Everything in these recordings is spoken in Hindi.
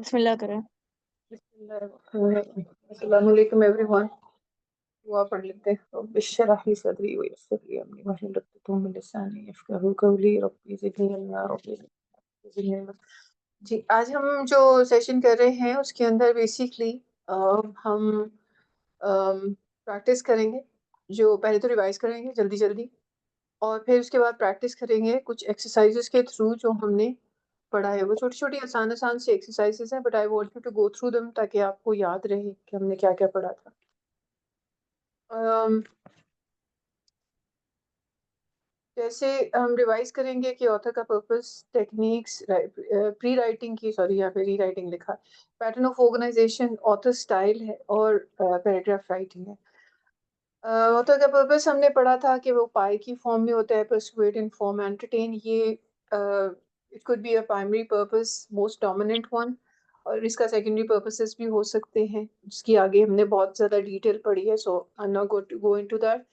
बिस्मिल्लाह करें। अस्सलामुअलैकुम एवरीवन। दुआ पढ़ लेते हैं। रब्बि इश्रह ली सदरी व यस्सिर ली अमरी वहलुल उक़दतम मिन लिसानी यफ़क़हू क़ौली। Rabbi ज़िदनी इल्मा rabbi ज़िदनी इल्मा। जी, आज हम जो सेशन कर रहे हैं उसके अंदर बेसिकली हम प्रैक्टिस करेंगे। जो पहले तो रिवाइज़ करेंगे जल्दी-जल्दी और फिर उसके बाद प्रैक्टिस करेंगे कुछ एक्सरसाइज़ेस के थ्रू जो हमने पढ़ा है। वो छोटी-छोटी आसान-आसान सी एक्सरसाइज़ेस हैं, but I want you to go through them ताकि आपको याद रहे कि हमने क्या-क्या पढ़ा था। अम, जैसे हम रिवाइज़ करेंगे कि ऑथर का पर्पस, टेक्निक्स, प्री राइटिंग की, सॉरी यहाँ पे रीराइटिंग लिखा है, pattern of organisation, author style है और पैराग्राफ राइटिंग है। ऑथर का पर्पस हमने पढ़ा था कि वो पाई की फॉर्म में होता है, पर्सुएड, इन्फॉर्म, एंटरटेन। ये it could be a primary purpose, most dominant one, और इसका सेकेंडरी पर्पसेस भी हो सकते हैं, जिसकी आगे हमने बहुत ज़्यादा डिटेल पढ़ी है, so I am not going to go into that.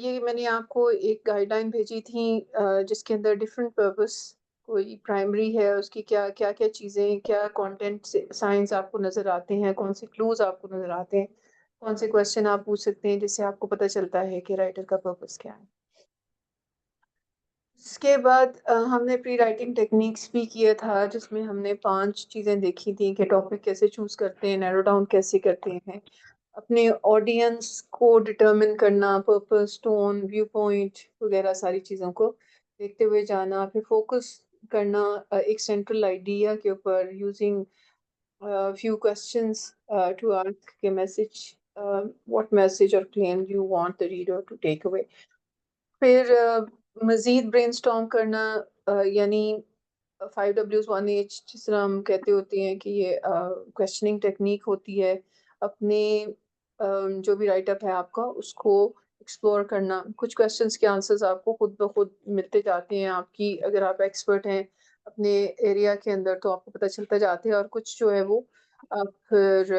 ये मैंने आपको एक गाइडलाइन भेजी थी जिसके अंदर डिफरेंट पर्पस, कोई प्राइमरी है उसकी क्या क्या क्या चीज़ें, क्या कंटेंट साइंस आपको नज़र आते हैं, कौन से क्लूज आपको नज़र आते हैं, कौन से क्वेश्चन आप पूछ सकते हैं जिससे आपको पता चलता है कि राइटर का पर्पस क्या है। इसके बाद हमने प्री राइटिंग टेक्निक्स भी किया था जिसमें हमने 5 चीज़ें देखी थी कि टॉपिक कैसे चूज़ करते हैं, नैरो डाउन कैसे करते हैं, अपने ऑडियंस को डिटरमिन करना, पर्पस, टोन, व्यू पॉइंट वगैरह सारी चीज़ों को देखते हुए जाना, फिर फोकस करना एक सेंट्रल आइडिया के ऊपर, using few questions to ask a message, what message or claim you want the reader to take away. फिर मज़ीद ब्रेनस्टॉर्म करना, यानी 5Ws 1H, जिस तरह हम कहते होते हैं कि ये क्वेश्चनिंग टेक्निक होती है। अपने जो भी राइट अप है आपका उसको एक्सप्लोर करना। कुछ क्वेश्चंस के आंसर्स आपको खुद ब खुद मिलते जाते हैं। आपकी, अगर आप एक्सपर्ट हैं अपने एरिया के अंदर तो आपको पता चलता जाते हैं, और कुछ जो है वो आप फिर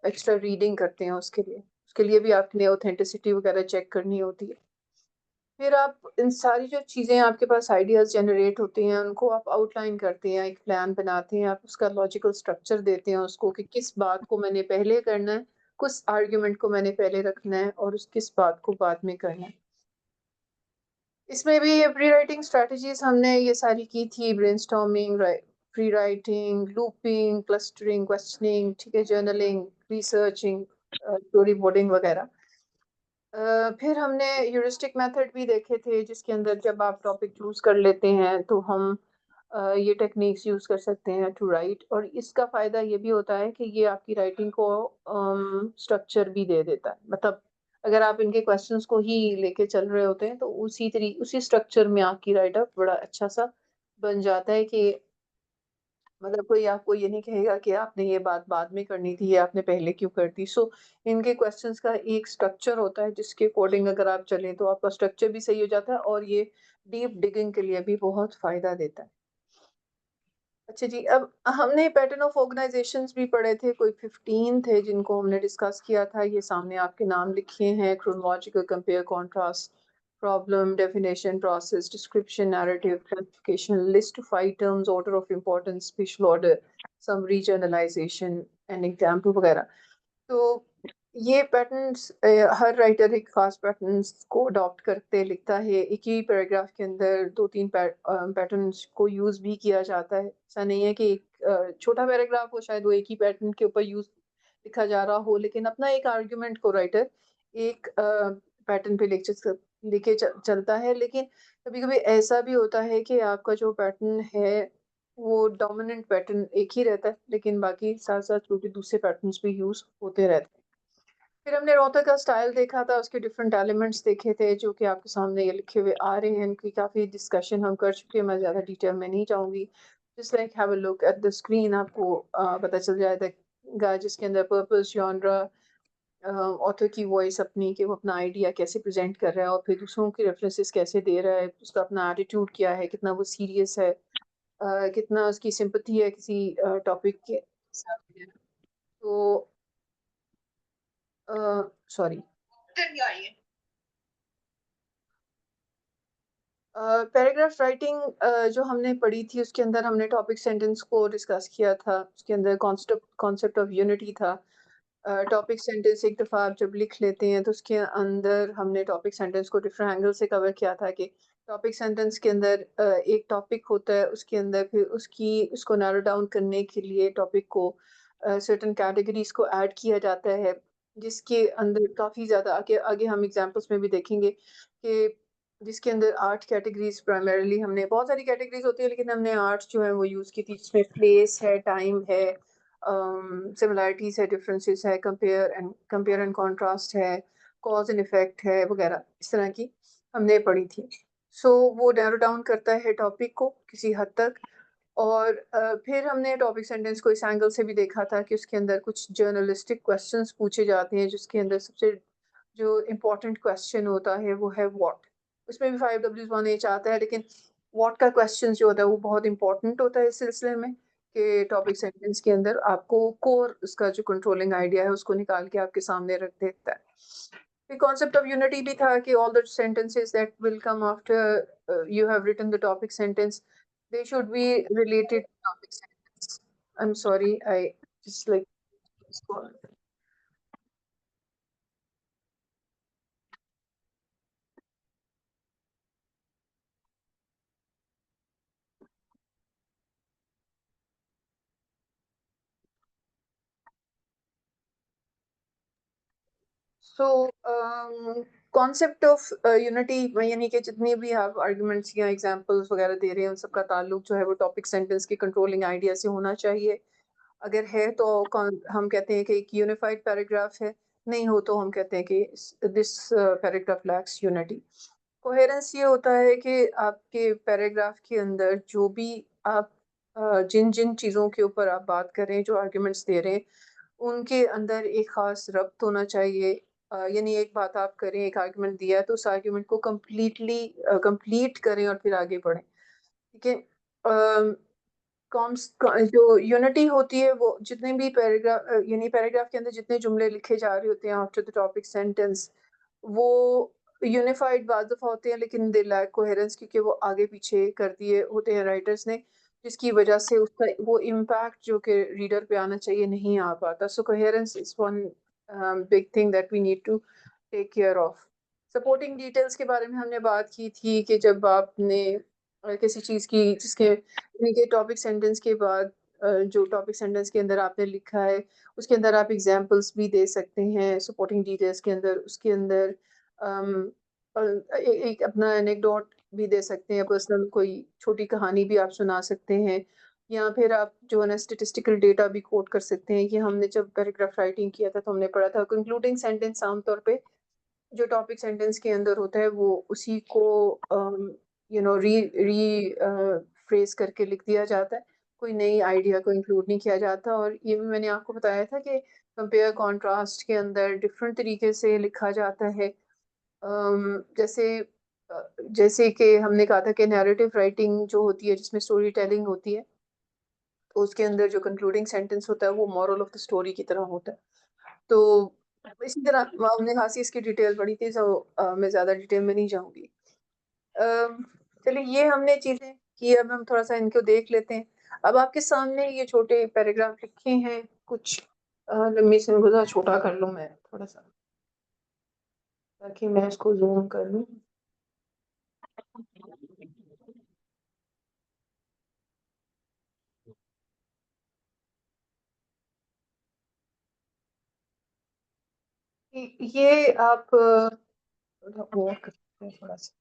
एक्स्ट्रा रीडिंग करते हैं उसके लिए। उसके लिए भी आपने ऑथेंटिसिटी वगैरह चेक करनी होती है। फिर आप इन सारी जो चीज़ें आपके पास आइडियाज़ जनरेट होते हैं, उनको आप आउटलाइन करते हैं, एक प्लान बनाते हैं, आप उसका लॉजिकल स्ट्रक्चर देते हैं उसको कि किस बात को मैंने पहले करना है, किस आर्ग्यूमेंट को मैंने पहले रखना है और उस किस बात को बाद में करना है। इसमें भी प्री राइटिंग स्ट्रैटेजीज़ हमने ये सारी की थी, brainstorming, pre writing, looping, clustering, questioning, ठीक है, जर्नलिंग, रिसर्चिंग, स्टोरी बोर्डिंग वगैरह। फिर हमने ह्यूरिस्टिक मेथड भी देखे थे जिसके अंदर जब आप टॉपिक चूज़ कर लेते हैं तो हम ये टेक्निक्स यूज़ कर सकते हैं टू राइट, और इसका फ़ायदा ये भी होता है कि ये आपकी राइटिंग को स्ट्रक्चर भी दे देता है। मतलब अगर आप इनके क्वेश्चंस को ही लेके चल रहे होते हैं तो उसी स्ट्रक्चर में आपकी राइट अप बड़ा अच्छा-सा बन जाता है कि मतलब कोई आपको ये नहीं कहेगा कि आपने ये बात बाद में करनी थी, ये आपने पहले क्यों कर दी। सो इनके क्वेश्चंस का एक स्ट्रक्चर होता है जिसके अकॉर्डिंग अगर आप चलें तो आपका स्ट्रक्चर भी सही हो जाता है और ये डीप डिगिंग के लिए भी बहुत फ़ायदा देता है। अच्छा जी, अब हमने पैटर्न ऑफ ऑर्गनाइज़ेशंस भी पढ़े थे, कोई 15 थे जिनको हमने डिस्कस किया था। ये सामने आपके नाम लिखे हैं: chronological, compare, contrast, problem, definition, process, description, narrative, classification, list of items, order of importance, spatial order, summary, generalization and example वगैरह। तो ये पैटर्न्स, हर राइटर एक खास पैटर्न्स को अडॉप्ट करते लिखता है। एक ही पैराग्राफ के अंदर 2-3 पैटर्न्स को यूज़ भी किया जाता है। ऐसा नहीं है कि एक छोटा पैराग्राफ हो, शायद वो एक ही पैटर्न के ऊपर लिखा जा रहा हो, लेकिन अपना एक आर्गुमेंट को राइटर एक पैटर्न पे लेके चलता है। लेकिन कभी-कभी ऐसा भी होता है कि आपका जो पैटर्न है वो डोमिनेंट पैटर्न एक ही रहता है, लेकिन बाकी साथ-साथ छोटे दूसरे पैटर्न्स भी यूज़ होते रहते हैं। फिर हमने रॉथर का स्टाइल देखा था, उसके डिफरेंट एलिमेंट्स देखे थे जो कि आपके सामने ये लिखे हुए आ रहे हैं। इनकी काफ़ी डिस्कशन हम कर चुके हैं, मैं ज़्यादा डिटेल में नहीं जाऊँगी। Just like have a look at the screen, आपको पता चल जाएगा जिसके अंदर पर्पस, जॉनरा, ऑथर की वॉइस अपनी, कि वो अपना आइडिया कैसे प्रेज़ेंट कर रहा है और फिर दूसरों के रेफरेंसेस कैसे दे रहा है, उसका अपना एटीट्यूड क्या है, कितना वो सीरियस है, कितना उसकी सिंपैथी है किसी टॉपिक के साथ वगैरह। तो सॉरी। पैराग्राफ राइटिंग जो हमने पढ़ी थी उसके अंदर हमने टॉपिक सेंटेंस को डिस्कस किया था। उसके अंदर कॉन्सेप्ट कॉन्सेप्ट ऑफ यूनिटी था। टॉपिक सेंटेंस एक दफ़ा आप जब लिख लेते हैं तो उसके अंदर हमने टॉपिक सेंटेंस को डिफरेंट एंगल से कवर किया था कि टॉपिक सेंटेंस के अंदर एक टॉपिक होता है, उसके अंदर फिर उसको नैरो डाउन करने के लिए टॉपिक को सर्टेन कैटेगरीज़ को ऐड किया जाता है, जिसके अंदर काफ़ी ज़्यादा आगे आगे हम एग्ज़ाम्पल्स में भी देखेंगे कि जिसके अंदर 8 कैटेगरीज़ प्राइमरीली हमने बहुत सारी कैटेगरीज़ होती है लेकिन हमने 8 जो है वो यूज़ की थी जिसमें प्लेस है, टाइम है, सिमिलैरिटीज़ है, डिफरेंसेस है, कंपेयर एंड कंट्रास्ट है, कॉज़ एंड इफ़ेक्ट है वगैरह इस तरह की हमने पढ़ी थी। सो वो नैरो डाउन करता है टॉपिक को किसी हद तक और फिर हमने टॉपिक सेंटेंस को इस एंगल से भी देखा था कि उसके अंदर कुछ जर्नलिस्टिक क्वेश्चंस पूछे जाते हैं जिसके अंदर सबसे जो इम्पोर्टेंट क्वेश्चन होता है वो है व्हाट। उसमें भी 5W1H आता है लेकिन व्हाट का क्वेश्चन जो होता है वो बहुत इम्पोर्टेंट होता है इस सिलसिले में कि टॉपिक सेंटेंस के अंदर आपको कोर उसका जो कंट्रोलिंग आइडिया है उसको निकाल के आपके सामने रख देता है। The concept of unity भी था कि all the sentences that will come after you have written the topic sentence, they should be related to topic sentence. I'm sorry, I just like. So concept of unity यानी कि जितनी भी आप आर्गुमेंट्स या एग्जांपल्स वगैरह दे रहे हैं उन सबका ताल्लुक जो है वो टॉपिक सेंटेंस की कंट्रोलिंग आइडिया से होना चाहिए। अगर है तो हम कहते हैं कि एक यूनिफाइड पैराग्राफ है, नहीं हो तो हम कहते हैं कि this paragraph lakhs unity. Coherence ये होता है कि आपके पैराग्राफ के अंदर जो भी आप जिन-जिन चीज़ों के ऊपर आप बात कर रहे हैं, जो आर्गुमेंट्स दे रहे हैं, उनके अंदर एक ख़ास रब्त होना चाहिए। यानी एक बात आप करें, एक आर्गुमेंट दिया है तो उस आर्गुमेंट को कंप्लीट करें और फिर आगे बढ़ें, ठीक है? अ, कॉम्स क जो यूनिटी होती है वो जितने भी यानी पैराग्राफ के अंदर जितने जुमले लिखे जा रहे होते हैं आफ्टर द टॉपिक सेंटेंस वो यूनिफाइड बाज़ दफ़ा होते हैं लेकिन दे लैक कोहेरेंस क्योंकि वो आगे-पीछे कर दिए होते हैं राइटर्स ने, जिसकी वज़ह से उसका वो इम्पैक्ट जो कि रीडर पे आना चाहिए नहीं आ पाता। So coherence is one big thing that we need to take care of. Supporting details के बारे में हमने बात की थी कि जब आपने किसी चीज़ की जिसके यानी कि टॉपिक सेंटेंस के बाद जो टॉपिक सेंटेंस के अंदर आपने लिखा है, उसके अंदर आप एग्ज़ाम्पल्स भी दे सकते हैं सपोर्टिंग डिटेल्स के अंदर। उसके अंदर अम, एक अपना एनेक्डोट भी दे सकते हैं, पर्सनल कोई छोटी कहानी भी आप सुना सकते हैं या फिर आप जो है ना स्टैटिस्टिकल डेटा भी कोट कर सकते हैं कि हमने जब पैराग्राफ राइटिंग किया था तो हमने पढ़ा था कंक्लूडिंग सेंटेंस आम तौर पे जो टॉपिक सेंटेंस के अंदर होता है वो उसी को यू नो री री फ्रेज़ करके लिख दिया जाता है। कोई नई आइडिया को इंक्लूड नहीं किया जाता और ये भी मैंने आपको बताया था कि कंपेयर कंट्रास्ट के अंदर डिफरेंट तरीके से लिखा जाता है। जैसे कि हमने कहा था कि नैरेटिव राइटिंग जो होती है जिसमें स्टोरी टेलिंग होती है, तो उसके अंदर जो कंक्लूडिंग सेंटेंस होता है वो मोरल ऑफ द स्टोरी की तरह होता है। तो इसी तरह हमने खासी इसकी डिटेल पढ़ी थी तो मैं ज़्यादा डिटेल में नहीं जाऊँगी। अम, चलिए ये हमने चीज़ें की अब हम थोड़ा-सा इनको देख लेते हैं। अब आपके सामने ये छोटे पैराग्राफ लिखे हैं कुछ लंबी से इनको ज़रा छोटा कर लूँ मैं थोड़ा-सा ताकि मैं इसको ज़ूम कर लूँ। ये आप वो कर सकते हैं थोड़ा-सा।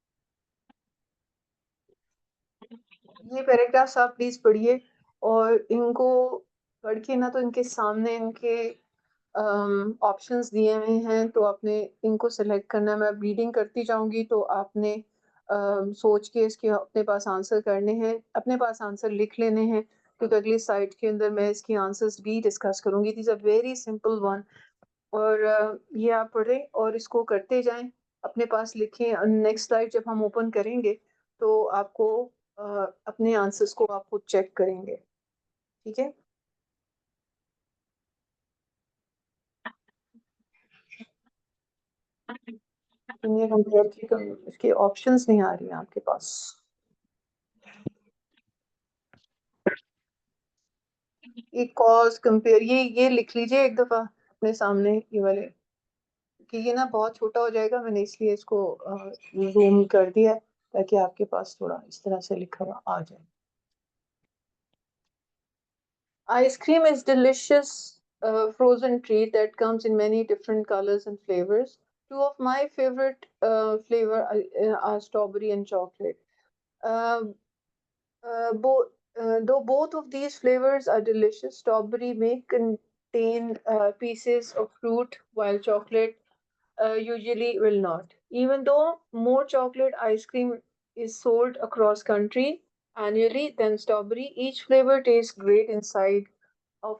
ये पैराग्राफ्स आप प्लीज़ पढ़िए और इनको पढ़ के ना तो इनके सामने इनके ऑप्शंस दिए हुए हैं तो आपने इनको सेलेक्ट करना है। मैं अब रीडिंग करती जाऊँगी तो आपने सोच के इसके अपने पास आंसर करने हैं, अपने पास आंसर लिख लेने हैं क्योंकि अगली स्लाइड के अंदर मैं इसके आंसर्स भी डिस्कस करूँगी। These are very simple one और ये आप पढ़ें और इसको करते जाएँ, अपने पास लिखें। नेक्स्ट स्लाइड जब हम ओपन करेंगे तो आपको अ, अपने आंसर्स को आप खुद चेक करेंगे, ठीक है? सुनिए कंपेयर की इसके ऑप्शंस नहीं आ रही हैं आपके पास। ये कॉज कंपेयर ये लिख लीजिए एक दफा अपने सामने ये वाले, कि ये ना बहुत छोटा हो जाएगा, मैंने इसलिए इसको जूम कर दिया ताकि आपके पास थोड़ा इस तरह से लिखा हुआ आ जाए। Ice cream is delicious frozen treat that comes in many different colors and flavors. Two of my favorite flavor are strawberry and chocolate. Um both though both of these flavors are delicious, strawberry may contain pieces of fruit, while chocolate usually will not. Even though more chocolate ice cream is sold across country annually than strawberry, each flavor tastes great inside of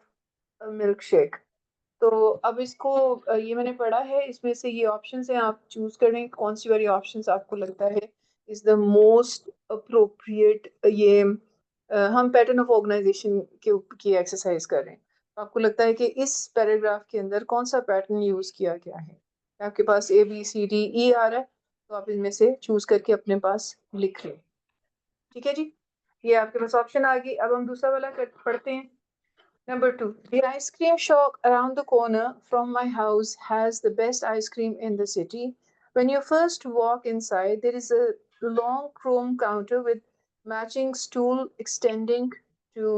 a milkshake. तो अब इसको ये मैंने पढ़ा है, इसमें से ये ऑप्शंस हैं, आप चूज करें कौन सी वाली ऑप्शंस आपको लगता है इज द मोस्ट अप्रोप्रिएट। ये हम पैटर्न ऑफ ऑर्गेनाइजेशन की एक्सरसाइज कर रहे हैं, तो आपको लगता है कि इस पैराग्राफ के अंदर कौन सा पैटर्न यूज किया गया है। आपके पास ABCDE आ रहा है, तो आप इनमें से चूज करके अपने पास लिख लें। ठीक है जी, ये आपके पास ऑप्शन आ गई। अब हम दूसरा वाला पढ़ते हैं। Number 2, the ice cream shop around the corner from my house has the best ice cream in the city. When you first walk inside, there is a long chrome counter with matching stool extending to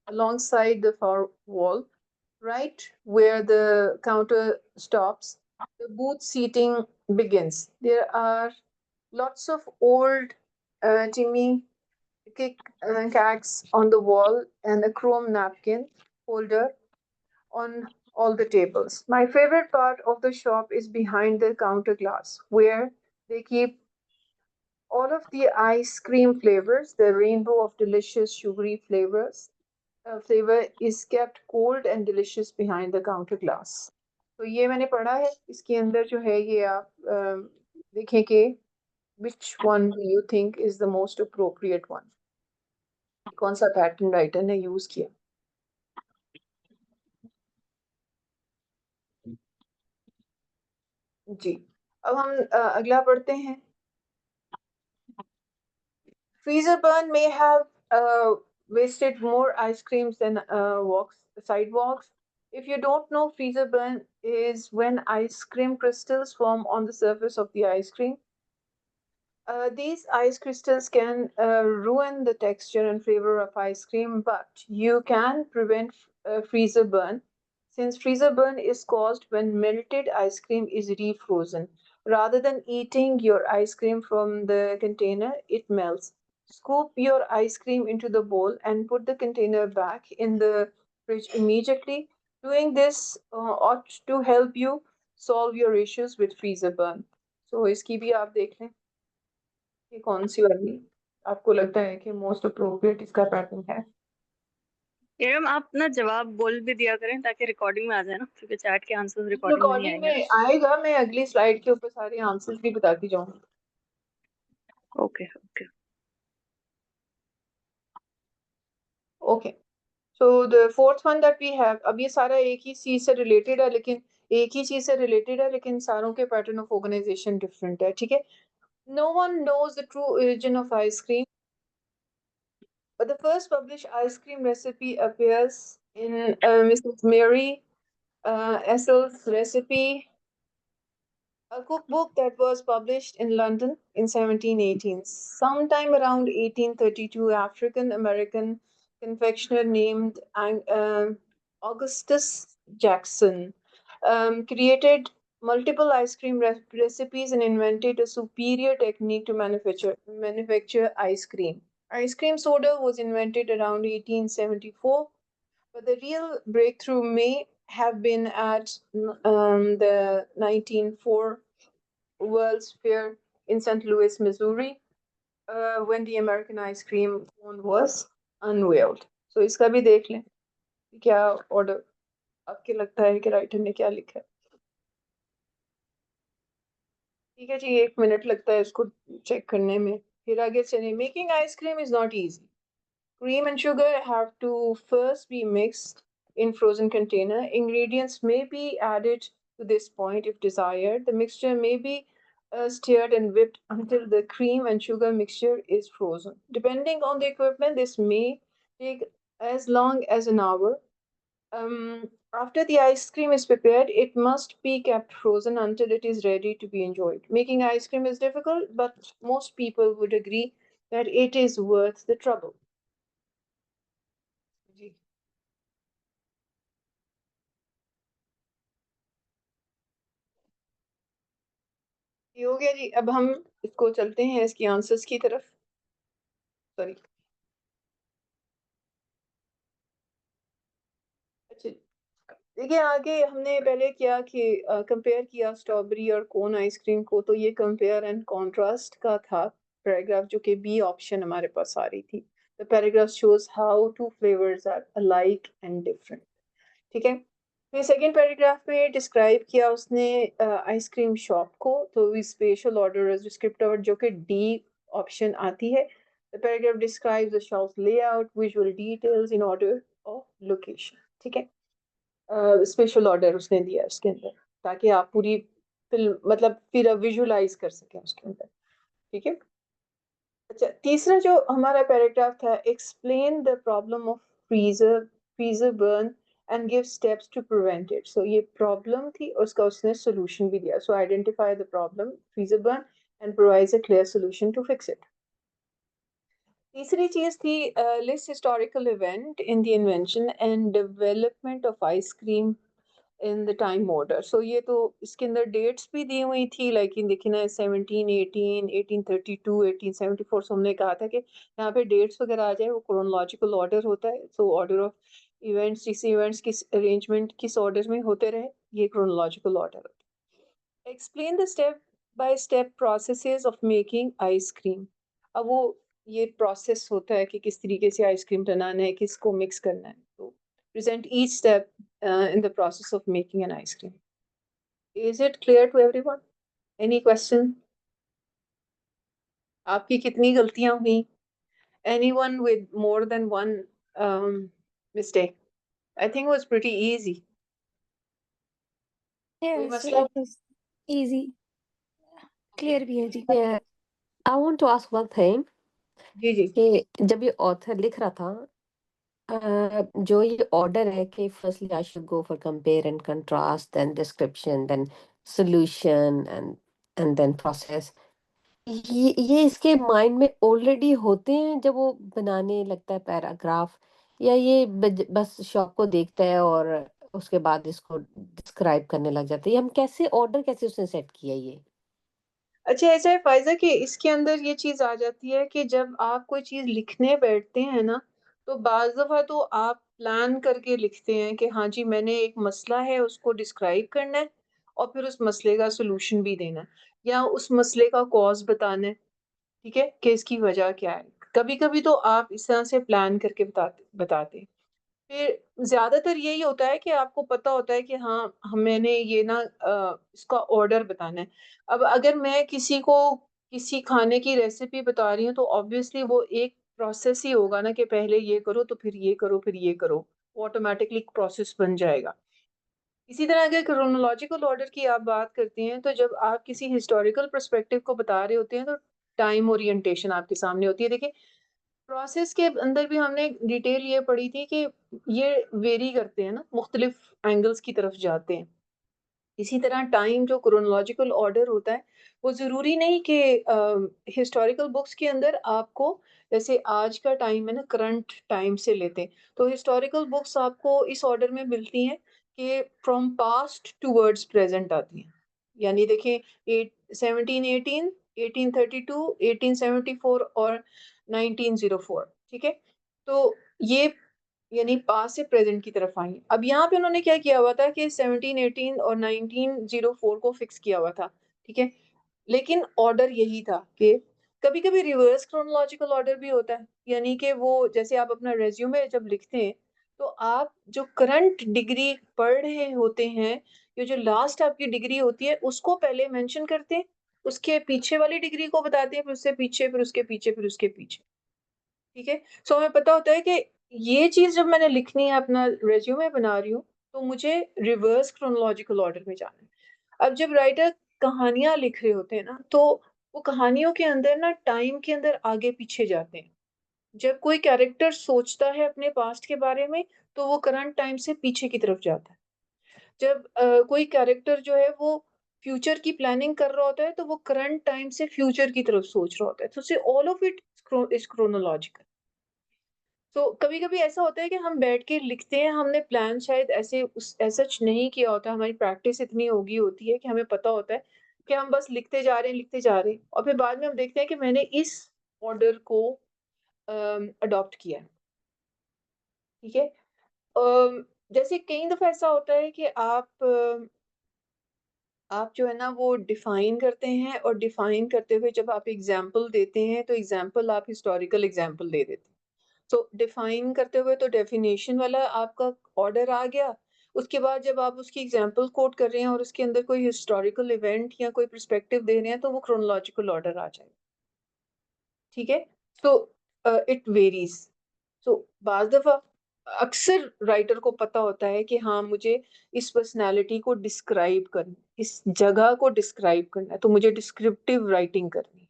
alongside the far wall. Right where the counter stops, the booth seating begins. There are lots of old Jimmy cags on the wall and a chrome napkin holder on all the tables. My favorite part of the shop is behind the counter glass, where they keep all of the ice cream flavors. The rainbow of delicious sugary flavor is kept cold and delicious behind the counter glass. तो ये मैंने पढ़ा है, इसके अंदर जो है ये आप देखें कि which one do you think is the most appropriate one? कौन सा पैटर्न राइटर ने यूज किया। जी, अब हम अगला पढ़ते हैं। Freezer burn may have wasted more ice creams than sidewalks. If you don't know, freezer burn is when ice cream crystals form on the surface of the ice cream. These ice crystals can ruin the texture and flavor of ice cream, but you can prevent freezer burn, since freezer burn is caused when melted ice cream is refrozen. Rather than eating your ice cream from the container, it melts. Scoop your ice cream into the bowl and put the container back in the fridge immediately. Doing this ought to help you solve your issues with freezer burn. So इसकी भी आप देख लें कि कौन सी वाली आपको लगता है कि मोस्ट अप्रोप्रिएट इसका पैटर्न है। एवं आप ना जवाब बोल भी दिया करें ताकि रिकॉर्डिंग में आ जाए ना, क्योंकि चैट के आंसर्स रिकॉर्डिंग में नहीं रिकॉर्डिंग आएंगे। में आएगा, मैं अगली स्लाइड के ऊपर सारे आंसर्स भी बताती जाऊंगी। Okay okay okay, so the fourth one that we have, अब ये सारा एक ही चीज से रिलेटेड है, लेकिन सारों के पैटर्न ऑफ ऑर्गेनाइजेशन डिफरेंट है। ठीक है, no one knows the true origin of ice cream, but the first published ice cream recipe appears in Mrs. Mary Essel's recipe, a cookbook that was published in London in 1718. Sometime around 1832, African American confectioner named Augustus Jackson created multiple ice cream recipes and invented a superior technique to manufacture ice cream. Ice cream soda was invented around 1874, but the real breakthrough may have been at the 1904 World's Fair in St. Louis, Missouri, when the American ice cream cone was unveiled. So इसका भी देख लें क्या ऑर्डर आपके लगता है कि राइटर ने क्या लिखा है। ठीक है जी, 1 मिनट लगता है इसको चेक करने में। फिर आगे चले। Making ice cream is not easy. Cream and sugar have to first be mixed in frozen container. Ingredients may be added to this point if desired. The mixture may be stirred and whipped until the cream and sugar mixture is frozen. Depending on the equipment, this may take as long as an hour. After the ice cream is prepared, it must be kept frozen until it is ready to be enjoyed. Making ice cream is difficult, but most people would agree that it is worth the trouble. जी ये हो गया जी। अब हम इसको चलते हैं इसकी आंसर्स की तरफ। सॉरी। अच्छा, देखिए आगे हमने पहले किया कि कंपेयर किया स्ट्रॉबेरी और कोन आइसक्रीम को, तो ये कंपेयर एंड कंट्रास्ट का था पैराग्राफ, जो कि बी ऑप्शन हमारे पास आ रही थी। The paragraph shows how two flavours are alike and different. ठीक है। फिर सेकेंड पैराग्राफ में डिस्क्राइब किया उसने आइसक्रीम शॉप को, तो स्पेशल ऑर्डर स्क्रिप्ट वर्ड जो कि डी ऑप्शन आती है। The paragraph describes the shop layout, visual details in order of location. ठीक है। स्पेशल ऑर्डर उसने दिया उसके अंदर, ताकि आप पूरी फिल्म मतलब फिर विजुअलाइज कर सकें उसके अंदर। ठीक है। अच्छा, तीसरा जो हमारा पैराग्राफ था, explain the problem of freezer freezer burn and give steps to prevent it. So ये प्रॉब्लम थी, उसका उसने सोल्यूशन भी दिया। So identify the problem freezer burn and provides a clear solution to fix it. तीसरी चीज थी list historical event in the invention and development of ice cream in the time order. So ये तो इसके अंदर डेट्स भी दी हुई थी, लेकिन देखिए ना 1718 1832 1874। सो हमने कहा था कि यहाँ पे डेट्स वगैरह आ जाए वो क्रोनोलॉजिकल ऑर्डर होता है। सो ऑर्डर ऑफ इवेंट्स, जिस इवेंट्स किस अरेंजमेंट किस ऑर्डर में होते रहे, ये क्रोनोलॉजिकल ऑर्डर होता है। Explain the step by step processes of making ice cream. अब वो ये प्रोसेस होता है कि किस तरीके से आइसक्रीम बनाना है, किसको मिक्स करना है। तो present each step in the process of making an ice cream. Is it clear to everyone? Any question? आपकी कितनी गलतियां हुई? Anyone with more than one mistake? I think it was pretty easy. कोई Yes, मसला? it was easy. Clear भी है जी। Yeah, I want to ask one thing जी जी कि जब ये ऑथर लिख रहा था जो ये ऑर्डर है कि firstly I should go for compare and contrast then description then solution and then process ये इसके माइंड में ऑलरेडी होते हैं जब वो बनाने लगता है पैराग्राफ या ये बस शॉप को देखता है और उसके बाद इसको डिस्क्राइब करने लग जाता है ये हम कैसे ऑर्डर कैसे उसने सेट किया ये अच्छा, ऐसा है फायजा कि इसके अंदर ये चीज आ जाती है कि जब आप कोई चीज लिखने बैठते हैं ना, तो बाज दफा तो आप प्लान करके लिखते हैं कि हाँ जी मैंने एक मसला है उसको डिस्क्राइब करना है और फिर उस मसले का सोल्यूशन भी देना है, या उस मसले का कॉज बताना है। ठीक है, कि इसकी वजह क्या है। कभी कभी तो आप इस तरह से प्लान करके बताते बताते हैं। फिर ज़्यादातर यही होता है कि आपको पता होता है कि हाँ, मैंने ये ना इसका ऑर्डर बताना है। अब अगर मैं किसी को किसी खाने की रेसिपी बता रही हूँ, तो ऑब्वियसली वो एक प्रोसेस ही होगा ना कि पहले ये करो, तो फिर ये करो, फिर ये करो। वो ऑटोमैटिकली एक प्रोसेस बन जाएगा। इसी तरह अगर क्रोनोलॉजिकल ऑर्डर की आप बात करते हैं, तो जब आप किसी हिस्टोरिकल पर्सपेक्टिव को बता रहे होते हैं, तो टाइम ओरिएंटेशन आपके सामने होती है। देखिए, प्रोसेस के अंदर भी हमने डिटेल ये पढ़ी थी कि ये वेरी करते हैं ना, मुख्तलिफ एंगल्स की तरफ जाते हैं। इसी तरह टाइम जो क्रोनोलॉजिकल ऑर्डर होता है, वो ज़रूरी नहीं कि हिस्टोरिकल बुक्स के अंदर आपको जैसे आज का टाइम है ना करंट टाइम से लेते हैं, तो हिस्टोरिकल बुक्स आपको इस ऑर्डर में मिलती हैं कि फ्रॉम पास्ट टूवर्ड्स प्रेजेंट आती हैं। यानी देखिए 1718, 1832, 1874 और 1904। ठीक है, तो ये यानी पास्ट से प्रेजेंट की तरफ आई। अब यहाँ पे उन्होंने क्या किया हुआ था कि 1718 और 1904 को फिक्स किया हुआ था। ठीक है, लेकिन ऑर्डर यही था कि कभी-कभी रिवर्स क्रोनोलॉजिकल ऑर्डर भी होता है। यानी कि वो जैसे आप अपना रिज्यूमे जब लिखते हैं, तो आप जो करंट डिग्री पढ़ रहे होते हैं, या जो लास्ट आपकी डिग्री होती है, उसको पहले मेंशन करते हैं, उसके पीछे वाली डिग्री को बताते हैं, फिर उससे पीछे, फिर उसके पीछे, फिर उसके पीछे। ठीक है? सो हमें पता होता है कि ये चीज़ जब मैंने लिखनी है, अपना रिज्यूमे बना रही हूँ, तो मुझे रिवर्स क्रोनोलॉजिकल ऑर्डर में जाना है। अब जब राइटर कहानियां लिख रहे होते हैं ना, तो वो कहानियों के अंदर ना टाइम के अंदर आगे पीछे जाते हैं। जब कोई कैरेक्टर सोचता है अपने पास्ट के बारे में, तो वो करंट टाइम से पीछे की तरफ जाता है। जब कोई कैरेक्टर जो है वो फ्यूचर की प्लानिंग कर रहा होता है, तो वो करंट टाइम से फ्यूचर की तरफ सोच रहा होता है। तो से all of it is chronological. तो कभी-कभी ऐसा होता है कि हम बैठ के लिखते हैं, हमने प्लान शायद ऐसे उस एज़ सच नहीं किया होता, हमारी प्रैक्टिस इतनी हो गई होती है कि हमें पता होता है कि हम बस लिखते जा रहे हैं और फिर बाद में हम देखते हैं कि मैंने इस ऑर्डर को अडॉप्ट किया है, ठीक है? जैसे कई दफ़ा ऐसा होता है कि आप जो है ना वो डिफ़ाइन करते हैं और डिफ़ाइन करते हुए जब आप एग्ज़ाम्पल देते हैं, तो एग्ज़ाम्पल आप हिस्टोरिकल एग्ज़ाम्पल दे देते हैं। तो डिफाइन करते हुए तो डेफिनेशन वाला आपका ऑर्डर आ गया। उसके बाद जब आप उसकी एग्ज़ाम्पल कोट कर रहे हैं और उसके अंदर कोई हिस्टोरिकल इवेंट या कोई पर्सपेक्टिव दे रहे हैं, तो वो क्रोनोलॉजिकल ऑर्डर आ जाएगा। ठीक है? So it varies. सो बाज़ दफ़ा अक्सर राइटर को पता होता है कि हाँ, मुझे इस पर्सनैलिटी को डिस्क्राइब करना है, इस जगह को डिस्क्राइब करना है, तो मुझे डिस्क्रिप्टिव राइटिंग करनी है।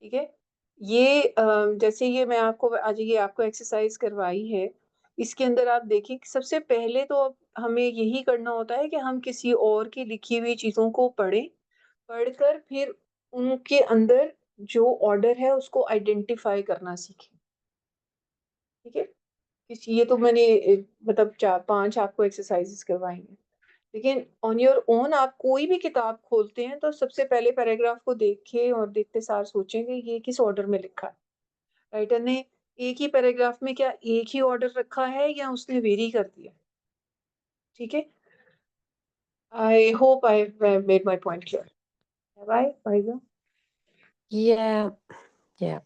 ठीक है? ये जैसे ये मैं आपको आज ये आपको एक्सरसाइज़ करवाई है, इसके अंदर आप देखिए कि सबसे पहले तो हमें यही करना होता है कि हम किसी और की लिखी हुई चीज़ों को पढ़ें, पढ़कर फिर उनके अंदर जो ऑर्डर है उसको आइडेंटिफ़ाई करना सीखें। ठीक है? ये तो मैंने मतलब 4-5 आपको एक्सरसाइज़ेज़ करवाई हैं। लेकिन ऑन योर ओन आप कोई भी किताब खोलते हैं तो सबसे पहले पैराग्राफ को देखें और देखते सार सोचें कि ये किस ऑर्डर में लिखा है। राइटर ने एक ही पैराग्राफ में क्या एक ही ऑर्डर रखा है या उसने वेरी कर दिया? ठीक है? I hope I have made my point clear. Have I, Faiza? Yeah, yeah.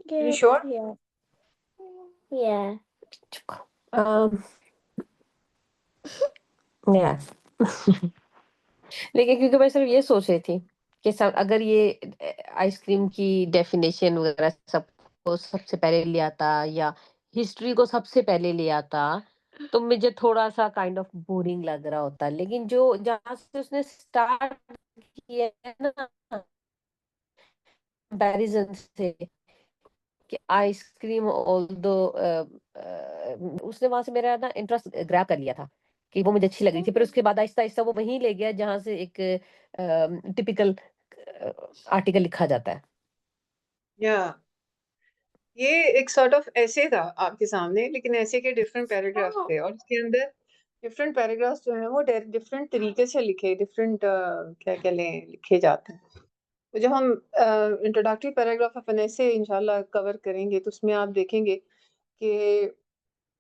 Are you sure? Yeah. Yeah. Um, yeah. लेकिन क्योंकि मैं सिर्फ ये सोच रही थी कि सब अगर ये आइसक्रीम की डेफिनेशन वगैरह सबको सबसे पहले ले आता या हिस्ट्री को सबसे पहले ले आता तो मुझे थोड़ा सा काइंड ऑफ बोरिंग लग रहा होता, लेकिन जो जहाँ से उसने स्टार्ट किया है ना कंपैरिजन से कि आइसक्रीम ऑल्दो उसने वहां से मेरा ना इंटरेस्ट ग्रैब कर लिया था कि वो मुझे अच्छी लग रही थी, फिर उसके बाद आहिस्ता आहिस्ता वो वहीं ले गया जहां से एक टिपिकल आर्टिकल लिखा जाता है। या ये एक सॉर्ट ऑफ ऐसे था आपके सामने, लेकिन ऐसे के डिफरेंट पैराग्राफ्स थे और इसके अंदर डिफरेंट पैराग्राफ्स जो हैं वो डिफरेंट तरीके से लिखे, डिफरेंट क्या कह लें लिखे जाते हैं। तो जब हम इंट्रोडक्टरी पैराग्राफ अपन ऐसे इंशाल्लाह कवर करेंगे तो उसमें आप देखेंगे कि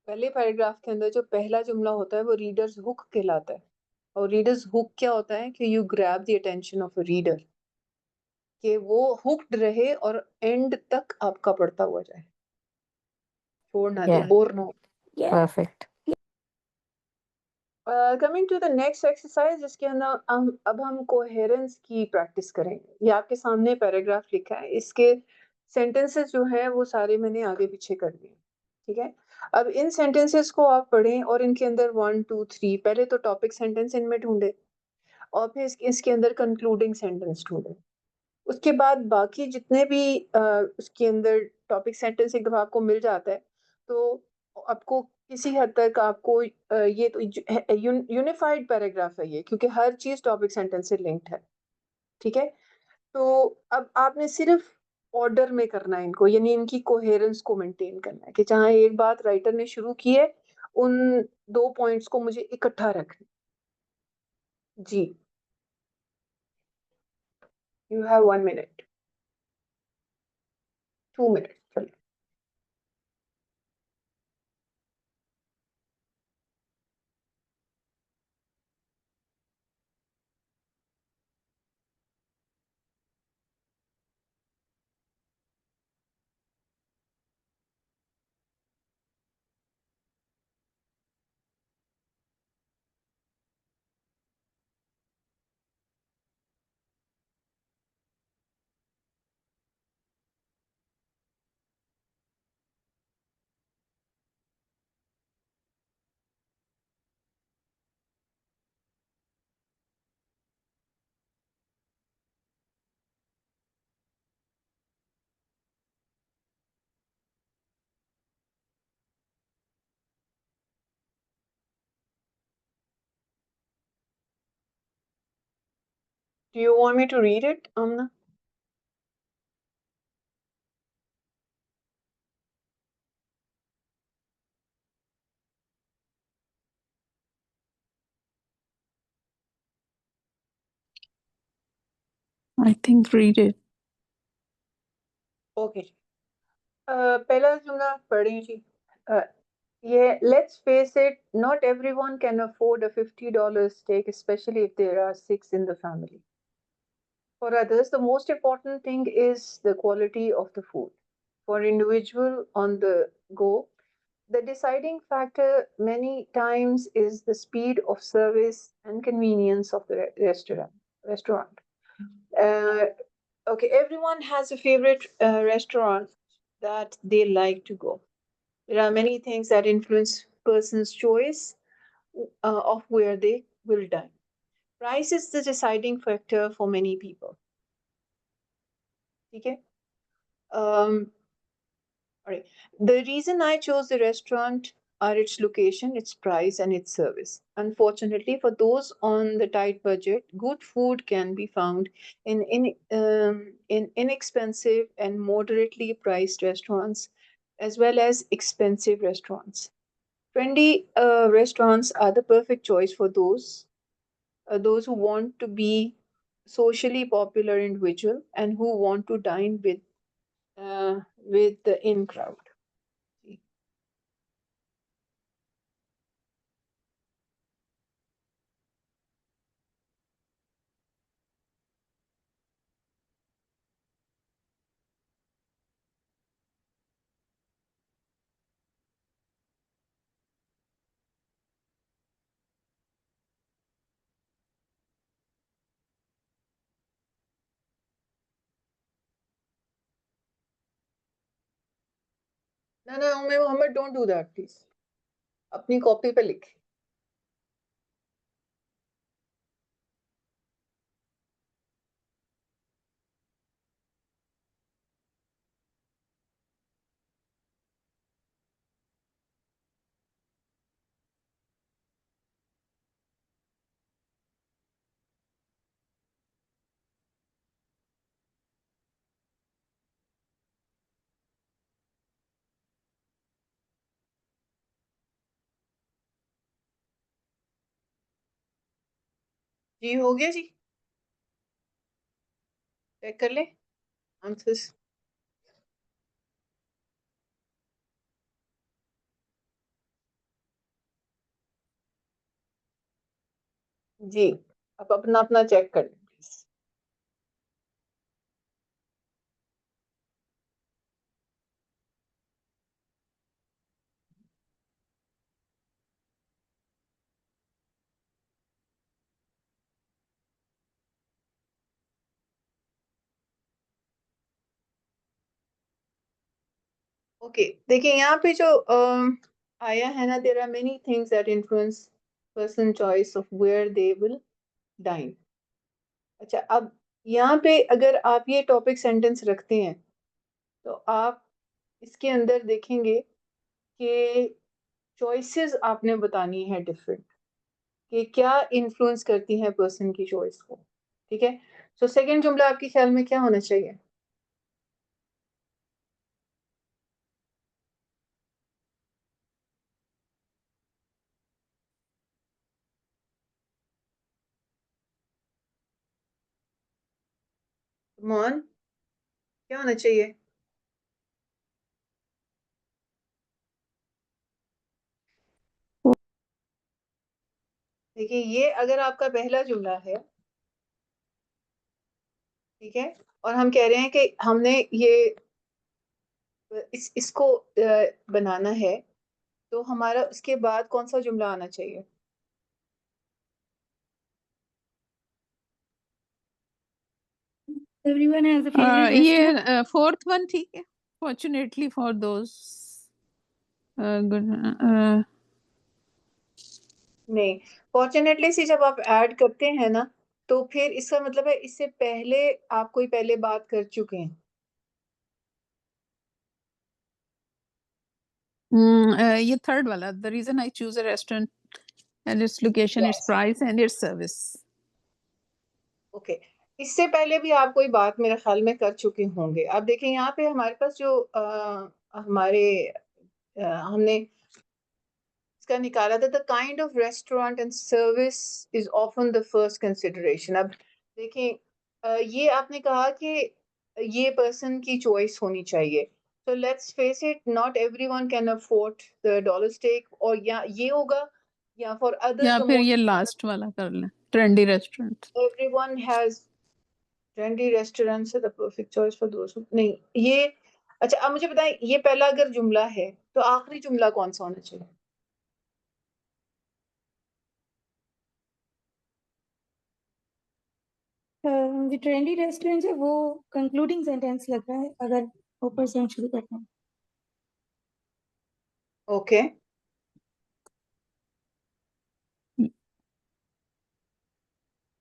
पहले पैराग्राफ के अंदर जो पहला जुमला होता है वो रीडर्स हुक कहलाता है। और रीडर्स हुक क्या होता है कि you grab the attention of a reader, कि वो हुक्ड रहे और एंड तक आपका पढ़ता हुआ जाए, छोड़ ना दे, या बोर ना हो। Yeah. Perfect. Coming to the next exercise, जिसके अंदर हम कोहेरेंस की प्रैक्टिस करेंगे। ये आपके सामने पैराग्राफ लिखा है, इसके सेंटेंसेस जो है वो सारे मैंने आगे पीछे कर दिए। ठीक है? अब इन सेंटेंसेस को आप पढ़ें और इनके अंदर 1 2 3 पहले तो टॉपिक सेंटेंस इनमें ढूंढे और फिर इसके अंदर कंक्लूडिंग सेंटेंस ढूंढे। उसके बाद बाकी जितने भी उसके अंदर टॉपिक सेंटेंस एक दफ़ा आपको मिल जाता है, तो आपको किसी हद तक आपको ये तो यूनिफाइड पैराग्राफ है ये, क्योंकि हर चीज़ टॉपिक सेंटेंस से लिंक्ड है, ठीक है? तो अब आपने सिर्फ ऑर्डर में करना है इनको, यानी इनकी कोहेरेंस को मेंटेन करना है कि जहाँ एक बात राइटर ने शुरू की है, उन 2 पॉइंट्स को मुझे इकट्ठा रखना है। जी, यू हैव 1 मिनट, 2 मिनट्स चलिए। Do you want me to read it, Amna? I think read it. Okay. पहला जुमला पढ़ें जी. Yeah, let's face it, not everyone can afford a $50 steak, especially if there are 6 in the family. For others, the most important thing is the quality of the food. For individual on the go, the deciding factor many times is the speed of service and convenience of the restaurant. Okay, everyone has a favorite restaurant that they like to go. There are many things that influence person's choice of where they will dine. Price is the deciding factor for many people. Okay. All right. The reason I chose the restaurant are its location, its price, and its service. Unfortunately, for those on the tight budget, good food can be found in inexpensive and moderately priced restaurants, as well as expensive restaurants. Trendy restaurants are the perfect choice for those who want to be socially popular individual and who want to dine with the in crowd. No, Muhammad, don't do that, please. अपनी कॉपी पे लिख. जी हो गया जी. चेक कर ले आंसर्स. जी, अब अपना अपना चेक कर लें प्लीज. ओके, देखिए यहाँ पे जो आया है ना, there are many things that influence person choice of where they will dine. अच्छा, अब यहाँ पे अगर आप ये टॉपिक सेंटेंस रखते हैं तो आप इसके अंदर देखेंगे कि चॉइसेस आपने बतानी है डिफरेंट, कि क्या इन्फ्लुएंस करती है पर्सन की चॉइस को. ठीक है. सो सेकंड जुमला आपके ख्याल में क्या होना चाहिए? मोहन, क्या होना चाहिए? देखिए, ये अगर आपका पहला जुमला है, ठीक है, और हम कह रहे हैं कि हमने ये इसको बनाना है, तो हमारा उसके बाद कौन सा जुमला आना चाहिए? Everyone has a favorite restaurant. ये fourth one ठीक है. Fortunately for those good. नहीं, फॉर्चुनेटली से जब आप ऐड करते हैं ना, तो फिर इसका मतलब है इससे पहले आप कोई पहले बात कर चुके हैं. ये third वाला. The reason I choose a restaurant and its location, its Yes. price and its service. Okay, इससे पहले भी आप कोई बात मेरे ख्याल में कर चुके होंगे। आप देखें यहाँ पे हमारे पास जो हमारे हमने इसका निकाला था, the kind of restaurant and service is often the first consideration. अब देखें ये आपने कहा कि ये पर्सन की चॉइस होनी चाहिए। तो let's face it, not everyone can afford the dollar steak, और या ये होगा या फॉर अदर्स या द फिर मोस्ट ये लास्ट वाला कर लें, trendy restaurant. Everyone has trendy restaurant से द परफेक्ट चॉइस फॉर दोस्त। नहीं ये, अच्छा अब मुझे बताएं, ये पहला अगर जुमला है तो आखिरी जुमला कौन सा होना चाहिए? जो ट्रेंडी रेस्टोरेंट है वो कंक्लूडिंग सेंटेंस लग रहा है, अगर ऊपर से हम शुरू करते हैं। ओके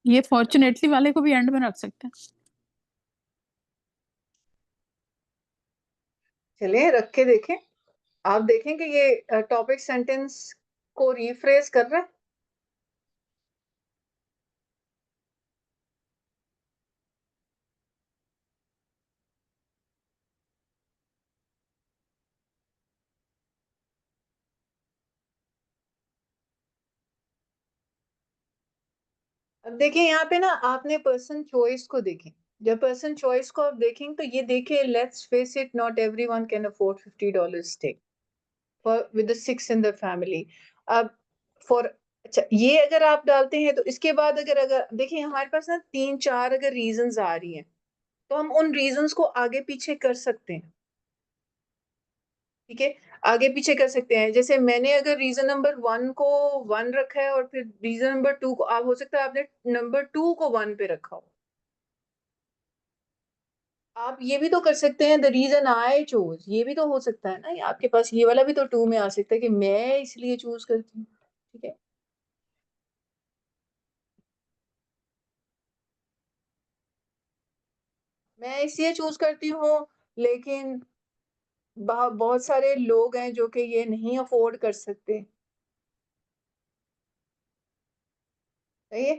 ये फॉर्चुनेटली वाले को भी एंड में रख सकते हैं। चलिए रख के देखें। आप देखें कि ये टॉपिक सेंटेंस को रिफ्रेज कर रहा है। अब देखिए यहाँ पे ना आपने पर्सन चॉइस को देखें। जब पर्सन चॉइस को आप देखें तो ये देखिए, let's face it, not everyone can afford $50 steak for with the 6 in the family. अब फॉर, अच्छा ये अगर आप डालते हैं तो इसके बाद अगर अगर देखिए हमारे पास ना 3-4 अगर रीजंस आ रही हैं तो हम उन रीजंस को आगे पीछे कर सकते हैं। ठीक है, आगे पीछे कर सकते हैं। जैसे मैंने अगर रीजन नंबर 1 को 1 रखा है और फिर रीजन नंबर 2 को, आप हो सकता है आपने नंबर 2 को 1 पे रखा हो। आप ये भी तो कर सकते हैं, द रीजन आई चूज, ये भी तो हो सकता है ना, ये आपके पास ये वाला भी तो 2 में आ सकता है कि मैं इसलिए चूज करती हूँ। ठीक है, मैं इसलिए चूज करती हूँ, लेकिन बहुत सारे लोग हैं जो कि ये नहीं अफोर्ड कर सकते। सही है,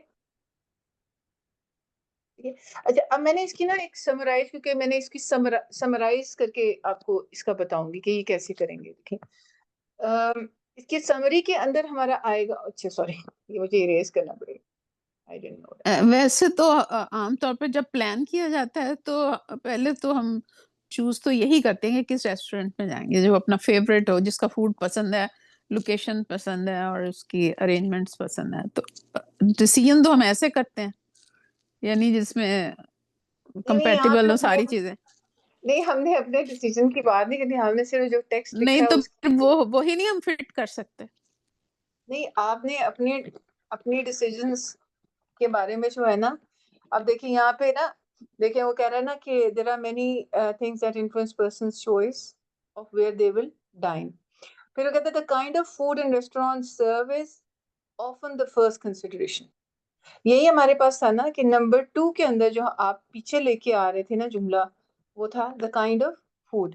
ठीक है। अच्छा अब मैंने इसकी ना एक समराइज, क्योंकि मैंने इसकी समराइज करके आपको इसका बताऊंगी कि ये कैसे करेंगे। देखिए इसकी समरी के अंदर हमारा आएगा, अच्छा सॉरी ये मुझे इरेज करना पड़ेगा, आई डिडंट नो। वैसे तो आमतौर पे जब प्लान किया जाता है तो पहले तो हम चूज तो यही करते हैं कि किस रेस्टोरेंट में जाएंगे, जो अपना फेवरेट हो, जिसका फूड पसंद है, लोकेशन पसंद है और उसकी अरेंजमेंट्स पसंद है। तो डिसीजन तो हम ऐसे करते हैं, यानी जिसमें नहीं आप कंपैटिबल हो लोग सारी चीजें। नहीं, हमने अपने डिसीजन की बात नहीं करनी, हमने सिर्फ जो टेक्स्ट नहीं लिखा है तो उस फिर वो ही नहीं हम फिट कर सकते। नहीं, आपने अपने अपनी डिसीजंस के बारे में जो है ना, अब देखिए यहाँ पे ना, देखिए वो कह रहा है ना कि there are many things that influence persons choice of where they will dine. फिर वो कहते हैं the kind of food and restaurant service often the first consideration. यही हमारे पास था ना कि नंबर 2 के अंदर जो आप पीछे लेके आ रहे थे ना जुमला, वो था द काइंड ऑफ फूड।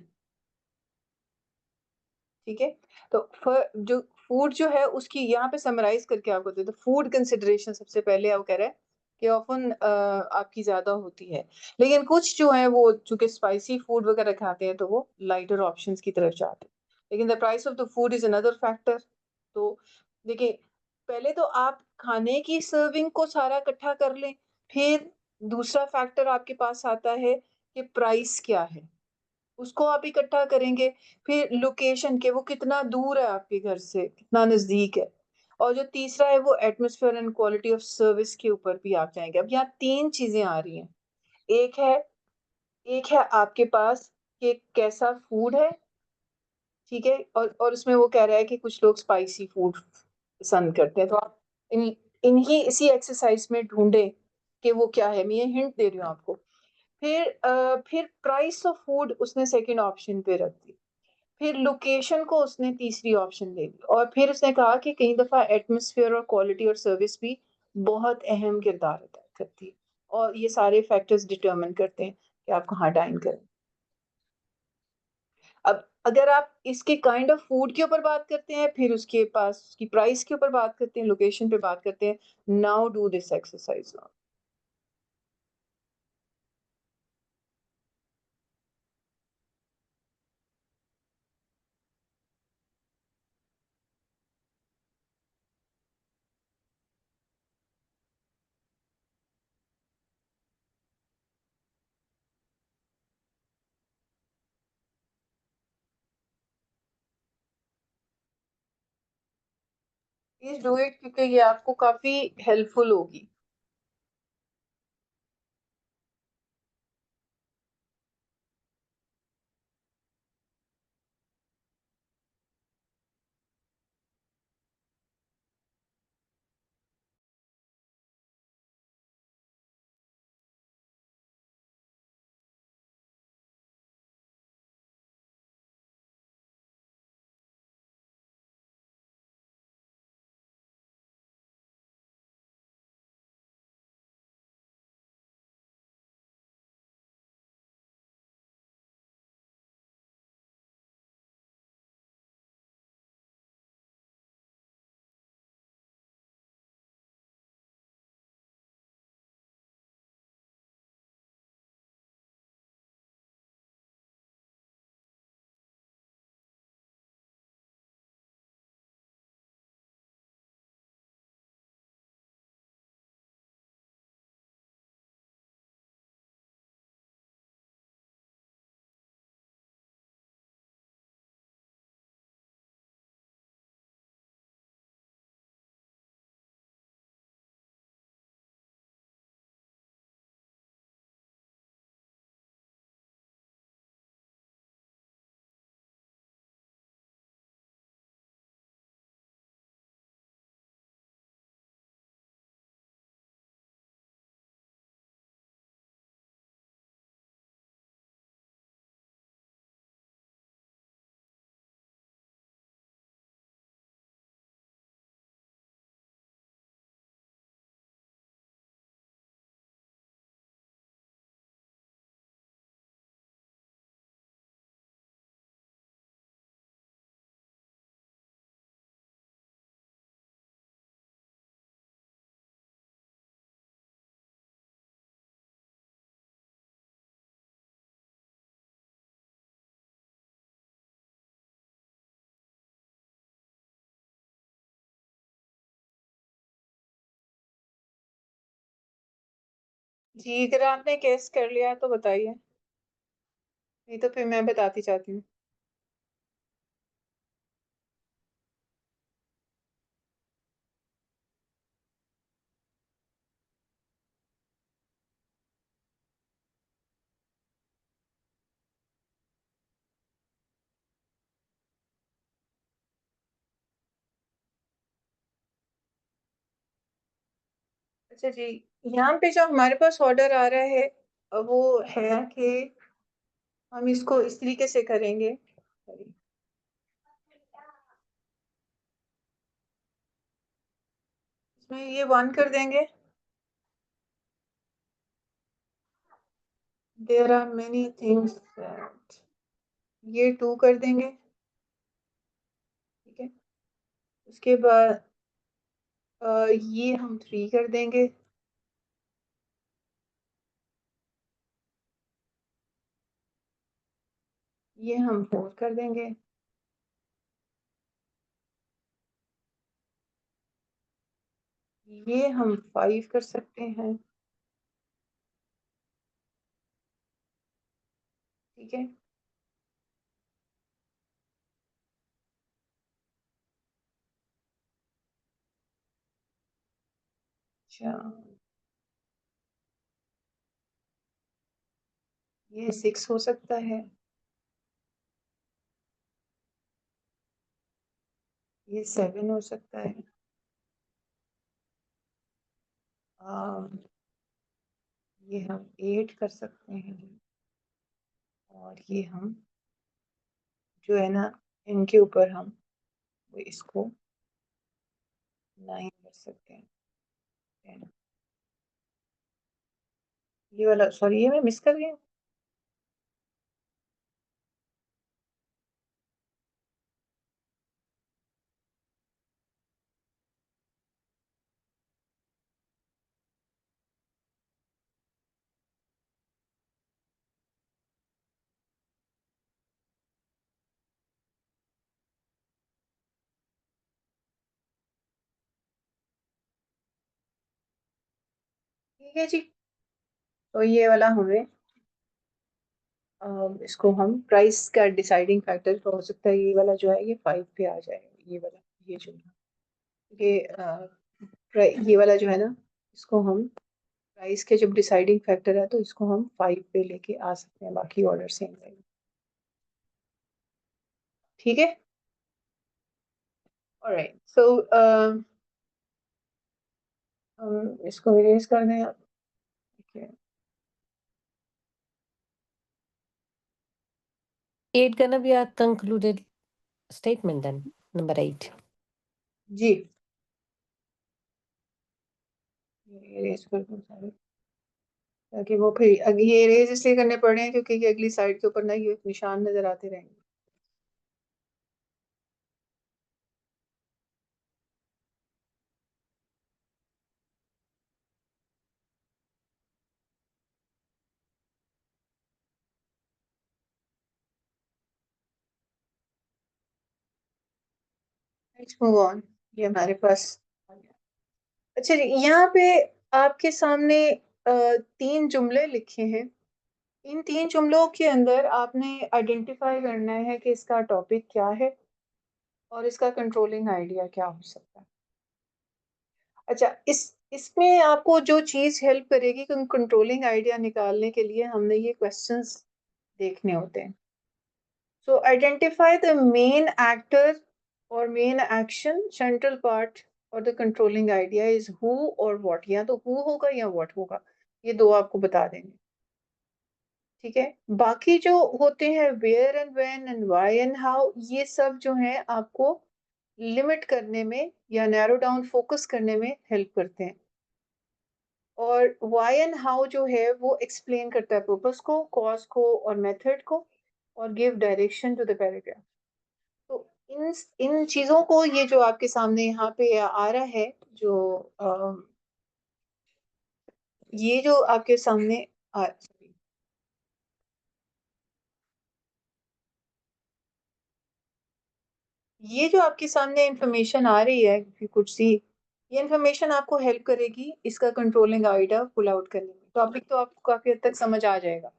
ठीक है, तो जो फूड जो है उसकी यहाँ पे समराइज करके आपको दे, तो फूड कंसिडरेशन सबसे पहले आप कह रहे हैं कि ऑफन आपकी ज्यादा होती है, लेकिन कुछ जो है वो चूंकि स्पाइसी फूड वगैरह खाते हैं तो वो लाइटर ऑप्शंस की तरफ जाते हैं, लेकिन the price of the food is another factor. तो देखिए पहले तो आप खाने की सर्विंग को सारा इकट्ठा कर लें, फिर दूसरा फैक्टर आपके पास आता है कि प्राइस क्या है, उसको आप इकट्ठा करेंगे, फिर लोकेशन के वो कितना दूर है आपके घर से, कितना नजदीक है, और जो तीसरा है वो atmosphere and quality of service के ऊपर भी आप जाएंगे। अब यहाँ 3 चीजें आ रही हैं। एक है एक है आपके पास कि कैसा फूड है, ठीक है, और उसमें वो कह रहा है कि कुछ लोग स्पाइसी फूड पसंद करते हैं, तो आप इन्हीं इसी एक्सरसाइज में ढूंढे कि वो क्या है। मैं ये हिंट दे रही हूँ आपको। फिर प्राइस ऑफ फूड उसने सेकंड ऑप्शन पे रख दी, फिर लोकेशन को उसने तीसरी ऑप्शन दे दी, और फिर उसने कहा कि कई दफा एटमॉस्फेयर और क्वालिटी और सर्विस भी बहुत अहम किरदार अदा करती है, और ये सारे फैक्टर्स डिटरमिन करते हैं कि आप कहाँ डाइन करें। अब अगर आप इसके काइंड ऑफ फूड के ऊपर बात करते हैं, फिर उसके पास उसकी प्राइस के ऊपर बात करते हैं, लोकेशन पे बात करते हैं, now do this exercise now. Please do it, क्योंकि ये आपको काफी हेल्पफुल होगी। जी, अगर आपने गेस कर लिया तो बताइए, नहीं तो फिर मैं बताती जाती हूँ। अच्छा जी, यहाँ पे जो हमारे पास ऑर्डर आ रहा है वो है कि हम इसको इस तरीके से करेंगे। इसमें ये 1 कर देंगे। There are many things that, ये 2 कर देंगे। ठीक है, उसके बाद ये हम 3 कर देंगे। ये हम 4 कर देंगे। ये हम 5 कर सकते हैं। ठीक है, अच्छा, ये 6 हो सकता है। ये 7 हो सकता है। ये हम 8 कर सकते हैं। और ये हम जो है ना, इनके ऊपर हम इसको 9 कर सकते हैं। 10। ये वाला, सॉरी, ये मैं मिस कर गई हूँ। ठीक है जी, तो ये वाला हमें इसको हम प्राइस का डिसाइडिंग फैक्टर तो हो सकता है ये वाला जो है ये 5 पे आ जाए, ये वाला, ये जो है। ये वाला जो है ना, इसको हम प्राइस के जब डिसाइडिंग फैक्टर है तो इसको हम 5 पे लेके आ सकते हैं, बाकी ऑर्डर सेम रहेगा। ठीक है, ऑलराइट। सो हम इसको इरेज कर दें अब। ठीक है, 8 gonna be a concluded statement then, number 8. Ji erase कर दूं सारे, ताकि वो फिर ये इरेज इसलिए करने पड़ रहे हैं क्योंकि ये अगली साइड के ऊपर ना ये निशान नजर आते रहेंगे। लेट्स मूव ऑन, ये हमारे पास आ गया। अच्छा जी, यहाँ पे आपके सामने 3 जुमले लिखे हैं। इन 3 जुमलों के अंदर आपने आइडेंटिफाई करना है कि इसका टॉपिक क्या है और इसका कंट्रोलिंग आइडिया क्या हो सकता है। अच्छा, इसमें आपको जो चीज हेल्प करेगी कंट्रोलिंग आइडिया निकालने के लिए, हमने ये क्वेश्चंस देखने होते हैं। सो आइडेंटिफाई द मेन एक्टर और मेन एक्शन, सेंट्रल पार्ट और the controlling idea is who और व्हाट। या तो हु होगा या व्हाट होगा, ये दो आपको बता देंगे। ठीक है, बाकी जो होते हैं where and when and why and how, ये सब जो है आपको लिमिट करने में या नैरो डाउन फोकस करने में हेल्प करते हैं। और व्हाई एंड हाउ जो है वो एक्सप्लेन करता है पर्पस को, कॉज को और मेथड को, और give direction to the paragraph. तो इन इन चीजों को, ये जो आपके सामने यहाँ पे आ रहा है, जो ये जो आपके सामने ये जो आपके सामने इंफॉर्मेशन आ रही है, if you could see, ये इंफॉर्मेशन आपको हेल्प करेगी इसका कंट्रोलिंग आइडिया पुल आउट करने में। टॉपिक तो आपको काफी हद तक समझ आ जाएगा।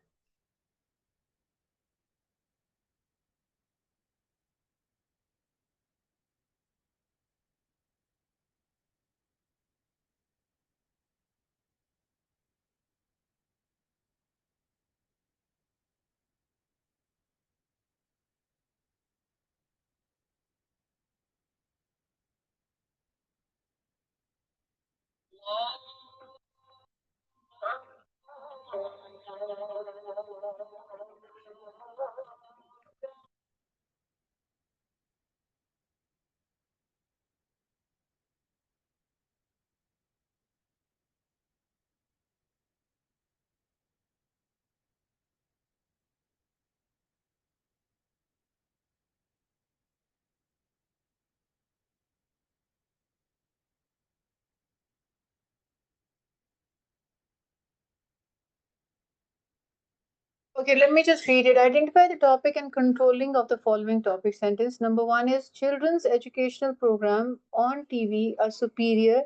Okay, let me just read it. Identify the topic and controlling of the following topic sentence. Number 1 is children's educational program on TV are superior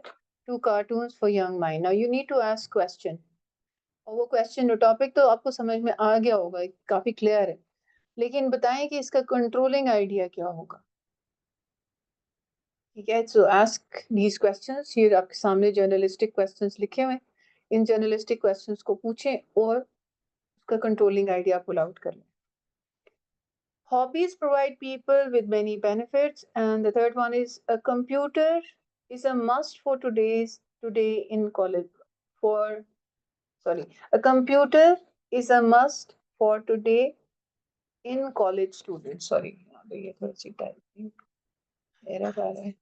to cartoons for young mind. Now you need to ask question. और वो क्वेश्चन टॉपिक तो आपको समझ में आ गया होगा, काफी क्लियर है, लेकिन बताएं कि इसका कंट्रोलिंग आइडिया क्या होगा। ठीक है, सो आस्क दीज क्वेश्चंस। ये आपके सामने जर्नलिस्टिक क्वेश्चंस लिखे हुए हैं, इन जर्नलिस्टिक क्वेश्चंस को पूछें और उसका कंट्रोलिंग आइडिया पुल आउट कर लें। Hobbies provide people with many benefits, and the third one is a computer is a must for today in college. For sorry, a computer is a must for today in college students. Sorry, ये थोड़ी सी टाइपिंग एरर आ रहा है।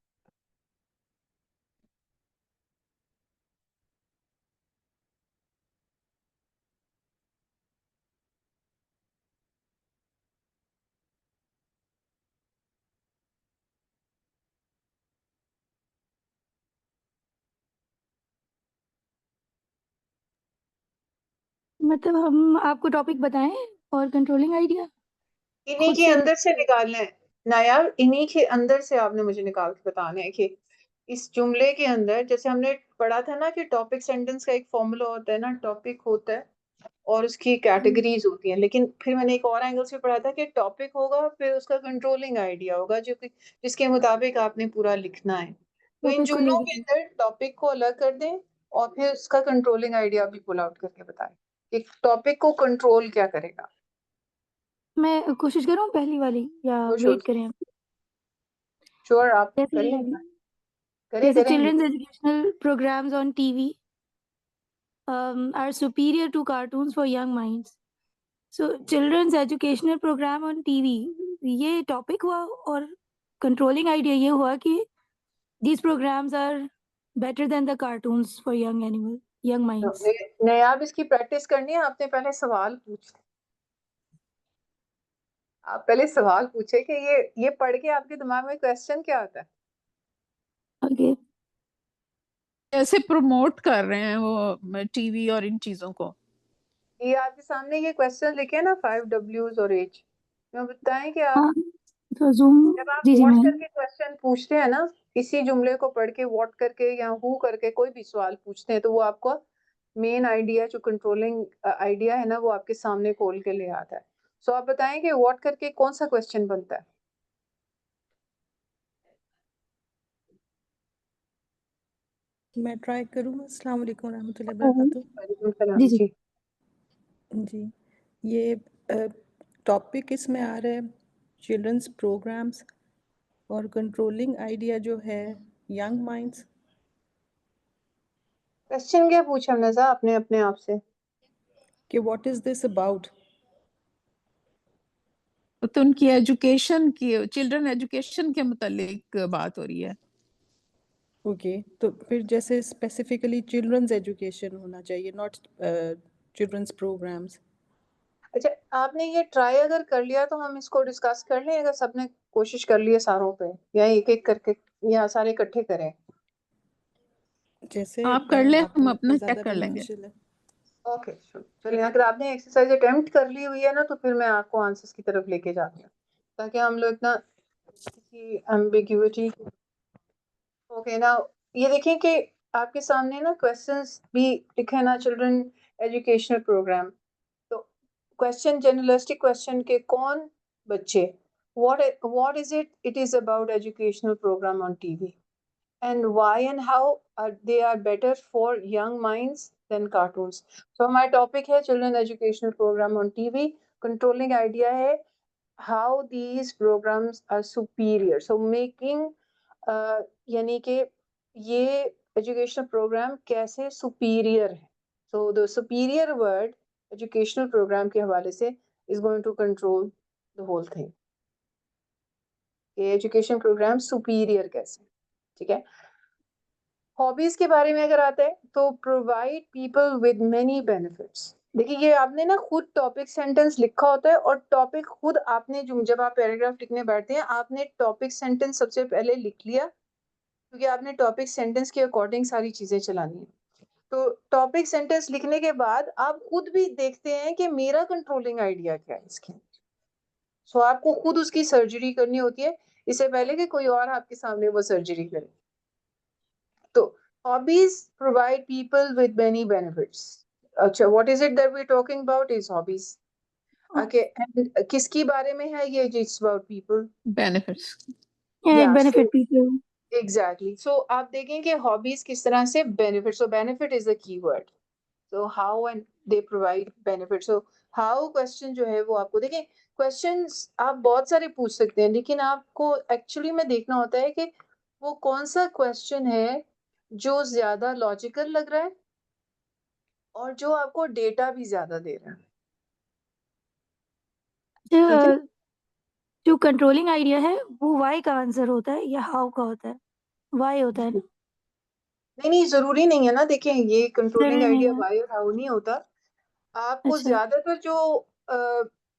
मतलब हम आपको टॉपिक बताएं और कंट्रोलिंग आइडिया इन्हीं खुद के से। अंदर से निकालना है ना यार, इन्हीं के अंदर से आपने मुझे निकाल के बताना है कि इस जुमले के अंदर, जैसे हमने पढ़ा था ना कि टॉपिक सेंटेंस का एक फॉर्मूला होता है ना, टॉपिक होता है और उसकी कैटेगरीज होती हैं। लेकिन फिर मैंने एक और एंगल से पढ़ा था कि टॉपिक होगा फिर उसका कंट्रोलिंग आइडिया होगा, जो कि जिसके मुताबिक आपने पूरा लिखना है। तो इन टॉपिक को जुमलों के लेकर अंदर टॉपिक को अलग कर दें और फिर उसका कंट्रोलिंग आइडिया भी पुल आउट करके बताएं कि टॉपिक को कंट्रोल क्या करेगा। मैं कोशिश करूँ पहली वाली या वेट करें? श्योर, आप जैसे करें जैसे करें। children's educational programs on TV are superior to cartoons for young minds. So children's educational program on TV ये टॉपिक हुआ और कंट्रोलिंग आइडिया ये हुआ कि these programs are better than the cartoons for young minds. नहीं, आप इसकी प्रैक्टिस करनी है। आपने पहले सवाल पूछे, आप पहले सवाल पूछे कि ये पढ़ के आपके दिमाग में क्वेश्चन क्या आता है। Okay. कैसे प्रमोट कर रहे हैं वो टीवी और इन चीजों को? ये आपके सामने ये क्वेश्चन लिखे हैं ना, 5 Ws और H। मैं बताएं कि आप हाँ तो जूम जब आप जी व्हाट मैम करके क्वेश्चन पूछते हैं ना, इसी जुमले को पढ़ के व्हाट करके या हु करके कोई भी सवाल पूछते हैं, तो वो आपको मेन आइडिया जो कंट्रोलिंग आइडिया है ना, वो आपके सामने खोल के ले आता है। सो आप बताएं कि व्हाट करके कौन सा क्वेश्चन बनता है। मैं ट्राई करूँ। अस्सलाम वालेकुम रहमतुल्लाहि वबरकातुहू। वालेकुम सलाम जी जी जी। जी, ये टॉपिक इसमें आ रहा है चिल्ड्रंस प्रोग्राम्स और कंट्रोलिंग आइडिया जो है यंग माइंड्स। क्वेश्चन क्या पूछा नज़ा आपने अपने आप से कि व्हाट इज दिस अबाउट? तो उनकी एजुकेशन की, चिल्ड्रन एजुकेशन के मुतालिक बात हो रही है। ओके, तो फिर जैसे स्पेसिफिकली चिल्ड्रंस एजुकेशन होना चाहिए, नॉट चिल्ड्रंस प्रोग्राम्स। अच्छा, आपने ये ट्राई अगर कर लिया तो हम इसको डिस्कस कर लें, अगर सबने कोशिश कर ली है सारों पे, या एक एक करके या सारे इकट्ठे करें। जैसे आप कर ले, हम आपको अपना ज़्यादा चेक कर लेंगे। बेनिफिशियल है। ओके, चलिए अगर आपने एक्सरसाइज अटेम्प्ट कर ली हुई है ना, तो फिर मैं आपको आंसर्स की तरफ लेके जाती हूँ, ताकि हम लोग ना किसी एम्बिग्यूटी। ओके ना, ये देखें कि आपके सामने ना क्वेश्चंस भी लिखे हैं ना, चिल्ड्रन एजुकेशनल प्रोग्राम। तो क्वेश्चन जनरलिस्टिक क्वेश्चन के कौन बच्चे, what is it is about educational program on TV, and why and how they are better for young minds than cartoons. So my topic है children educational program on TV. Controlling idea है how these programs are superior. So making यानी कि ये educational program कैसे superior है. So the superior word educational program के हवाले से is going to control the whole thing. ये education program superior कैसे, ठीक है। हॉबीज के बारे में अगर आता है तो provide people with many benefits. देखिए, ये आपने ना खुद टॉपिक सेंटेंस लिखा होता है, और टॉपिक खुद आपने जब आप पैराग्राफ लिखने बैठते हैं, आपने टॉपिक सेंटेंस सबसे पहले लिख लिया, क्योंकि आपने टॉपिक सेंटेंस के अकॉर्डिंग सारी चीजें चलानी है। तो टॉपिक सेंटेंस लिखने के बाद आप खुद भी देखते हैं कि मेरा कंट्रोलिंग आइडिया क्या है इसके। सो आपको खुद उसकी सर्जरी करनी होती है, इससे पहले कि कोई और आपके सामने वो सर्जरी करे। तो hobbies provide people with many benefits. अच्छा, what is it that we're talking about is hobbies. Okay, and किसकी बारे में है ये? It's about people. Benefits. Yeah, benefit so people. exactly. So आप देखें कि hobbies किस तरह से benefit. So benefit is the key word. So how and they provide benefit. So how question जो है वो आपको देखें, questions आप बहुत सारे पूछ सकते हैं, लेकिन आपको actually में देखना होता है कि वो कौन सा question है जो ज्यादा लॉजिकल लग रहा है और जो आपको डेटा भी ज्यादा दे रहा है, ठीक है। जो कंट्रोलिंग आइडिया है वो वाई का आंसर होता है या हाउ का होता है? वाई होता है ना? नहीं, जरूरी नहीं है ना। देखें, ये कंट्रोलिंग जरूरी नहीं आइडिया है। वाई और हाउ नहीं होता। आपको अच्छा ज्यादातर जो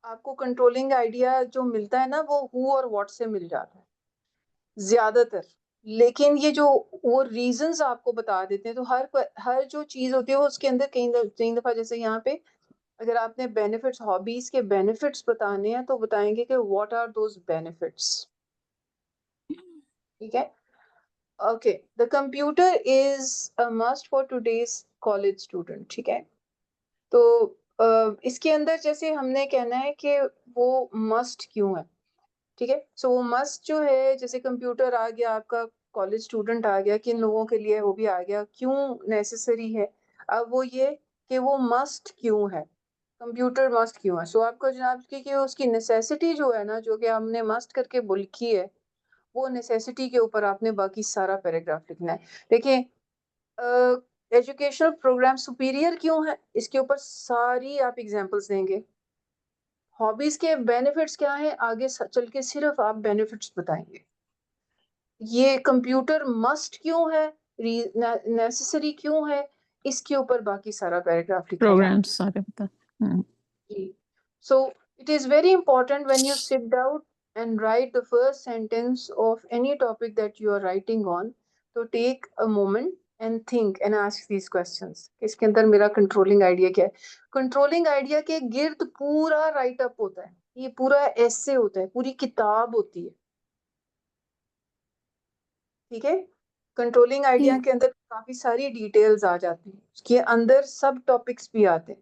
आपको कंट्रोलिंग आइडिया जो मिलता है ना, वो हु और व्हाट से मिल जाता है ज्यादातर। लेकिन ये जो वो रीजंस आपको बता देते हैं, तो हर जो चीज होती है वो उसके अंदर कई दफा, जैसे यहाँ पे अगर आपने बेनिफिट्स, हॉबीज के बेनिफिट्स बताने हैं, तो बताएंगे कि व्हाट आर दोज बेनिफिट्स, ठीक है। Okay, the computer is a must for today's college student, ठीक है। तो इसके अंदर जैसे हमने कहना है कि वो मस्ट क्यों है, ठीक है। सो वो मस्ट जो है, जैसे कंप्यूटर आ गया आपका कॉलेज स्टूडेंट आ गया, किन लोगों के लिए वो भी आ गया, क्यों नेसेसरी है। अब वो ये कि वो मस्ट क्यों है, कंप्यूटर मस्ट क्यों है। सो आपको जनाब कि उसकी नेसेसिटी जो है ना, जो कि हमने मस्ट करके लिखी है, वो नेसेसिटी के ऊपर आपने बाकी सारा पैराग्राफ लिखना है। देखिए एजुकेशनल प्रोग्राम सुपीरियर क्यों है, इसके ऊपर सारी आप एग्जांपल्स देंगे। हॉबीज के बेनिफिट्स क्या हैं, आगे चल के सिर्फ आप बेनिफिट्स बताएंगे। ये कंप्यूटर मस्ट क्यों है, नेसेसरी क्यों है, इसके ऊपर बाकी सारा पैराग्राफ लिखा जाए। प्रोग्राम्स सारे बता। So it is very important when you sit down and write the first sentence of any topic that you are writing on, to take a moment and think and ask these questions. इसके अंदर मेरा कंट्रोलिंग आइडिया क्या है। कंट्रोलिंग आइडिया के गिर्द पूरा राइट अप होता है, ये पूरा ऐसे होता है, पूरी किताब होती है। ठीक है, कंट्रोलिंग आइडिया के अंदर काफी सारी डिटेल्स आ जाती हैं, उसके अंदर सब टॉपिक्स भी आते हैं।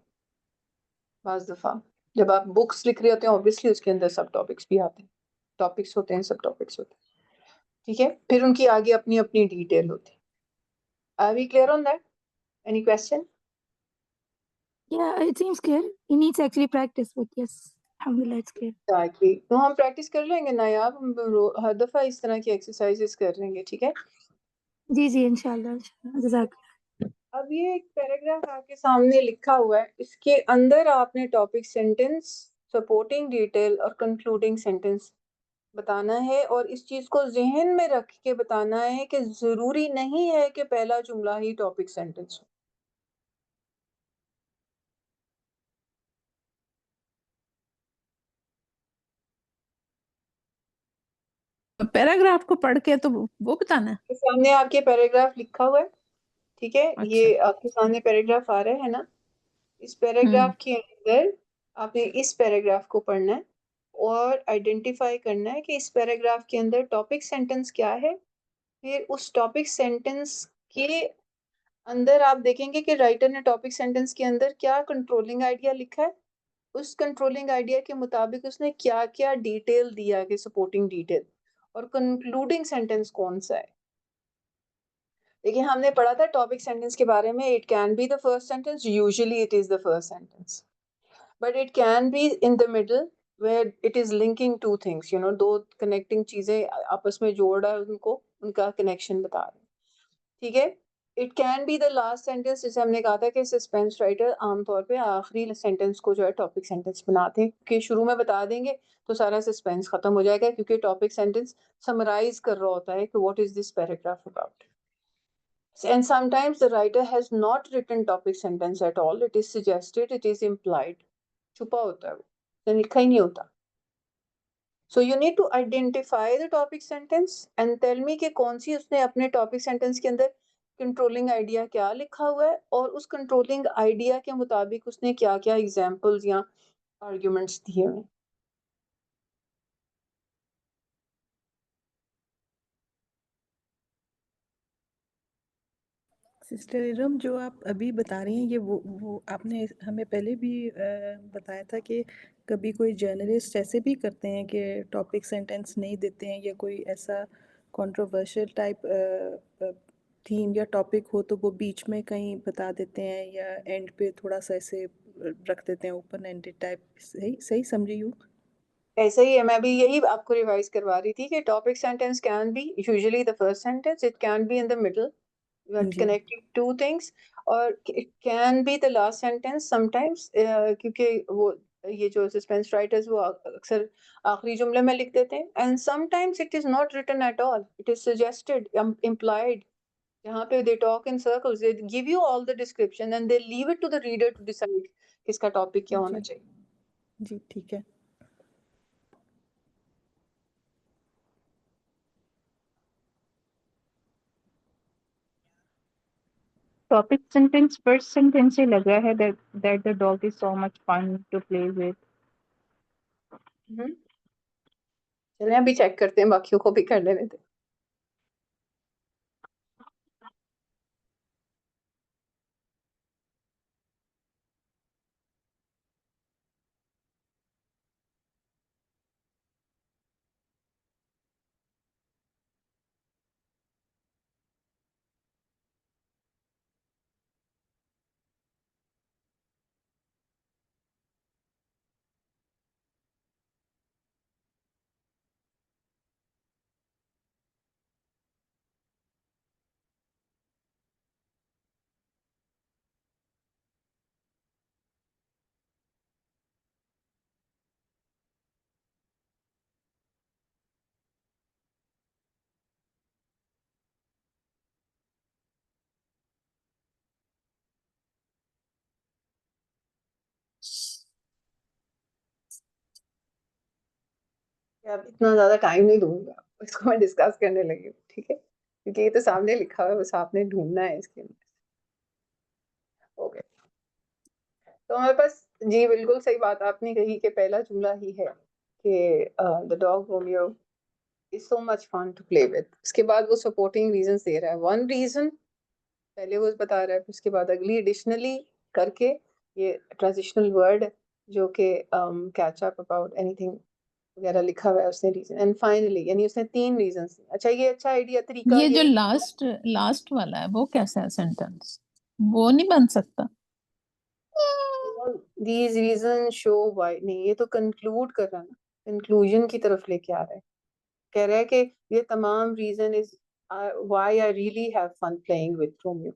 बाज दफा जब आप बुक्स लिख रहे होते हैं, ऑब्वियसली उसके अंदर सब टॉपिक्स भी आते हैं, टॉपिक्स होते हैं, सब टॉपिक्स होते हैं। ठीक है, फिर उनकी आगे अपनी अपनी डिटेल होती है। Are we clear on that? Any question? Yeah, it seems clear. He needs actually practice, but yes, alhamdulillah, it's clear. ताकि तो हम प्रैक्टिस कर लेंगे ना यार, हम हर दफा इस तरह की एक्सरसाइजेस कर लेंगे। ठीक है, जी जी, इंशाल्लाह इंशाल्लाह, जज़ाक। अब ये एक पैराग्राफ आपके सामने लिखा हुआ है, इसके अंदर आपने टॉपिक सेंटेंस, सपोर्टिंग डिटेल और कंक्लूडिंग सेंटेंस बताना है, और इस चीज को जहन में रख के बताना है कि जरूरी नहीं है कि पहला जुमला ही टॉपिक सेंटेंस हो। पैराग्राफ को पढ़ के तो वो बताना है। के सामने आपके पैराग्राफ लिखा हुआ है। ठीक है, अच्छा। ये आपके सामने पैराग्राफ आ रहा है ना, इस पैराग्राफ के अंदर आपने इस पैराग्राफ को पढ़ना है और आइडेंटिफाई करना है कि इस पैराग्राफ के अंदर टॉपिक सेंटेंस क्या है। फिर उस टॉपिक सेंटेंस के अंदर आप देखेंगे कि राइटर ने टॉपिक सेंटेंस के अंदर क्या कंट्रोलिंग आइडिया लिखा है, उस कंट्रोलिंग आइडिया के मुताबिक उसने क्या क्या डिटेल दिया कि सपोर्टिंग डिटेल, और कंक्लूडिंग सेंटेंस कौन सा है। देखिए हमने पढ़ा था टॉपिक सेंटेंस के बारे में, it can be the first sentence, usually it is the first sentence, but it can be in the middle where it is linking two things, दो कनेक्टिंग चीजें आपस में जोड़ रहा है, उनको उनका कनेक्शन बता रहे हैं। ठीक है, it can be the last sentence, जैसे हमने कहा था कि सस्पेंस राइटर आमतौर पे आखिरी सेंटेंस को जो है टॉपिक सेंटेंस बनाते हैं, कि शुरू में बता देंगे तो सारा सस्पेंस खत्म हो जाएगा, क्योंकि टॉपिक सेंटेंस समराइज कर रहा होता है कि what is this paragraph about. And sometimes the writer has not written topic sentence at all, it is suggested, it is implied, छुपा होता है वो, तो लिखा ही नहीं होता। So you need to identify the topic sentence and tell me कि कौन सी उसने अपने topic sentence के अंदर कंट्रोलिंग आइडिया क्या लिखा हुआ है, और उस कंट्रोलिंग आइडिया के मुताबिक उसने क्या क्या एग्जाम्पल्स या आर्ग्यूमेंट्स दिए हैं। सिस्टर इरम, जो आप अभी बता रही हैं ये वो आपने हमें पहले भी बताया था कि कभी कोई जर्नलिस्ट ऐसे भी करते हैं कि टॉपिक सेंटेंस नहीं देते हैं, या कोई ऐसा कंट्रोवर्शियल टाइप थीम या टॉपिक हो तो वो बीच में कहीं बता देते हैं, या एंड पे थोड़ा सा ऐसे रख देते हैं, ओपन एंडेड टाइप। सही सही समझी हूँ? ऐसा ही है, मैं भी यही आपको रिवाइज करवा रही थी कि topic sentence can be usually the first sentence, it can be in the middle but जी connecting two things, और it can be the last sentence sometimes, क्योंकि वो ये जो सस्पेंस राइटर्स वो अक्सर आखिरी जुमले में लिख देते हैं, and sometimes it is not written at all, it is suggested, implied, जहाँ पे they talk in circles, they give you all the description and they leave it to the reader to decide किसका टॉपिक क्या होना जी चाहिए। जी, ठीक है। Topic sentence, first sentence से लगा है that the dog is so much fun to play with. चलें अभी चेक करते हैं, बाकियों को भी कर लेने दें। अब इतना ज्यादा टाइम नहीं दूंगा, इसको मैं डिस्कस करने लगी हूँ, ठीक है, क्योंकि ये तो सामने लिखा हुआ है, बस आपने ढूंढना है इसके अंदर। ओके, तो हमारे पास, जी बिल्कुल सही बात आपने कही कि पहला जुमला ही है कि the dog Romeo is so much fun to play with. उसके बाद वो सपोर्टिंग रीजंस दे रहा है, वन रीजन पहले वो बता रहा है, फिर उसके बाद अगली एडिशनली करके ये ट्रांजिशनल वर्ड जो कि कैच अप अबाउट एनीथिंग वगैरह लिखा हुआ है उसने रीजन, एंड फाइनली, यानी उसने 3 रीजंस। अच्छा, ये अच्छा आइडिया तरीका ये जो है। लास्ट वाला है वो कैसा है सेंटेंस, वो नहीं बन सकता? दीज रीजन शो व्हाई, नहीं ये तो कंक्लूड कर रहा है ना, कंक्लूजन की तरफ लेके आ रहा है, कह रहा है कि ये तमाम reason is why I really have fun playing with Romeo.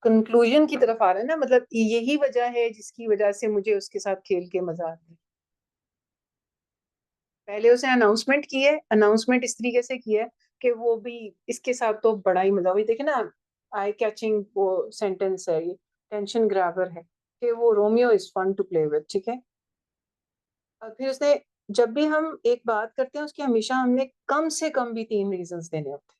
Conclusion की तरफ आ रहा है ना, मतलब यही वजह है जिसकी वजह से मुझे उसके साथ खेल के मजा आता है। पहले उसने अनाउंसमेंट की है, अनाउंसमेंट इस तरीके से किया है कि वो भी इसके साथ तो बड़ा ही मजा, वही देखे ना, आई कैचिंग वो सेंटेंस है, ये टेंशन ग्रैबर है कि वो Romeo is fun to play with, ठीक है। और फिर उसने, जब भी हम एक बात करते हैं उसके हमेशा हमने कम से कम भी 3 रीजंस देने होते हैं।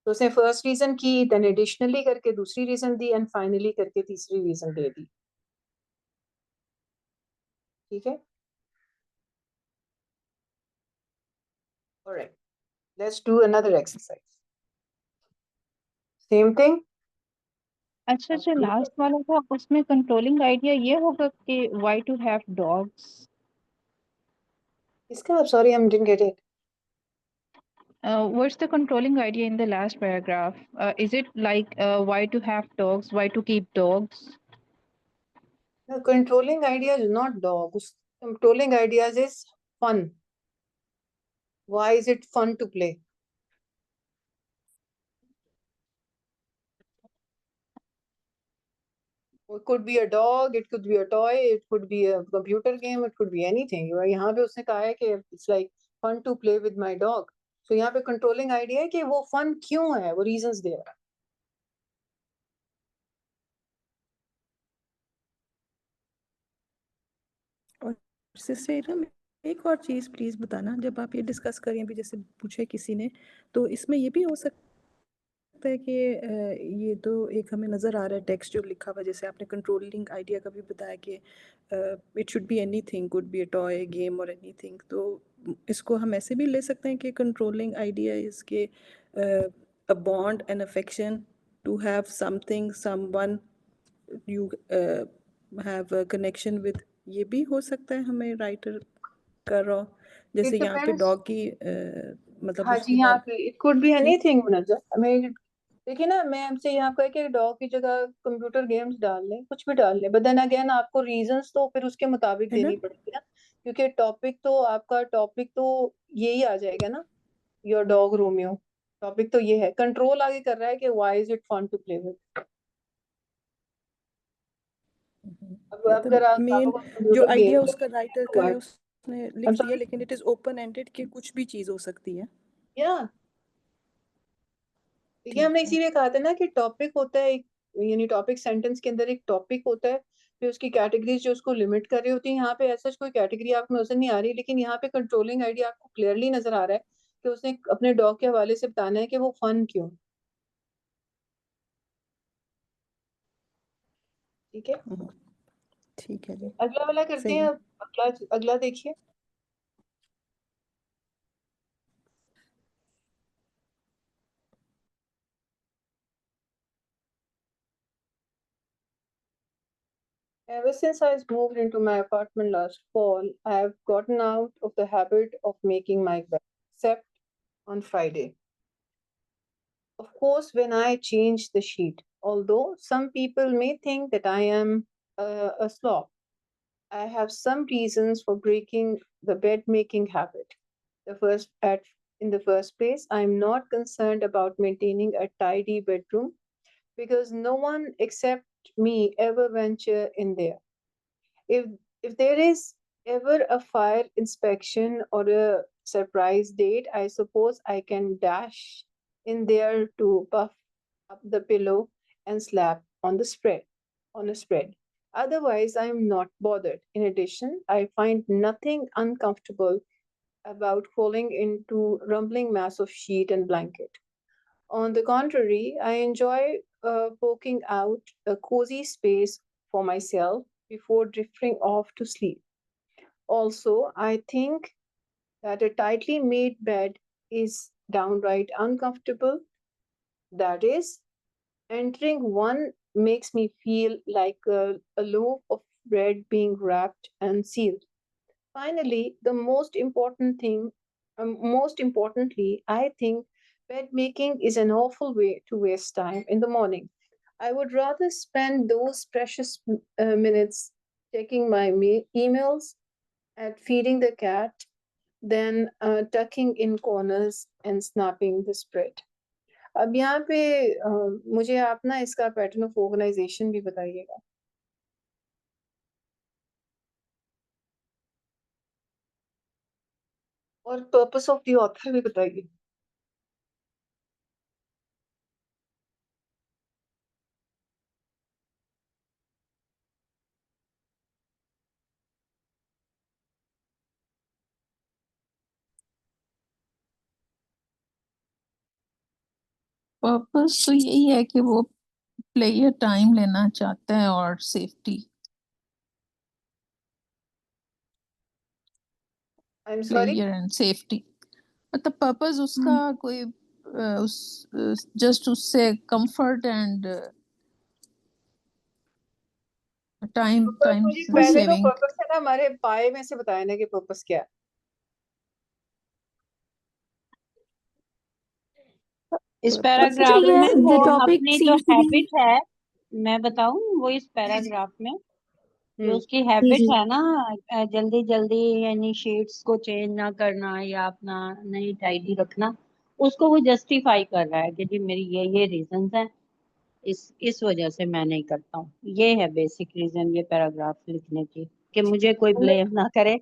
तो उसने फर्स्ट रीजन की, देन एडिशनली करके दूसरी रीजन दी, एंड फाइनली करके तीसरी रीजन दे दी, ठीक है। Alright, let's do another exercise, same thing. अच्छा, जो लास्ट वाला था उसमें कंट्रोलिंग आइडिया ये होगा कि व्हाई टू हैव डॉग्स। इसका, sorry I didn't get it. What's the controlling idea in the last paragraph? Is it like why to have dogs, why to keep dogs? The controlling idea is not dogs. Controlling ideas is fun. Why is it fun to play? It could be a dog, it could be a toy, it could be a computer game, it could be anything. यहाँ पे उसने कहा है कि it's like fun to play with my dog. So यहाँ पे controlling idea है कि वो fun क्यों है, वो reasons दे रहा है। और सिस्टर ना, एक और चीज़ प्लीज़ बताना, जब आप ये डिस्कस करें अभी जैसे पूछे किसी ने, तो इसमें ये भी हो सकता है कि ये तो एक हमें नज़र आ रहा है टेक्स्ट जो लिखा हुआ, जैसे आपने कंट्रोलिंग आइडिया का भी बताया कि it should be anything, could be a toy, game और एनीथिंग। तो इसको हम ऐसे भी ले सकते हैं कि कंट्रोलिंग आइडिया इज के a bond and affection to have something, someone you have a connection with, ये भी हो सकता है हमें राइटर कर रहा हो, जैसे It यहाँ पे depends. डॉग की मतलब हाँ उसकी जी, यहाँ हेल्प पे it could be की। anything मुनज्जर, हमें देखिए ना, मैं हमसे यहाँ कह के डॉग की जगह कंप्यूटर गेम्स डाल लें, कुछ भी डाल लें, बट देन अगेन आपको रीजंस तो फिर उसके मुताबिक है ना? देनी पड़ेगी ना, क्योंकि टॉपिक तो यही आ जाएगा ना, योर डॉग रोमियो, टॉपिक तो ये है। कंट्रोल आगे कर रहा है कि why is it fun to play with. अब अगर मतलब मेन आपको जो कंप्यूटर आइडिया गेम, उसका राइटर का है उसने लिख दिया, लेकिन इट इज ओपन एंडेड कि कुछ भी चीज़ हो सकती है। या देखिए, ठीक हमने है। इसीलिए कहा था ना कि टॉपिक होता है एक, यानी टॉपिक सेंटेंस के अंदर एक टॉपिक होता है, फिर उसकी कैटेगरीज जो उसको लिमिट कर रही होती है। यहाँ पे ऐसा कोई कैटेगरी आपको नजर नहीं आ रही, लेकिन यहाँ पे कंट्रोलिंग आइडिया आपको क्लियरली नजर आ रहा है कि उसने अपने डॉग के हवाले से बताना है कि वो फन क्यों, ठीक है। ठीक है जी, अगला वाला करते सही हैं, है। अब अगला अगला देखिए। Ever since I moved into my apartment last fall, I have gotten out of the habit of making my bed, except on Friday. Of course, when I change the sheet, although some people may think that I am a slob, I have some reasons for breaking the bed making habit. In the first place, I am not concerned about maintaining a tidy bedroom because no one except me ever venture in there. If if there is ever a fire inspection or a surprise date, I suppose I can dash in there to puff up the pillow and slap on a spread. Otherwise, I am not bothered. In addition, I find nothing uncomfortable about falling into rumbling mass of sheet and blanket. On the contrary, I enjoy poking out a cozy space for myself before drifting off to sleep. Also, I think that a tightly made bed is downright uncomfortable. That is, entering one makes me feel like a loaf of bread being wrapped and sealed. Finally, most importantly, I think bed making is an awful way to waste time in the morning. I would rather spend those precious minutes checking my emails and feeding the cat than tucking in corners and snapping the spread. अब यहाँ पे मुझे आप ना इसका पैटर्न ऑफ ऑर्गेनाइजेशन भी बताइएगा. और पर्पस ऑफ द ऑथर भी बताइए. पर्पस तो यही है कि वो प्लेयर टाइम लेना चाहते हैं और safety. I'm sorry. Player and safety. मतलब पर्पस उसका कोई उस जस्ट उससे कंफर्ट एंड टाइम मुझे पहले तो सेविंग. पर्पस है ना हमारे पाए में से बताया ना कि पर्पस क्या है. इस Purpose- पैराग्राफ Actually, में yes, वो the topic अपनी जो seems to be. हैबिट है, मैं बताऊं, वो इस पैराग्राफ में जो हम्म, उसकी हैबिट जी। है ना, जल्दी जल्दी यानी शीट्स को चेंज ना करना या अपना नहीं टाइडी रखना, उसको वो जस्टिफाई कर रहा है कि जी मेरी ये रीजंस हैं, इस वजह से मैं नहीं करता हूँ. ये है बेसिक रीजन ये पैराग्राफ लिखने की, कि मुझे कोई ब्लेम ना करे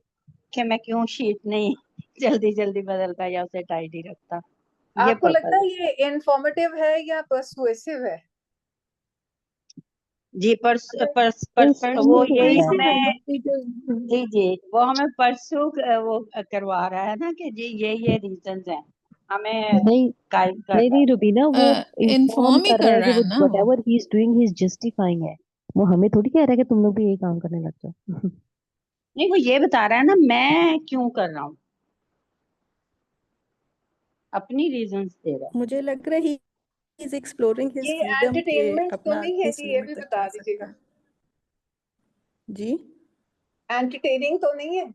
कि मैं क्यों शीट नहीं जल्दी जल्दी बदलता या उसे टाइडी रखता. ये आपको लगता पर्पस है ये इंफॉर्मेटिव है या पर्सुएसिव है? जी. वो यही हमें जी वो हमें परसों वो करवा रहा है ना कि जी ये रीजंस हैं, हमें नहीं गाइड कर रहा है. नहीं रुबीना, वो इन्फॉर्म इन्फॉर्म ही कर रहा है कि है वो ना वो. Whatever he is doing he is justifying है. वो हमें थोड़ी कह रहा है कि तुम लोग भी यही काम करने लग जाओ. नहीं, वो ये बता रहा है ना मैं क्यों कर रहा हूँ, अपनी रीजंस दे रहा है. मुझे लग रहा है ही इज एक्सप्लोरिंग हिज ये फ्रीडम के एंटरटेनमेंट तो अपना नहीं है किस जी, ये लिमिट भी तक बता जा सकता दीजिएगा. है. जी एंटरटेनिंग तो नहीं है.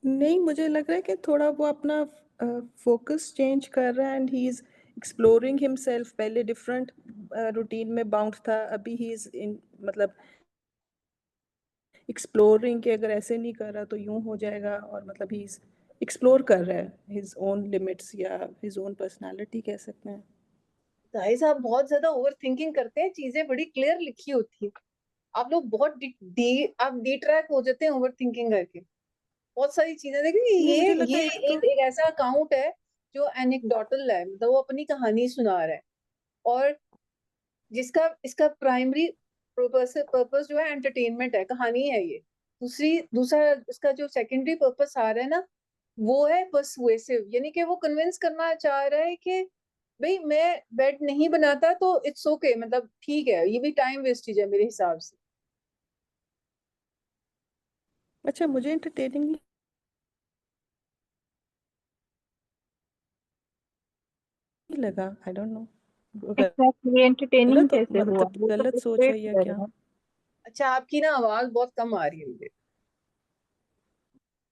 नहीं, मुझे लग रहा है कि थोड़ा वो अपना फोकस चेंज कर रहा है and he is exploring himself. पहले डिफरेंट रूटीन में बाउंड था, अभी ही इज इन मतलब एक्सप्लोरिंग कि अगर ऐसे नहीं कर रहा तो यूं हो जाएगा, और मतलब ही इज एक्सप्लोर कर रहा है हिज ओन लिमिट्स या हिज ओन पर्सनालिटी कह सकते हैं. गाइस आप बहुत ज्यादा ओवर थिंकिंग करते हैं, चीजें बड़ी क्लियर लिखी होती है. आप लोग बहुत आप डी ट्रैक हो जाते हैं ओवर थिंकिंग करके. बहुत सारी चीजें देखिए. नहीं, ये मुझे लगता ये है तो एक ऐसा अकाउंट है जो एनेक्डोटल है, मतलब वो अपनी कहानी सुना रहा है, और जिसका इसका प्राइमरी पर्पस जो है एंटरटेनमेंट है, कहानी है ये. दूसरा इसका जो सेकेंडरी पर्पस आ रहा है ना, वो है पर्सुएसिव, यानी कि वो कन्विंस करना चाह रहा है कि भाई मैं बेड नहीं बनाता तो इट्स ओके, मतलब ठीक है, ये भी टाइम वेस्टेज है मेरे हिसाब से. अच्छा, मुझे एंटरटेनिंग नहीं लगा. I don't know exactly entertaining गलत कैसे हुआ, मतलब वो तो गलत सोच फ्रस्ट्रेट है या कर क्या? रहा है. अच्छा, आपकी ना आवाज बहुत कम आ रही है मुझे.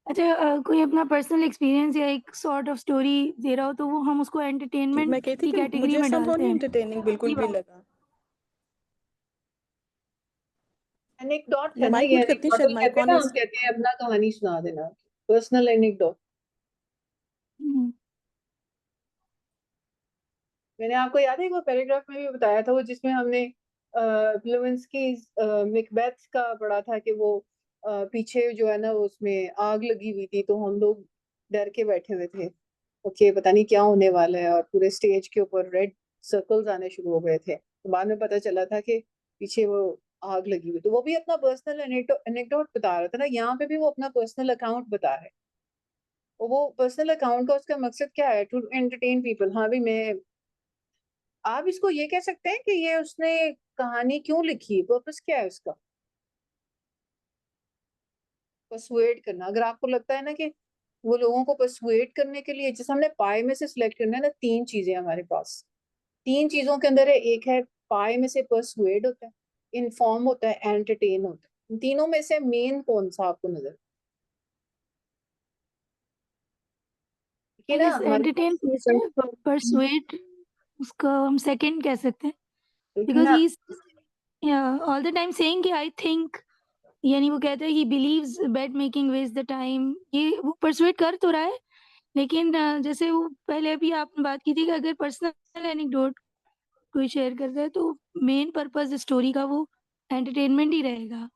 अच्छा, कोई अपना पर्सनल एक्सपीरियंस या एक सॉर्ट ऑफ स्टोरी दे रहा हो तो वो हम उसको मैं एंटरटेनमेंट कहती की कि कैटेगरी मुझे में समहाउ डालते नहीं हैं. एंटरटेनिंग बिल्कुल ये भी बात. लगा. एनेक्डोट है मैं ना माइक ये, म्यूट करती हूँ, शायद एनेक्डोटल माइक कहते हैं ऑन ना, है. हम कहते हैं अपना कहानी सुना देना, पर्सनल एनेक्डोट. हम्म. मैंने आपको याद है वो पैराग्राफ में भी बताया था, वो जिसमें हमने लेविन्स्की मैकबेथ का पढ़ा था कि वो पीछे जो है ना उसमें आग लगी हुई थी, तो हम लोग डर के बैठे हुए थे, ओके पता नहीं क्या होने वाला है, और पूरे स्टेज के ऊपर रेड सर्कल्स आने शुरू हो गए थे. तो बाद में पता चला था कि पीछे वो आग लगी हुई, तो वो भी अपना पर्सनल एनेक्डोट बता रहा था ना, यहाँ पे भी वो अपना पर्सनल अकाउंट बता रहा है। और वो पर्सनल अकाउंट का उसका मकसद क्या है? To entertain people. हाँ भी मैं, आप इसको ये कह सकते हैं कि ये उसने कहानी क्यों लिखी, पर्पस क्या है उसका? परसुएड करना। अगर आपको लगता है ना कि वो लोगों को परसुएड करने के लिए, जैसे हमने पाई में से सिलेक्ट करना है ना, 3 चीजें हमारे पास, 3 चीजों के अंदर है, एक है पाई में से परसुएड होता है, इन्फॉर्म होता है, एंटरटेन होता है। इन तीनों में से मेन कौन सा आपको नजर? आई देखिए ना गेस हमारे एंटरटेन फर्स्ट है, परसुएड उसका हम सेकंड कह सकते हैं, देखिए बिकॉज ना, ही is all the time saying कि आई थिंक, यानी वो कहता है he believes bed making waste the time, ये वो परसुएड कर तो रहा है, लेकिन जैसे वो पहले अभी आपने बात की थी कि अगर पर्सनल एनेक्डोट कोई शेयर करता है तो मेन पर्पस स्टोरी का वो एंटरटेनमेंट ही रहेगा।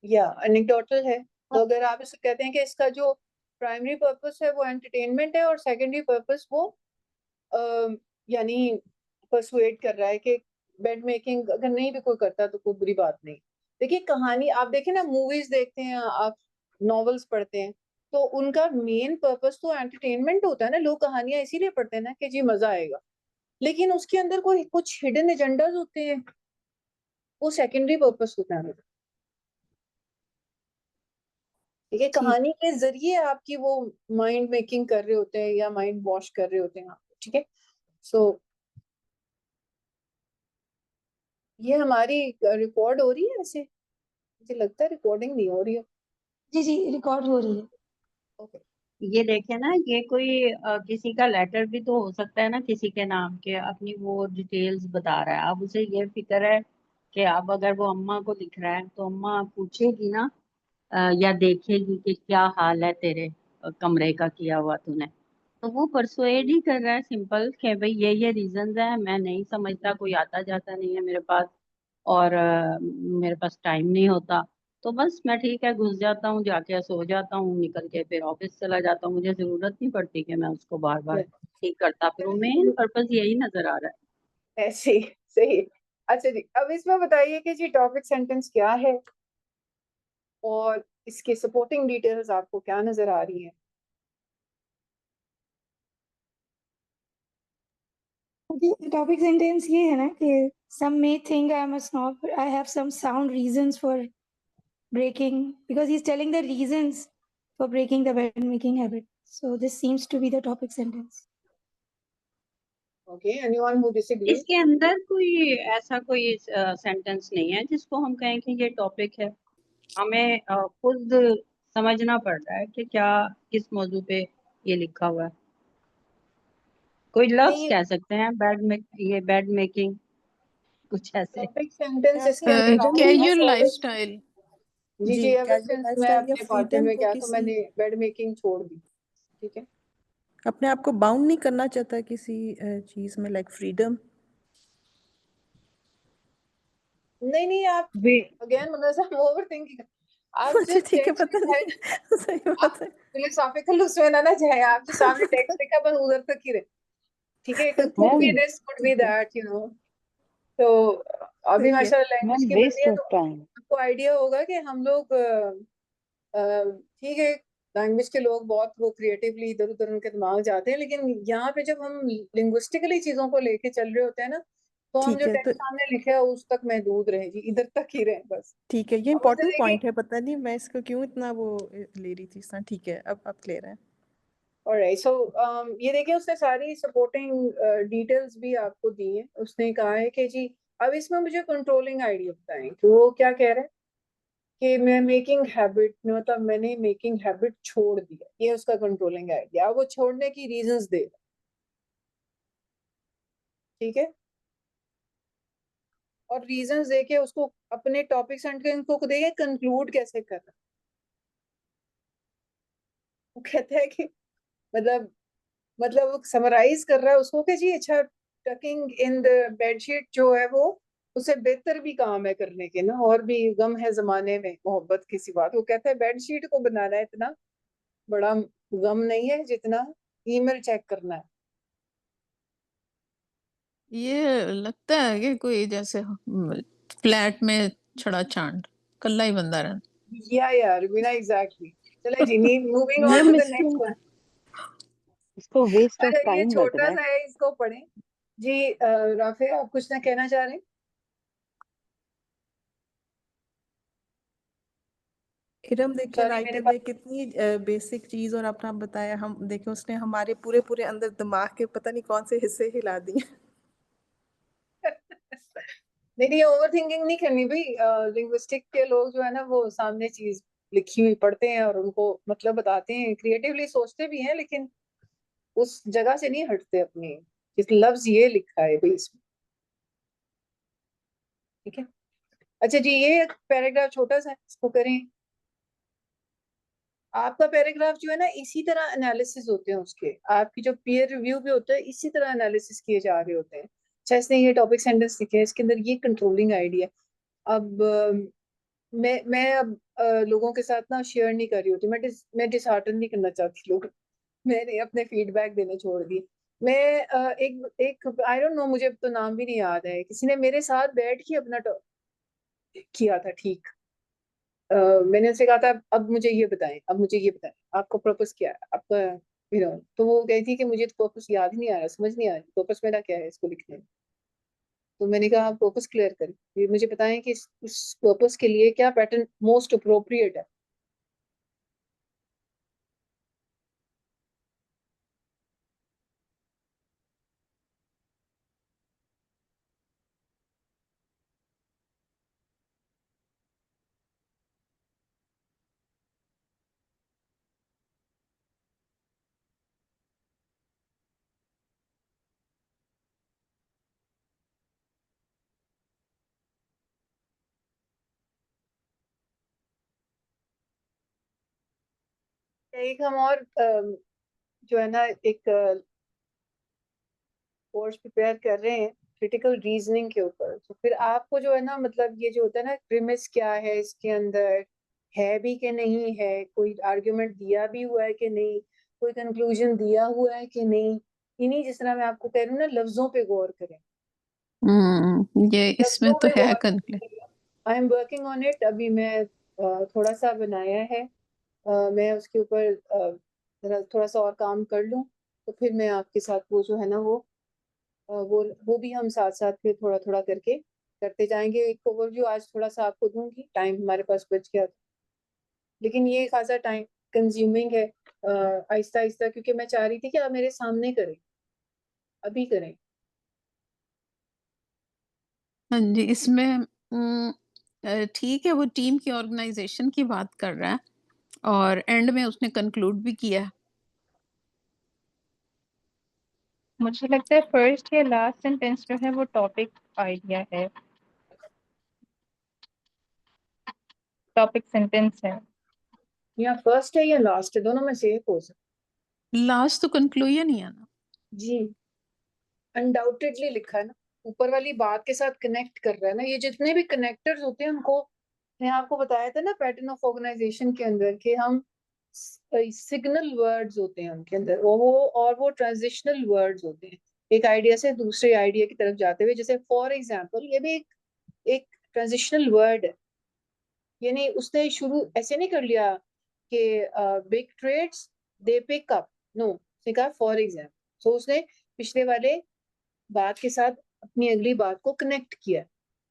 या एनेक्डोटल है, तो अगर आप इसे कहते हैं कि इसका जो प्राइमरी पर्पस है वो एंटरटेनमेंट है, और सेकेंडरी पर्पस वो यानी परसुएड कर रहा है कि बेड मेकिंग अगर नहीं भी कोई करता तो कोई बुरी बात नहीं। देखिए कहानी, आप देखें ना, मूवीज देखते हैं आप, नॉवेल्स पढ़ते हैं, तो उनका मेन पर्पस तो एंटरटेनमेंट होता है ना। लोग कहानियां इसीलिए पढ़ते हैं ना कि जी मजा आएगा, लेकिन उसके अंदर कोई कुछ हिडन एजेंडाज होते हैं, वो सेकेंडरी पर्पस होता है। ठीक है, ठीक। कहानी के जरिए आपकी वो माइंड मेकिंग कर रहे होते हैं या माइंड वॉश कर रहे होते हैं आप। ठीक है, सो ये हमारी रिकॉर्ड हो रही है ऐसे, मुझे लगता है रिकॉर्डिंग नहीं हो रही है। जी जी, रिकॉर्ड हो रही है। ओके, ये देखे ना, ये कोई किसी का लेटर भी तो हो सकता है ना, किसी के नाम के, अपनी वो डिटेल्स बता रहा है। अब उसे ये फिक्र है कि अब अगर वो अम्मा को लिख रहा है तो अम्मा पूछेगी ना, या देखेगी कि क्या हाल है तेरे कमरे का किया हुआ तूने, तो वो परसुएड ही कर रहा है सिंपल कि भाई ये रीजंस है, मैं नहीं समझता, कोई आता जाता नहीं है मेरे पास, और मेरे पास टाइम नहीं होता, तो बस मैं ठीक है घुस जाता हूँ, जाके सो जाता हूँ, निकल के फिर ऑफिस चला जाता हूँ, मुझे जरूरत नहीं पड़ती कि मैं उसको बार बार ठीक करता फिर। मेन पर्पस यही नजर आ रहा है। ऐसे ही सही। अच्छा जी, अब इसमें बताइए कि जी टॉपिक सेंटेंस क्या है और इसके सपोर्टिंग डिटेल्स आपको क्या नजर आ रही हैं? टॉपिक सेंटेंस ये है ना कि some may think I am a snob, but I have some sound reasons for breaking, because he's telling the reasons for breaking the bed making habit. So this seems to be the topic sentence. Okay, anyone who disagree? इसके अंदर कोई ऐसा कोई सेंटेंस नहीं है जिसको हम कहें कि ये टॉपिक है। हमें खुद समझना पड़ रहा है कि क्या किस मौजू पे ये लिखा हुआ है। कोई लफ्ज नहीं, कह सकते हैं, ये बेड मेकिंग, कुछ ऐसे। टॉपिक सेंटेंस इसके आपने अंदर फ्रीडम आता है कैजुअल तो लाइफस्टाइल। जी जी, जी, एवर कैजुअल सिंस मैं लाइफस्टाइल या अपने पार्टनर फ्रीडम में को गया तो किसी मैंने बेड मेकिंग छोड़ दी। ठीक है, अपने आप को बाउंड नहीं करना चाहता किसी चीज में, लाइक फ्रीडम। नहीं नहीं, आप वे अगेन मतलब ओवर थिंकिंग, आप अच्छा जस्ट ठीक है, पता टेक्स्ट, नहीं सही आप बात है। फिलोसॉफिकल उसमें ना जाए, आप जो सामने टेक्स्ट लिखा बस उधर तक ही रहे। ठीक है, कुड ठीक बी है, दिस, कुड बी ठीक है, दैट, तो अभी सही है। माशाल्लाह लैंग्वेज मैम की बन रही वेस्ट है, ऑफ तो टाइम। आपको आइडिया होगा कि हम लोग ठीक है, लैंग्वेज के लोग बहुत वो क्रिएटिवली इधर उधर उनके दिमाग जाते हैं, लेकिन यहाँ पे जब हम लिंग्विस्टिकली चीजों को लेके चल रहे होते हैं ना, तो हम ठीक जो है, तो टेक्स्ट सामने लिखे है उस तक महदूद रहे जी, इधर तक ही रहे बस। ठीक है, ये अब उसे इम्पोर्टेंट देखिए, पॉइंट है, पता नहीं मैं इसको क्यों इतना वो ले रही थी इस तरह। ठीक है, अब क्लियर है। ऑलराइट, सो ये देखिए उसने सारी सपोर्टिंग डिटेल्स भी आपको दी हैं। उसने कहा है कि जी अब इसमें मुझे कंट्रोलिंग आइडिया बताएं कि वो क्या कह रहा है कि मैं मेकिंग हैबिट, मतलब मैंने मेकिंग हैबिट छोड़ दिया, ये उसका कंट्रोलिंग आइडिया। वो छोड़ने की रीजंस दे, ठीक है, और रीजंस दे के उसको अपने टॉपिक सेंटेंस को देके कंक्लूड कैसे करना। वो कहता है कि मतलब वो समराइज कर रहा है उसको कि जी अच्छा, टकिंग इन द बेडशीट जो है वो उसे बेहतर भी काम है करने के ना, और भी गम है जमाने में मोहब्बत की सी बात। वो कहता है बेडशीट को बनाना इतना बड़ा गम नहीं है जितना ईमेल चेक करना है। ये लगता है कि कोई जैसे फ्लैट में छड़ा चांद कल्ला ही बंदा रहना। या रुबीना एग्जैक्टली। चलो जी, moving on ma'am to the next इसको वन। इसको वेस्ट ऑफ अगर ये टाइम लग रहा छोटा है। सा है, इसको पढ़ें जी। राफे, आप कुछ ना कहना चाह रहे हैं? इरम देखिए सॉरी, राइट मेरे अवे कितनी बेसिक चीज और अपना बताया। हम देखिए उसने हमारे पूरे पूरे अंदर दिमाग के पता नहीं कौन से हिस्से हिला दिए। नहीं, ओवर थिंकिंग नहीं करनी भाई। लिंग्विस्टिक के लोग जो है ना, वो सामने चीज लिखी हुई पढ़ते हैं और उनको मतलब बताते हैं, क्रिएटिवली सोचते भी हैं, लेकिन उस जगह से नहीं हटते अपनी। इस लफ्ज ये लिखा है भाई इसमें, ठीक है। अच्छा जी, ये पैराग्राफ छोटा सा है, इसको करें। आपका पैराग्राफ जो है ना, इसी तरह एनालिसिस होते हैं उसके, आपकी जो पीयर रिव्यू भी होता है इसी तरह एनालिसिस किए जा रहे होते हैं। अच्छा, इसने ये टॉपिक सेंटेंस लिखे हैं, इसके अंदर ये कंट्रोलिंग आइडिया। अब मैं अब लोगों के साथ ना शेयर नहीं कर रही होती, मैं डिसहार्टन नहीं करना चाहती लोग। मैंने अपने फीडबैक देने छोड़ दिए। मैं एक एक आई डोंट नो, मुझे अब तो नाम भी नहीं याद है, किसी ने मेरे साथ बैठ के अपना किया था, ठीक। मैंने उनसे कहा था, अब मुझे ये बताएं, अब मुझे ये बताएं, आपको पर्पस क्या है आपका, तो वो कही थी कि मुझे तो पर्पस याद ही नहीं आ रहा, समझ नहीं आ रही पर्पस मेरा क्या है इसको लिखने में। तो मैंने कहा आप पर्पस क्लियर करें, ये मुझे बताएं कि इस पर्पस के लिए क्या पैटर्न मोस्ट अप्रोप्रिएट है। एक हम और जो है ना, एक कोर्स प्रिपेयर कर रहे हैं क्रिटिकल रीजनिंग के ऊपर। तो फिर आपको जो है ना, मतलब ये जो होता है ना, प्रीमिस क्या है इसके अंदर, है भी कि नहीं है, कोई आर्ग्यूमेंट दिया भी हुआ है कि नहीं, कोई कंक्लूजन दिया हुआ है कि नहीं, इन्हीं, जिस तरह मैं आपको कह रही हूँ ना, लफ्जों पे गौर करें। ये इसमें लफ्जों तो पे है गौर conclude. I am working on it. अभी मैं थोड़ा सा बनाया है। मैं उसके ऊपर जरा थोड़ा सा और काम कर लूँ, तो फिर मैं आपके साथ वो जो है ना, वो भी हम साथ साथ फिर थोड़ा थोड़ा करके करते जाएंगे। एक ओवरव्यू आज थोड़ा सा आपको दूंगी, टाइम हमारे पास बच गया था, लेकिन ये खासा टाइम कंज्यूमिंग है। आहिस्ता आहिस्ता, क्योंकि मैं चाह रही थी कि आप मेरे सामने करें, अभी करें। हाँ जी, इसमें ठीक है, वो टीम की ऑर्गेनाइजेशन की बात कर रहा है और एंड में उसने कंक्लूड भी किया है। मुझे लगता है फर्स्ट या लास्ट सेंटेंस जो है वो टॉपिक आइडिया है, टॉपिक सेंटेंस है। या फर्स्ट है या लास्ट है, दोनों में से एक हो सकता लास्ट तो कंक्लूजन ही है ना। जी। अनडाउटेडली लिखा है ना, ऊपर वाली बात के साथ कनेक्ट कर रहा है ना। ये जितने भी कनेक्टर्स होते हैं उनको, मैं आपको बताया था ना पैटर्न ऑफ ऑर्गेनाइजेशन के अंदर, कि हम सिग्नल वर्ड्स होते हैं उनके अंदर, और वो ट्रांजिशनल वर्ड्स होते हैं, एक आइडिया से दूसरे आइडिया की तरफ जाते हुए। जैसे फॉर एग्जांपल, ये भी एक ट्रांजिशनल वर्ड है। यानी उसने शुरू ऐसे नहीं कर लिया कि बिग ट्रेड्स दे पिक अप, नो, उसने कहा फॉर एग्जांपल। सो उसने पिछले वाले बात के साथ अपनी अगली बात को कनेक्ट किया।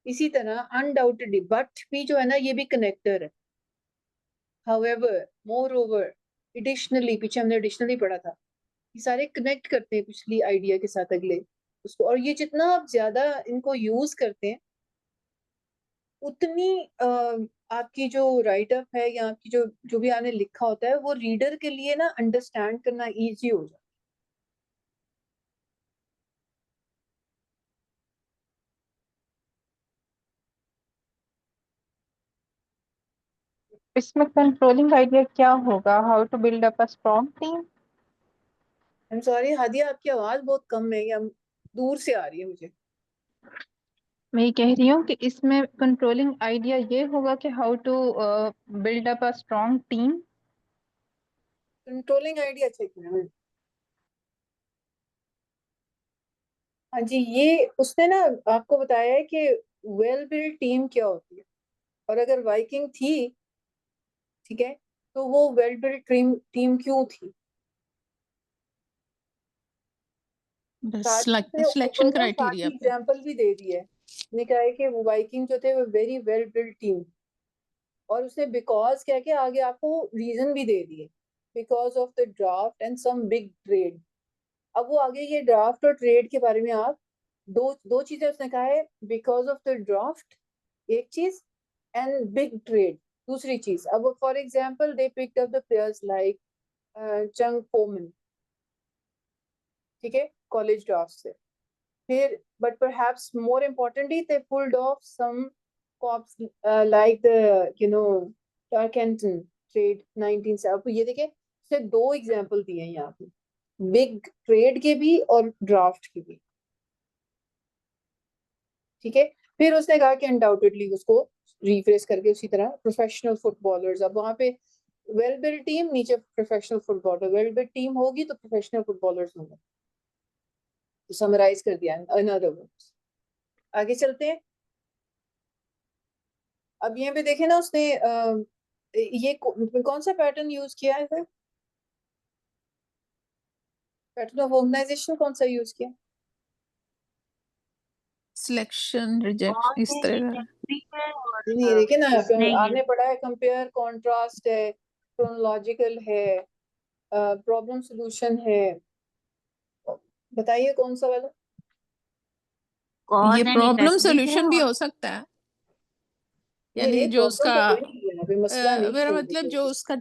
इसी तरह अनडाउटेडली बट भी जो है ना, ये भी कनेक्टर है। हाउएवर, मोर ओवर, एडिशनली, पीछे हमने एडिशनली पढ़ा था। ये सारे कनेक्ट करते हैं पिछली आइडिया के साथ अगले उसको, और ये जितना आप ज्यादा इनको यूज करते हैं, उतनी आपकी जो राइट अप है, या आपकी जो जो भी आपने लिखा होता है, वो रीडर के लिए ना अंडरस्टैंड करना इजी हो जाता इसमें कंट्रोलिंग आइडिया क्या होगा? How to build up a strong team. है। आई एम सॉरी हादिया, आपकी आवाज बहुत कम है, या दूर से आ रही है मुझे। मैं ये कह रही हूँ कि इसमें कंट्रोलिंग आइडिया ये होगा कि how to build up a strong team. Controlling idea, अच्छा एक मिनट। हाँ जी, ये उसने ना आपको बताया है कि वेल बिल्ड टीम क्या होती है, और अगर वाइकिंग थी, ठीक है, तो वो वेल बिल्ड टीम टीम क्यों थी। साथ ही उसने सिलेक्शन ऊपर ना साथ ही क्राइटेरिया पे। एग्जांपल भी दे दिया है। उसने कहा है कि वो वाइकिंग जो थे वो वेरी वेल बिल्ड टीम, और उसने बिकॉज कह के आगे आपको रीजन भी दे दिए, because of the draft and some big trade. अब वो आगे ये ड्राफ्ट और ट्रेड के बारे में आप दो दो चीजें उसने कहा है, बिकॉज ऑफ द ड्राफ्ट एक चीज, एंड बिग ट्रेड दूसरी चीज। अब for example they picked up the players like Chuck Foreman, ठीक है, कॉलेज ड्राफ्ट से। फिर but perhaps more importantly they pulled off some coups like the Tarkenton trade 19 से। अब ये देखिए उसने दो एग्जांपल दिए हैं यहाँ पे, बिग ट्रेड के भी और ड्राफ्ट के भी, ठीक है। फिर उसने कहा कि अनडाउटेडली उसको रिफ्रेश करके उसी तरह प्रोफेशनल फुटबॉलर्स, अब वहां पे वेल बिल्ड टीम नीचे professional footballer, well build team होगी तो प्रोफेशनल फुटबॉलर्स होंगे, तो समराइज कर दिया इन अदर वर्ड्स। आगे चलते हैं। अब यहाँ पे देखे ना उसने ये कौन सा पैटर्न यूज किया है सर, पैटर्न ऑफ ऑर्गेनाइजेशन कौन सा यूज किया। सिलेक्शन रिजेक्शन इस और तरह का। भी है और नहीं देखिए ना, इसने ये आपने पढ़ा है कंपेयर कॉन्ट्रास्ट है, क्रोनोलॉजिकल है, प्रॉब्लम सॉल्यूशन है, बताइए कौन सा वाला। ये कॉज एंड प्रॉब्लम इफेक्ट भी है सॉल्यूशन भी और हो सकता है, नहीं यानी नहीं, जो प्रॉब्लम उसका तो कोई नहीं है, अभी मसला नहीं मेरा है मतलब जो उसका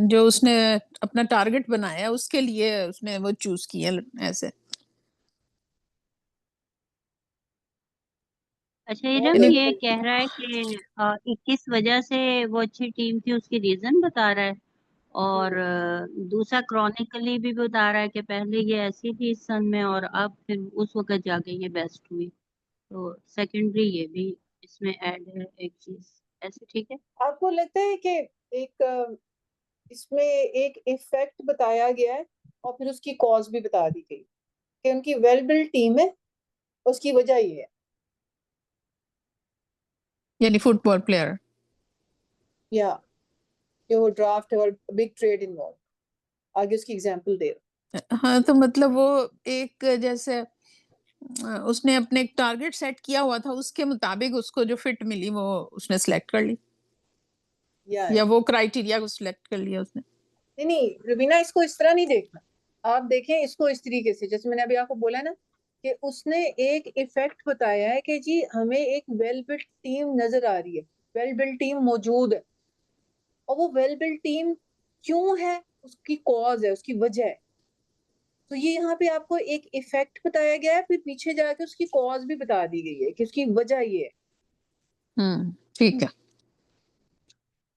जो उसने अपना टारगेट बनाया उसके लिए उसने वो चूज किया ऐसे। अच्छा बहुत इरम यानी ये अच्छा। कह रहा है कि किस वजह से वो अच्छी टीम थी उसकी रीजन बता रहा है, और दूसरा क्रॉनिकली भी बता रहा है कि पहले ये ऐसी थी इस सन में और अब फिर उस वक्त जाके ये बेस्ट हुई, तो सेकेंडरी ये भी इसमें ऐड है एक चीज, ऐसे ठीक है। आपको लगता है कि एक इसमें एक इफेक्ट बताया गया है और फिर उसकी कॉज भी बता दी गई कि उनकी वेल बिल्ड टीम है, उसकी वजह ये है, यानी फुटबॉल प्लेयर। या कि वो ड्राफ्ट है और बिग ट्रेड इन्वॉल्व, आगे उसकी एग्जांपल दे रहा। हाँ तो मतलब वो एक जैसे उसने अपने एक टारगेट सेट किया हुआ था उसके मुताबिक उसको जो फिट मिली वो उसने सिलेक्ट कर ली, या या वो क्राइटेरिया को सिलेक्ट कर लिया उसने। नहीं नहीं रुबीना, इसको इस तरह नहीं देखना, आप देखें इसको इस तरीके से, जैसे मैंने अभी आपको बोला ना कि उसने एक इफेक्ट बताया है कि जी हमें एक वेल बिल्ड टीम नजर आ रही है, वेल बिल्ड टीम मौजूद है, और वो वेल बिल्ड टीम क्यों है, उसकी कॉज है, उसकी वजह है। तो ये यहाँ पे आपको एक इफेक्ट बताया गया है, फिर पीछे जाके उसकी कॉज भी बता दी गई है कि उसकी वजह ये है, ठीक है।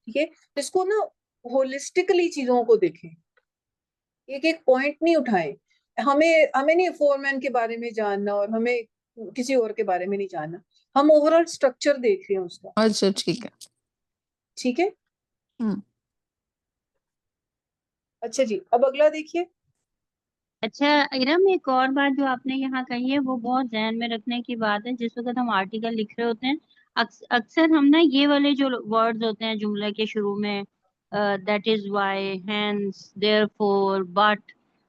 ठीक है। तो इसको ना होलिस्टिकली चीजों को देखें, एक एक पॉइंट नहीं उठाएं। हमें हमें नहीं फोरमैन के बारे में जानना और हमें किसी और के बारे में नहीं जानना, हम ओवरऑल स्ट्रक्चर देख रहे हैं उसका, अच्छा ठीक है। ठीक है। हम्म अच्छा जी, अब अगला देखिए। अच्छा इरम एक और बात जो आपने यहाँ कही है वो बहुत ध्यान में रखने की बात है, जिस वक्त हम आर्टिकल लिख रहे होते हैं अक्सर हम ना ये वाले जो वर्ड्स होते हैं जुमले के शुरू में, that is why, hence, therefore, but,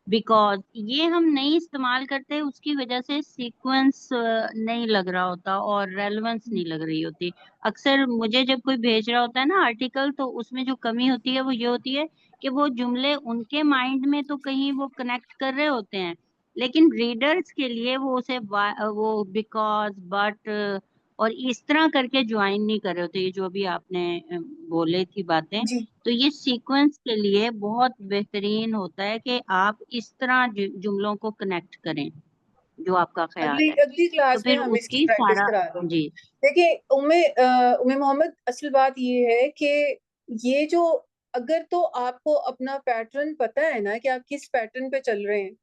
because, ये हम नहीं इस्तेमाल करते, उसकी वजह से सीक्वेंस नहीं लग रहा होता और रेलेवेंस नहीं लग रही होती। अक्सर मुझे जब कोई भेज रहा होता है ना आर्टिकल, तो उसमें जो कमी होती है वो ये होती है कि वो जुमले उनके माइंड में तो कहीं वो कनेक्ट कर रहे होते हैं, लेकिन रीडर्स के लिए वो वो बिकॉज, बट और इस तरह करके ज्वाइन नहीं कर रहे होते, ये जो अभी आपने बोले थी बातें। जी, तो ये सीक्वेंस के लिए बहुत बेहतरीन होता है कि आप इस तरह जुमलों को कनेक्ट करें, जो आपका ख्याल अगली है, अगली तो क्लास में फिर हम इसकी उसकी प्रैक्टिस सारा। करा देंगे। जी। देखिए उम्मे मोहम्मद, असल बात ये है कि ये जो, अगर तो आपको अपना पैटर्न पता है ना कि आप किस पैटर्न पे चल रहे हैं,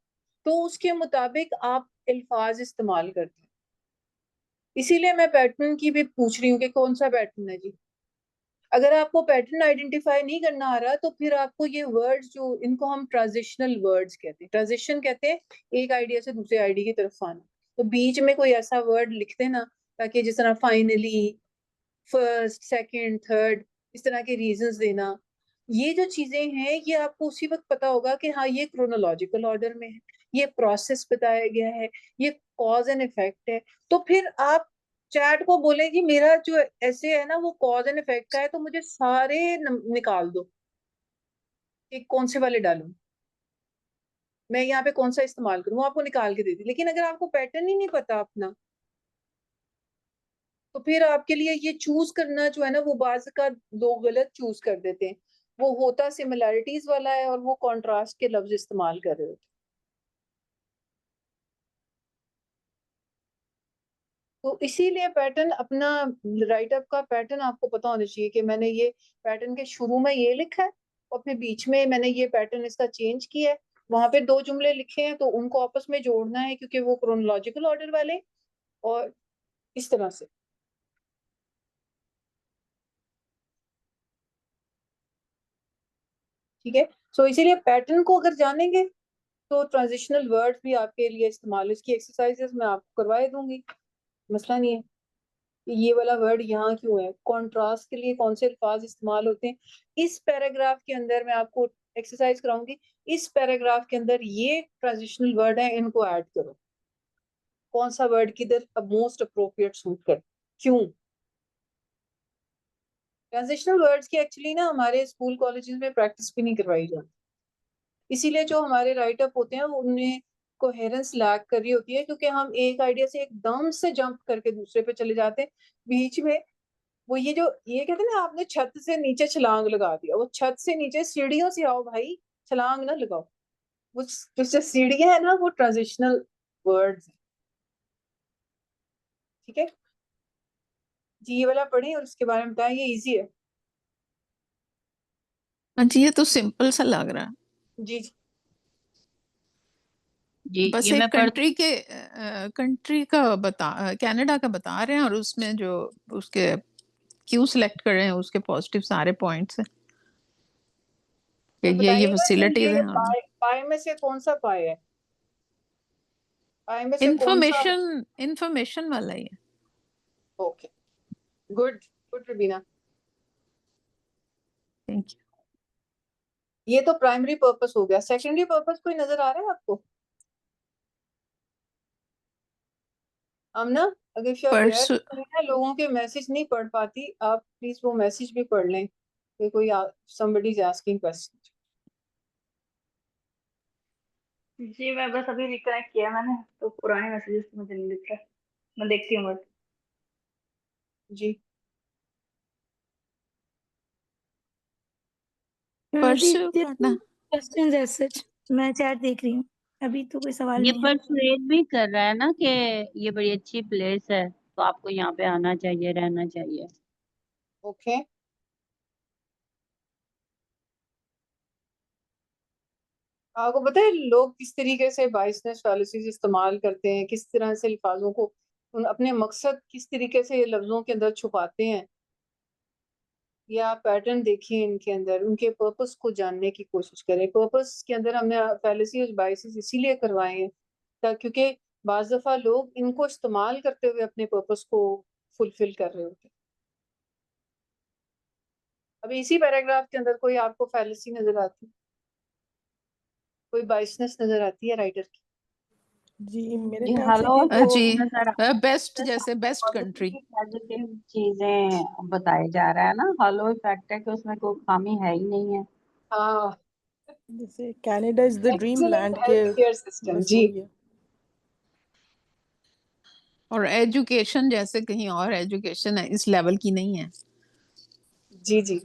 तो उसके मुताबिक आप अल्फाज इस्तेमाल करते हैं। इसीलिए मैं पैटर्न की भी पूछ रही हूँ कि कौन सा पैटर्न है जी। अगर आपको पैटर्न आइडेंटिफाई नहीं करना आ रहा तो फिर आपको ये वर्ड्स जो इनको हम ट्रांजिशनल वर्ड्स कहते हैं, ट्रांजिशन कहते हैं एक आइडिया से दूसरे आइडिया की तरफ आना। तो बीच में कोई ऐसा वर्ड लिख देना ताकि जिस तरह फाइनली, फर्स्ट, सेकंड, थर्ड, इस तरह के रीजंस देना। ये जो चीजें हैं ये आपको उसी वक्त पता होगा कि हाँ ये क्रोनोलॉजिकल ऑर्डर में है, ये प्रोसेस बताया गया है, ये कॉज एंड इफेक्ट है। तो फिर आप चैट को बोले कि मेरा जो ऐसे है ना वो कॉज एंड इफेक्ट का है, तो मुझे सारे निकाल दो कि कौन से वाले डालूं, मैं यहाँ पे कौन सा इस्तेमाल करूं, वो आपको निकाल के दे दी। लेकिन अगर आपको पैटर्न ही नहीं पता अपना, तो फिर आपके लिए ये चूज करना जो है ना वो बाज का लोग गलत चूज कर देते हैं। वो होता सिमिलैरिटीज वाला है और वो कॉन्ट्रास्ट के लफ्ज इस्तेमाल कर रहे होते हैं। तो इसीलिए पैटर्न अपना, राइटअप का पैटर्न आपको पता होना चाहिए कि मैंने ये पैटर्न के शुरू में ये लिखा है और फिर बीच में मैंने ये पैटर्न इसका चेंज किया है, वहां पे दो जुमले लिखे हैं तो उनको आपस में जोड़ना है क्योंकि वो क्रोनोलॉजिकल ऑर्डर वाले, और इस तरह से। ठीक है, सो इसीलिए पैटर्न को अगर जानेंगे तो ट्रांजिशनल वर्ड भी आपके लिए इस्तेमाल, इसकी एक्सरसाइजेस मैं आपको करवाए दूंगी, मसला नहीं है। ये वाला वर्ड यहाँ क्यों है, कॉन्ट्रास्ट के लिए कौन से अल्फाज इस्तेमाल होते हैं, इस पैराग्राफ के अंदर मैं आपको एक्सरसाइज कराऊंगी। इस पैराग्राफ के अंदर ये ट्रांजिशनल वर्ड है, इनको ऐड करो, कौन सा वर्ड किधर मोस्ट अप्रोप्रिएट सूट कर, क्यों। ट्रांजिशनल वर्ड्स की एक्चुअली ना हमारे स्कूल कॉलेजेस में प्रैक्टिस भी नहीं करवाई जाती, इसीलिए जो हमारे राइटअप होते हैं उनमें कोहेरेंस लैक कर रही होती है, क्योंकि हम एक आइडिया से एकदम से जंप करके दूसरे पे चले जाते हैं। बीच में वो ये जो ये कहते हैं ना, आपने छत से नीचे छलांग लगा दिया, वो छत से नीचे सीढ़ियों से आओ भाई, छलांग ना लगाओ। वो जो सीढ़ियां है ना वो ट्रांजिशनल वर्ड्स है। ठीक है जी, ये वाला पढ़ें और उसके बारे में बताएं, ये इजी है। हाँ जी, ये तो सिंपल सा लग रहा है। जी जी जी बस ये मैं एक पढ़ कंट्री का कनाडा का बता रहे हैं और उसमें जो उसके क्यों सिलेक्ट कर रहे हैं उसके पॉजिटिव सारे पॉइंट्स हैं कि तो ये बताइएगा कि फैसिलिटीज ये हैं और पाए पाए में से कौन सा पाए है, पाए में से कौन सा। इंफॉर्मेशन वाला ही है। Okay, good good Rubina. Thank you. ये तो प्राइमरी पर्पस हो गया, सेकेंडरी पर्पस कोई नजर आ रहा है आपको। हम ना, अगर इफ यू आर देयर, परसों मैं लोगों के मैसेज नहीं पढ़ पाती, आप प्लीज वो मैसेज भी पढ़ लें कि कोई somebody is asking question। जी मैं बस अभी रिकनेक्ट किया मैंने, तो पुराने मैसेजेस तो मुझे नहीं दिख रहा, मैं देखती हूँ बस। जी परसों पढ़ना। क्वेश्चंस एज सच मैं चैट देख रही हूँ, अभी तो कोई सवाल ये नहीं है। परसुएट भी कर रहा है ना कि ये बड़ी अच्छी प्लेस है तो आपको यहाँ पे आना चाहिए, रहना चाहिए। ओके। आपको पता है लोग किस तरीके से बाइसनेस फैलेसीज इस्तेमाल करते हैं, किस तरह से अल्फाजों को अपने मकसद किस तरीके से लफ्जों के अंदर छुपाते हैं। ये आप पैटर्न देखिए इनके अंदर, उनके पर्पस को जानने की कोशिश करें। पर्पस के अंदर हमने फैलेसी और बाइसेस इसीलिए करवाए हैं क्योंकि बाज दफा लोग इनको इस्तेमाल करते हुए अपने पर्पस को फुलफिल कर रहे होते हैं। अभी इसी पैराग्राफ के अंदर कोई आपको फैलेसी नजर आती, कोई बाइसनेस नजर आती है राइटर की। जी मेरे जी ख्याल से हेलो कि तो जी नजर बेस्ट, जैसे बेस्ट कंट्री। पॉजिटिव चीजें बताई जा रहा है ना, हेलो इफेक्ट है कि उसमें कोई खामी है ही नहीं है। हाँ, जैसे Canada is the dream excellent land के, हेल्थ केयर सिस्टम। बस जी वही है। और एजुकेशन जैसे कहीं और एजुकेशन है इस लेवल की नहीं है। जी जी,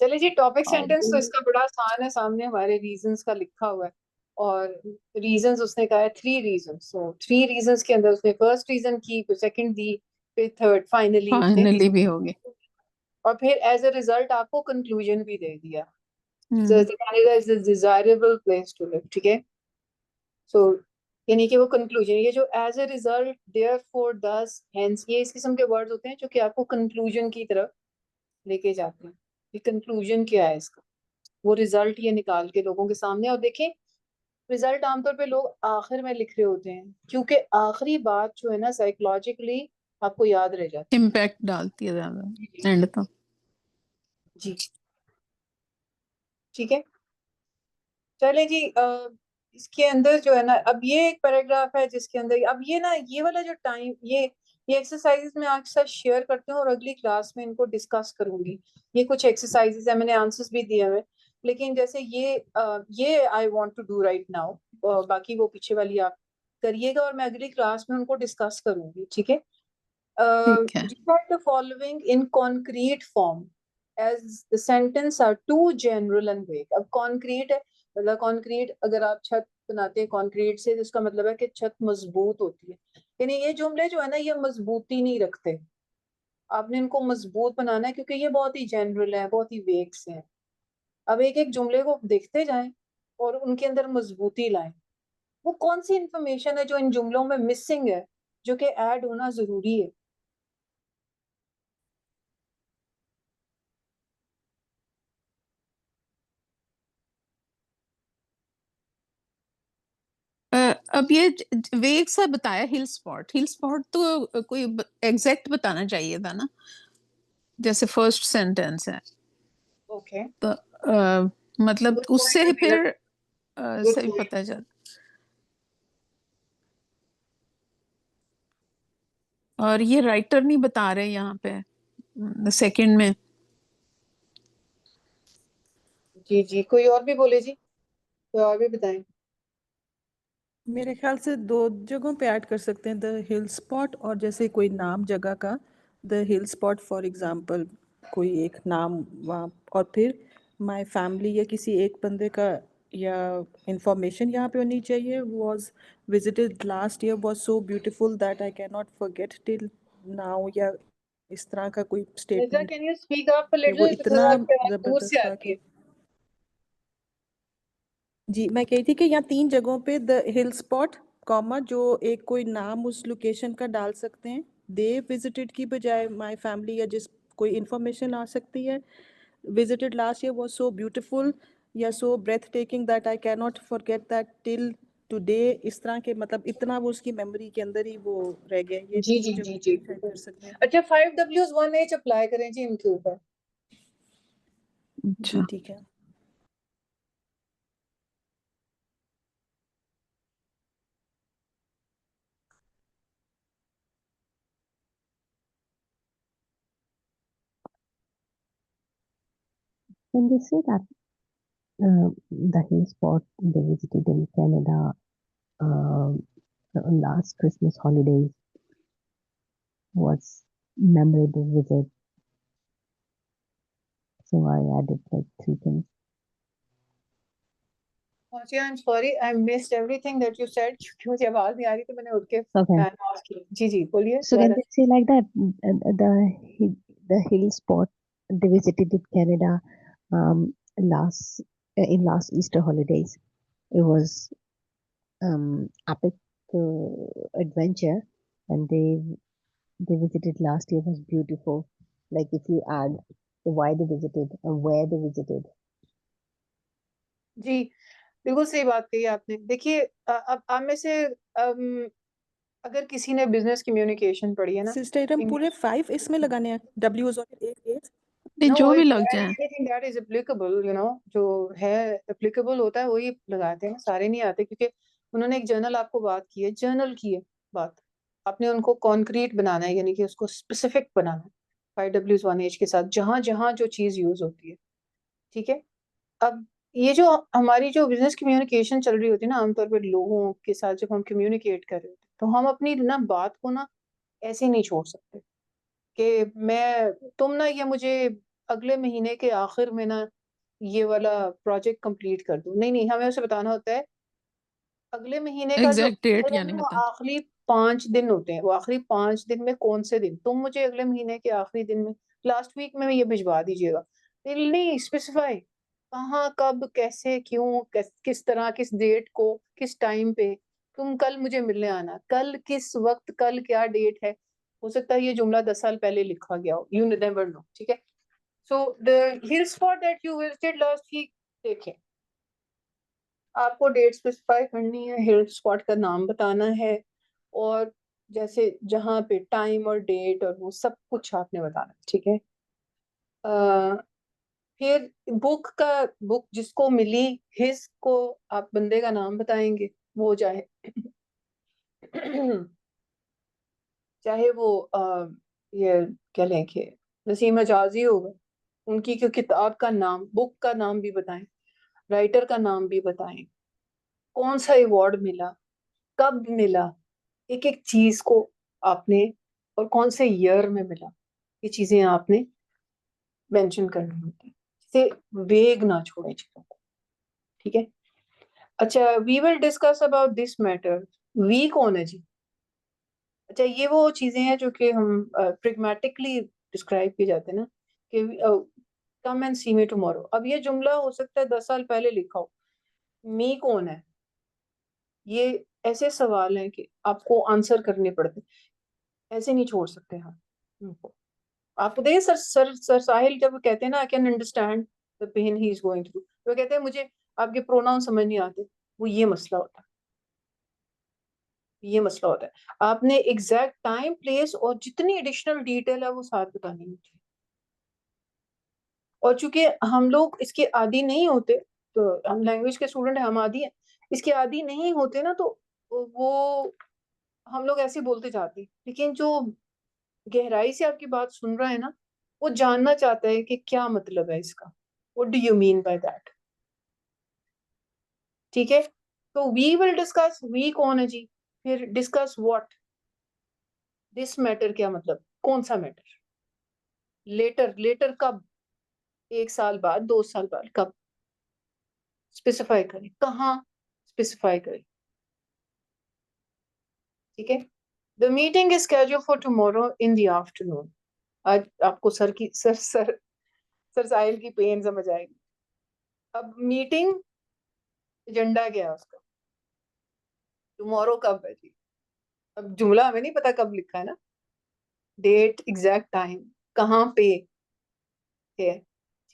चलिए जी, टॉपिक और सेंटेंस तो इसका बड़ा आसान है, सामने हमारे रीजंस का लिखा हुआ है। और रीजंस उसने कहा है 3 रीजंस, सो 3 रीजंस के अंदर उसने फर्स्ट रीजन की, फिर सेकंड दी, फिर थर्ड फाइनली उसने फाइनली भी हो गए। और फिर एज अ रिजल्ट आपको कंक्लूजन भी दे दिया। So hmm Canada is a desirable place to live। ठीक है, सो यानी कि वो कंक्लूजन, ये जो एज अ रिजल्ट, देयरफॉर, दस, हेंस, ये इस किस्म के वर्ड्स होते हैं जो कि आपको कंक्लूजन की तरफ लेके जाते हैं, ये कंक्लूजन क्या है इसका, वो रिजल्ट ये निकाल के लोगों के सामने। और देखें रिजल्ट आमतौर पे लोग आखिर में लिख रहे होते हैं, क्योंकि आखिरी बात जो है ना साइकोलॉजिकली आपको याद रह जाती इम्पैक्ट डालती है ज्यादा एंड तो। है। जी ठीक है, चले जी। इसके अंदर जो है ना, अब ये एक पैराग्राफ है जिसके अंदर अब ये ना, ये वाला जो टाइम, ये एक्सरसाइजेस मैं आपके साथ शेयर करती हूँ और अगली क्लास में इनको डिस्कस करूंगी। ये कुछ एक्सरसाइजेस है, मैंने आंसर्स भी दिए हुए, लेकिन जैसे ये I want to do right now, बाकी वो पीछे वाली आप करिएगा और मैं अगली क्लास में उनको डिस्कस करूंगी, ठीक है। ठीक है। Rewrite the following in concrete form as the sentence are too general and vague. अब concrete है, मतलब concrete अगर आप छत बनाते हैं concrete से, तो इसका मतलब है कि छत मजबूत होती है, यानी ये जुमले जो है ना ये मजबूती नहीं रखते। आपने इनको मजबूत बनाना है क्योंकि ये बहुत ही जनरल है, बहुत ही वेग से हैं। अब एक एक जुमले को देखते जाएं और उनके अंदर मजबूती लाएं। वो कौन सी इंफॉर्मेशन है जो इन जुमलों में मिसिंग है, जो कि ऐड होना जरूरी है। अब ये वेग सा बताया हिल स्पॉट तो कोई एग्जैक्ट बताना चाहिए था ना, जैसे फर्स्ट सेंटेंस है ओके तो मतलब उससे फिर सही पता चल। और ये राइटर नहीं बता रहे यहाँ पे सेकंड में। जी जी, कोई और भी बोले जी, कोई और भी बताएं। मेरे ख्याल से 2 जगहों पे ऐड कर सकते हैं, द हिल स्पॉट और जैसे कोई नाम जगह का, the hill spot for example कोई एक नाम वहाँ, और फिर माय फैमिली या किसी एक बंदे का या इंफॉर्मेशन यहाँ पे होनी चाहिए, was visited last year was so beautiful that I can not forget till now, या इस तरह का कोई Nidra, statement can you speak up a कि वो little because इतना आपकी आवाज दूर से जबरदस्त था आती कि है। जी, मैं कही थी कि यहाँ 3 जगहों पे द हिल स्पॉट कॉमा जो एक कोई नाम उस लोकेशन का डाल सकते हैं, दे विजिटेड की बजाय माय फैमिली या जिस कोई इंफॉर्मेशन आ सकती है, visited last year was so beautiful या so breathtaking that I can not forget that till today, इस तरह के मतलब इतना वो उसकी मेमोरी के अंदर ही वो रह गया। ये जी 3 जी जगहों जी पे जी ऐड कर सकते हैं। अच्छा 5Ws 1H अप्लाई करें जी इनके ऊपर। जी ठीक है। When they say that the hill spot they visited in Canada last Christmas holidays was memorable visit, so I added like 3 things. Ji I'm sorry I missed everything that you said क्योंकि मुझे आवाज नहीं आ रही तो मैंने उठ के Okay. फैन ऑफ किया। जी जी बोलिए So when दोबारा। they say like that, the hill spot they visited in Canada last in last Easter holidays, it was epic adventure, and they visited last year was beautiful. Like if you add the why they visited and where they visited. जी बिल्कुल सही बात कही आपने। देखिए अब आप में से अगर किसी ने बिजनेस कम्युनिकेशन पढ़ी है ना, सिस्टर हम पूरे 5 इसमें लगाने हैं, W's और 8 नहीं, No, जो भी it's लग जाए। anything that is applicable, you know, जो है applicable होता है वही लगाते हैं, सारे नहीं आते क्योंकि उन्होंने एक जर्नल आपको बात की है, जर्नल की है बात, आपने उनको कॉन्क्रीट बनाना है, यानी कि उसको स्पेसिफिक बनाना है 5Ws1H के साथ जहां जहां जो चीज यूज होती है, ठीक है। अब ये जो हमारी जो बिजनेस कम्युनिकेशन चल रही होती है ना, आमतौर पर लोगों के साथ जब हम कम्युनिकेट कर रहे होते हैं तो हम अपनी ना बात को ना ऐसे नहीं छोड़ सकते कि मैं तुम ना ये मुझे अगले महीने के आखिर में ना ये वाला प्रोजेक्ट कंप्लीट कर दो। नहीं नहीं, हमें उसे बताना होता है अगले महीने का जो एग्जैक्ट डेट आखिर है यानी ना, वो बता। आखिरी 5 दिन होते हैं, वो आखिरी 5 दिन में कौन से दिन तुम मुझे अगले महीने के आखिरी दिन में लास्ट वीक में ये भिजवा दीजिएगा। नहीं स्पेसिफाई कहाँ कब कैसे क्यों किस तरह किस डेट को किस टाइम पे तुम कल मुझे मिलने आना, कल किस वक्त, कल क्या डेट है। हो सकता है ये जुमला 10 साल पहले लिखा गया हो, यू नेवर नो, ठीक है। So the hill spot that you visited last week, देखें आपको डेट स्पेसिफाई करनी है, हिल स्पॉट का नाम बताना है, और जैसे जहाँ पे टाइम और डेट और वो सब कुछ आपने बताना है, ठीक है। फिर बुक जिसको मिली, हिज को आप बंदे का नाम बताएंगे, वो चाहे चाहे वो ये क्या लिखे, नसीम हजाजी होगा, उनकी जो किताब का नाम, बुक का नाम भी बताएं, राइटर का नाम भी बताएं, कौन सा अवार्ड मिला, कब मिला, एक एक चीज को आपने, और कौन से ईयर में मिला, ये चीजें आपने मेंशन करनी होती है, जिसे वेग ना छोड़े चीजों को, ठीक है। अच्छा, we will discuss about this matter. We कौन है जी? अच्छा, ये वो चीजें हैं जो कि हम प्रिग्मेटिकली डिस्क्राइब किए जाते हैं ना, कि come and C me tomorrow. अब ये जुमला हो सकता है 10 साल पहले लिखा हो। मी कौन है, ये ऐसे सवाल हैं कि आपको आंसर करने पड़ते, ऐसे नहीं छोड़ सकते हम उनको। आपको देखिए सर साहिल जब कहते हैं ना, I can understand the pain he is going through, तो कहते हैं मुझे आपके प्रोनाउन समझ नहीं आते, वो ये मसला होता है, ये मसला होता है। आपने एग्जैक्ट टाइम, प्लेस और जितनी एडिशनल डिटेल है वो साथ बतानी होती है। और चूंकि हम लोग इसके आदी नहीं होते, तो हम लैंग्वेज के स्टूडेंट हैं, हम आदी हैं, इसके आदी नहीं होते ना, तो वो हम लोग ऐसे बोलते जाते हैं। लेकिन जो गहराई से आपकी बात सुन रहा है ना, वो जानना चाहता है कि क्या मतलब है इसका, what do you mean by that, ठीक है। तो वी विल डिस्कस, वी कौन है जी, फिर डिस्कस व्हाट, दिस मैटर क्या मतलब, कौन सा मैटर, लेटर, लेटर कब, 1 साल बाद, 2 साल बाद, कब, स्पेसिफाई करें, कहाँ स्पेसिफाई करें, ठीक है। The meeting is scheduled for tomorrow in the afternoon. आज आपको सर साहिल की पेन समझ आएगी। अब मीटिंग एजेंडा क्या है उसका, टुमारो कब है जी, अब जुमला हमें नहीं पता कब लिखा है ना, डेट, एग्जैक्ट टाइम, कहाँ पे है,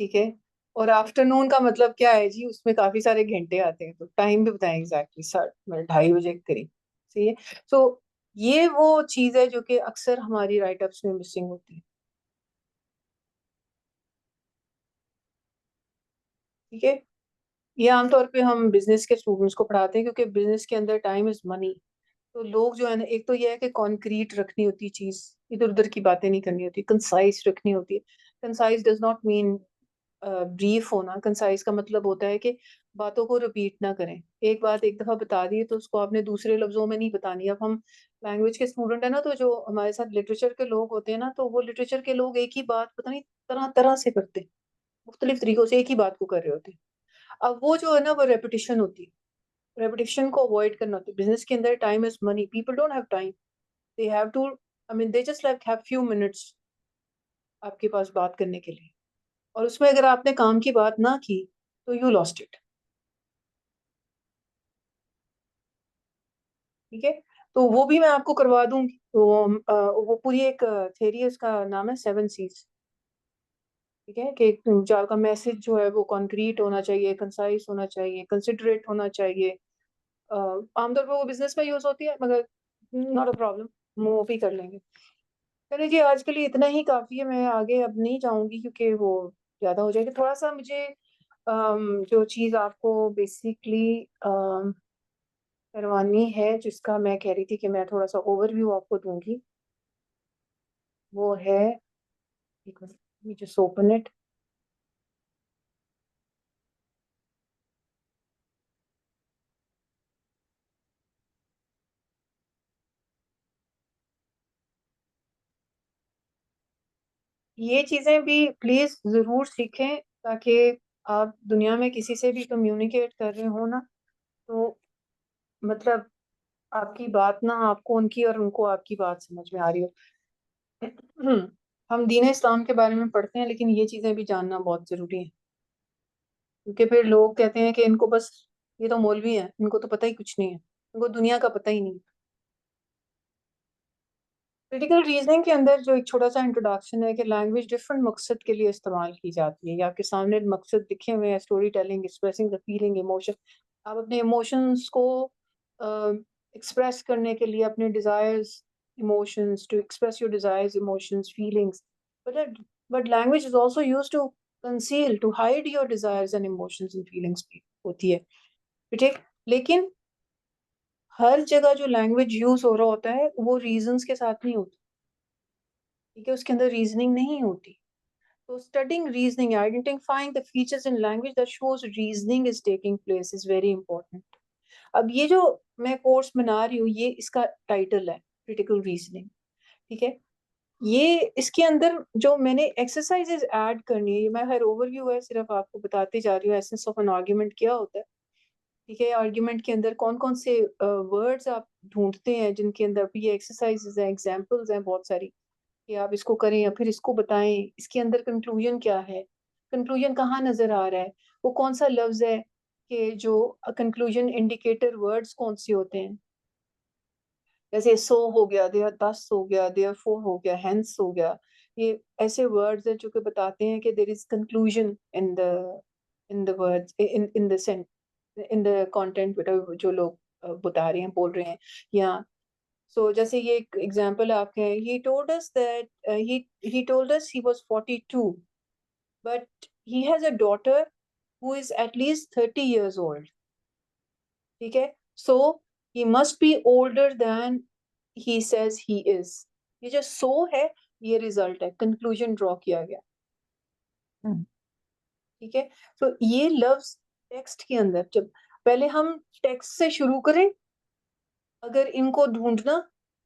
ठीक है। और आफ्टरनून का मतलब क्या है जी, उसमें काफी सारे घंटे आते हैं, तो टाइम भी बताएं एग्जैक्टली, 2:30 के करीब, सही है। सो ये वो चीज है जो कि अक्सर हमारी राइटअप्स में मिसिंग होती है, ठीक है। ये आमतौर पे हम बिजनेस के स्टूडेंट्स को पढ़ाते हैं, क्योंकि बिजनेस के अंदर टाइम इज मनी। तो लोग जो है ना, एक तो ये है कि कॉन्क्रीट रखनी होती है चीज, इधर उधर की बातें नहीं करनी होती, कंसाइज रखनी होती है। Concise does not mean brief होना, कंसाइज का मतलब होता है कि बातों को रिपीट ना करें, एक बात एक दफा बता दी तो उसको आपने दूसरे लफ्जों में नहीं बतानी। अब हम लैंग्वेज के स्टूडेंट है ना, तो जो हमारे साथ लिटरेचर के लोग होते हैं ना, तो वो लिटरेचर के लोग एक ही बात पता नहीं तरह तरह से करते हैं, मुख्तलिफ तरीकों से एक ही बात को कर रहे होते हैं। अब वो जो है ना, वो रेपिटेशन होती है, रेपिटेशन को अवॉइड करना होता है। बिजनेस के अंदर time is money, people don't have time, they have to, I mean they just like have few minutes आपके पास बात करने के लिए, और उसमें अगर आपने काम की बात ना की तो यू लॉस्ट इट, ठीक है। तो वो भी मैं आपको करवा दूंगी। तो वो पूरी एक थ्योरी है, उसका नाम है 7 C's, ठीक है। कि जो आपका मैसेज जो है वो कॉन्क्रीट होना चाहिए, कंसाइज होना चाहिए, कंसिडरेट होना चाहिए। आमतौर पर वो बिजनेस में यूज होती है, मगर नॉट अ प्रॉब्लम, वो भी कर लेंगे। चलिए जी, आज के लिए इतना ही काफी है, मैं आगे अब नहीं जाऊंगी क्योंकि वो ज्यादा हो जाएगी। थोड़ा सा मुझे जो चीज आपको बेसिकली करवानी है, जिसका मैं कह रही थी कि मैं थोड़ा सा ओवरव्यू आपको दूंगी, वो है, एक मिनट, जस्ट ओपन इट। ये चीजें भी प्लीज जरूर सीखें, ताकि आप दुनिया में किसी से भी कम्युनिकेट कर रहे हो ना, तो मतलब आपकी बात ना आपको उनकी और उनको आपकी बात समझ में आ रही हो। हम दीन इस्लाम के बारे में पढ़ते हैं, लेकिन ये चीजें भी जानना बहुत जरूरी है, क्योंकि फिर लोग कहते हैं कि इनको बस, ये तो मौलवी है, इनको तो पता ही कुछ नहीं है, इनको दुनिया का पता ही नहीं है। क्रिटिकल रीजनिंग के अंदर जो एक छोटा सा इंट्रोडक्शन है कि लैंग्वेज डिफरेंट मकसद के लिए इस्तेमाल की जाती है, या आपके सामने मकसद दिखे हुए हैं, story telling, expressing the feeling, emotion. आप अपने इमोशंस को एक्सप्रेस करने के लिए, अपने desires, emotions, to express your desires, emotions, feelings, but language is also used to conceal, to hide your desires and emotions and feelings भी होती है, ठीक। लेकिन हर जगह जो लैंग्वेज यूज हो रहा होता है वो रीजंस के साथ नहीं होता, ठीक है, उसके अंदर रीजनिंग नहीं होती। तो studying reasoning, identifying the features in language that shows reasoning is taking place is very important. अब ये जो मैं कोर्स बना रही हूँ, ये इसका टाइटल है क्रिटिकल रीजनिंग, ठीक है। ये इसके अंदर जो मैंने एक्सरसाइजेज ऐड करनी है, ये मैं हर ओवरव्यू है, सिर्फ आपको बताते जा रही हूँ एसेंस ऑफ एन आर्ग्यूमेंट क्या होता है, ठीक है। आर्ग्यूमेंट के अंदर कौन कौन से वर्ड्स आप ढूंढते हैं जिनके अंदर ये एक्सरसाइजेज हैं, एग्जांपल्स हैं बहुत सारी, कि आप इसको करें या फिर इसको बताएं, इसके अंदर कंक्लूजन क्या है, कंक्लूजन कहाँ नजर आ रहा है, वो कौन सा लफ्ज है, कि जो कंक्लूजन इंडिकेटर वर्ड्स कौन से होते हैं, जैसे सो हो गया, देयर 10 हो गया, देयर 4 हो गया, हेंस हो गया। ये ऐसे वर्ड्स हैं जो कि बताते हैं कि there is conclusion in the words, in the in the content, जो लोग बता रहे हैं, बोल रहे हैं। या सो जैसे ये एक एग्जांपल आपके हैं, he told us that he told us he was 42 but he has a daughter who is at least 30 years old, ठीक है। so he must be older than he says he is। ये जो so है ये रिजल्ट है, कंक्लूजन ड्रॉ किया गया, ठीक है। तो ये लफ्ज टेक्स्ट के अंदर, जब पहले हम टेक्स्ट से शुरू करें, अगर इनको ढूंढना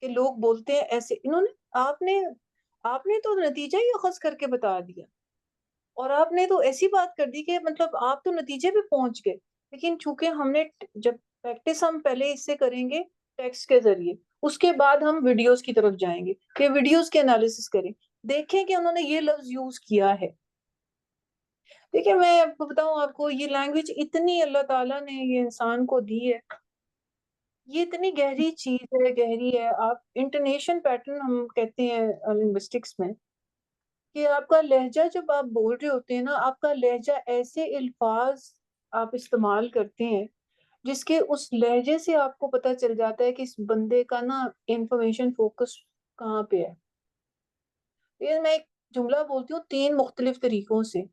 कि लोग बोलते हैं ऐसे, इन्होंने आपने आपने तो नतीजा ही अखज करके बता दिया, और आपने तो ऐसी बात कर दी कि मतलब आप तो नतीजे पे पहुंच गए। लेकिन चूंकि हमने जब प्रैक्टिस हम पहले इससे करेंगे टेक्स्ट के जरिए, उसके बाद हम वीडियोस की तरफ जाएंगे कि वीडियोस के एनालिसिस करें, देखें कि उन्होंने ये लफ्ज यूज किया है। देखिए मैं आपको बताऊं, आपको ये लैंग्वेज इतनी अल्लाह ताला ने ये इंसान को दी है, ये इतनी गहरी चीज है, गहरी है। आप इंटोनेशन पैटर्न हम कहते हैं लिंग्विस्टिक्स में, कि आपका लहजा जब आप बोल रहे होते हैं ना, आपका लहजा ऐसे अल्फाज आप इस्तेमाल करते हैं जिसके उस लहजे से आपको पता चल जाता है कि इस बंदे का ना इंफॉर्मेशन फोकस कहाँ पे है। ये मैं एक जुमला बोलती हूँ 3 मुख्तलिफ तरीकों से,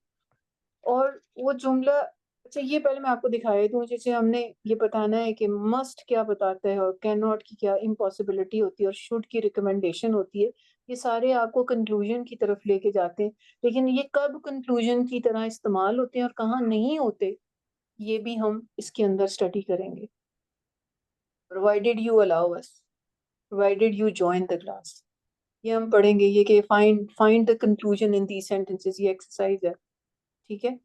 और वो जुमला, अच्छा ये पहले मैं आपको दिखाई दूँ, जैसे हमने ये बताना है कि मस्ट क्या बताता है, और कैन नॉट की क्या इम्पॉसिबिलिटी होती है, और शुड की रिकमेंडेशन होती है। ये सारे आपको कंक्लूजन की तरफ लेके जाते हैं, लेकिन ये कब कंक्लूजन की तरह इस्तेमाल होते हैं और कहाँ नहीं होते, ये भी हम इसके अंदर स्टडी करेंगे। Provided you allow us, provided you join the class, ये हम पढ़ेंगे। ये कि find the conclusion in these sentences, ये एक्सरसाइज है, ठीक है।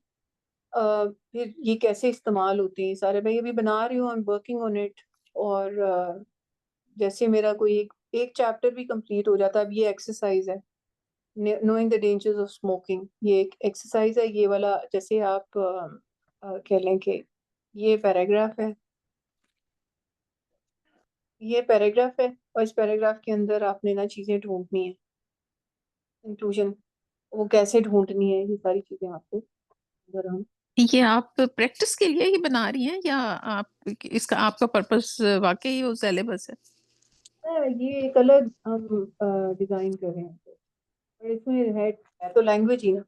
फिर ये कैसे इस्तेमाल होते हैं सारे, मैं ये भी बना रही हूँ, आई एम वर्किंग ऑन इट। और जैसे मेरा कोई एक चैप्टर भी कंप्लीट हो जाता है, अब ये एक्सरसाइज है knowing the dangers of smoking, ये एक एक्सरसाइज है ये वाला। जैसे आप कह लें कि ये पैराग्राफ है, ये पैराग्राफ है, और इस पैराग्राफ के अंदर आपने ना चीजें ढूंढनी है, इंक्लूजन वो कैसे ढूंढनी है, ये सारी चीजें आपको अगर हम ये आप प्रैक्टिस के लिए ही बना रही हैं, या आप इसका आपका पर्पस वाकई वो सिलेबस है? ये एक अलग हम डिजाइन कर रहे हैं, और इसमें है तो लैंग्वेज ही ना,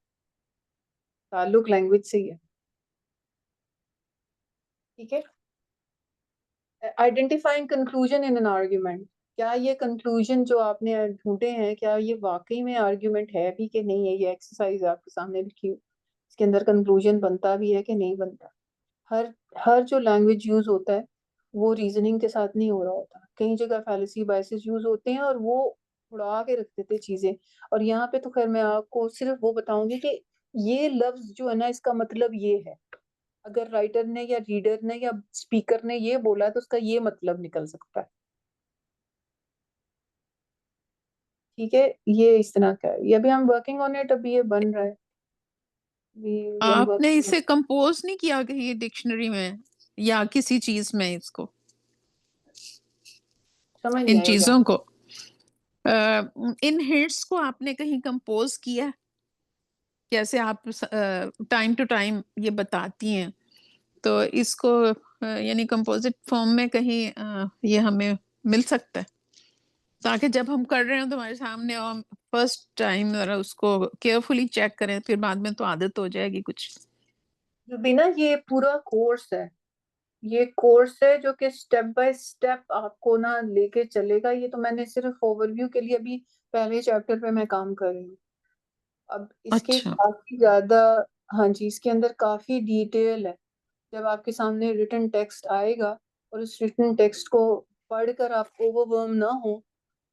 ताल्लुक लैंग्वेज से ही है, ठीक है। Identifying conclusion in an argument, क्या ये कंक्लूजन जो आपने ढूंढे हैं, क्या ये वाकई में आर्ग्यूमेंट है भी कि नहीं है। ये एक्सरसाइज आपके सामने लिखी हुई, इसके अंदर कंक्लूजन बनता भी है कि नहीं बनता। हर हर जो लैंग्वेज यूज होता है वो रीजनिंग के साथ नहीं हो रहा होता, कई जगह फैलेसी बायसेस यूज होते हैं और वो उड़ा के रख देते चीजें। और यहाँ पे तो खैर मैं आपको सिर्फ वो बताऊंगी कि ये लफ्ज जो है ना, इसका मतलब ये है। अगर राइटर ने या रीडर ने या स्पीकर ने ये बोला तो उसका ये मतलब निकल सकता है, ठीक है। ये इस तरह का है, ये अभी हम वर्किंग ऑन इट, अभी ये बन रहा है। आपने इसे कंपोज नहीं किया कहीं डिक्शनरी में या किसी चीज में, इसको समझ इन नहीं आएगा। चीजों को? इन हिट्स को आपने कहीं कंपोज किया? कैसे आप टाइम टू टाइम ये बताती हैं, तो इसको यानी कंपोजिट फॉर्म में कहीं ये हमें मिल सकता है, ताकि जब हम कर रहे हो तुम्हारे सामने और हम फर्स्ट टाइम जरा उसको केयरफुली चेक करें, फिर बाद में तो आदत हो जाएगी कुछ। बिना, ये पूरा कोर्स है, ये कोर्स है जो कि स्टेप बाय स्टेप आपको ना लेके चलेगा। ये तो मैंने सिर्फ ओवरव्यू के लिए अभी पहले चैप्टर पे मैं काम कर रही हूँ। अब इसके अच्छा। काफी ज्यादा, हाँ जी, इसके अंदर काफी डिटेल है। जब आपके सामने रिटन टेक्स्ट आएगा और उस रिटन टेक्स्ट को पढ़कर आप ओवरवेल्म ना हो,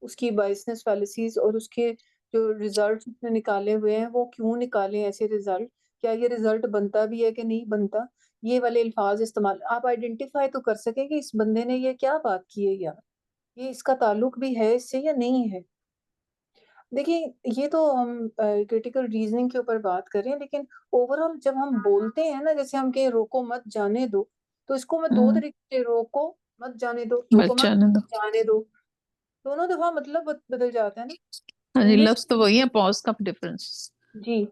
उसकी बायसनेस फैलेसीज और उसके जो रिजल्ट उसने निकाले हुए हैं वो क्यों निकाले ऐसे रिजल्ट, क्या ये रिजल्ट बनता भी है कि नहीं बनता, ये वाले अल्फाज इस्तेमाल आप आइडेंटिफाई तो कर सके कि इस बंदे ने ये क्या बात की है यार, ये इसका ताल्लुक भी है इससे या नहीं है। देखिए, ये तो हम क्रिटिकल रीजनिंग के ऊपर बात कर रहे हैं, लेकिन ओवरऑल जब हम बोलते हैं ना, जैसे हम कहें रोको मत जाने दो, तो इसको मैं दो तरीके से, रोको मत जाने दो, रोको मत बचाने दो। जाने दो, दोनों दफा मतलब बदल जाता है ना। हाँ जी, इंग्लिश, लफ्ज तो वही है, पॉज का डिफरेंस। जी,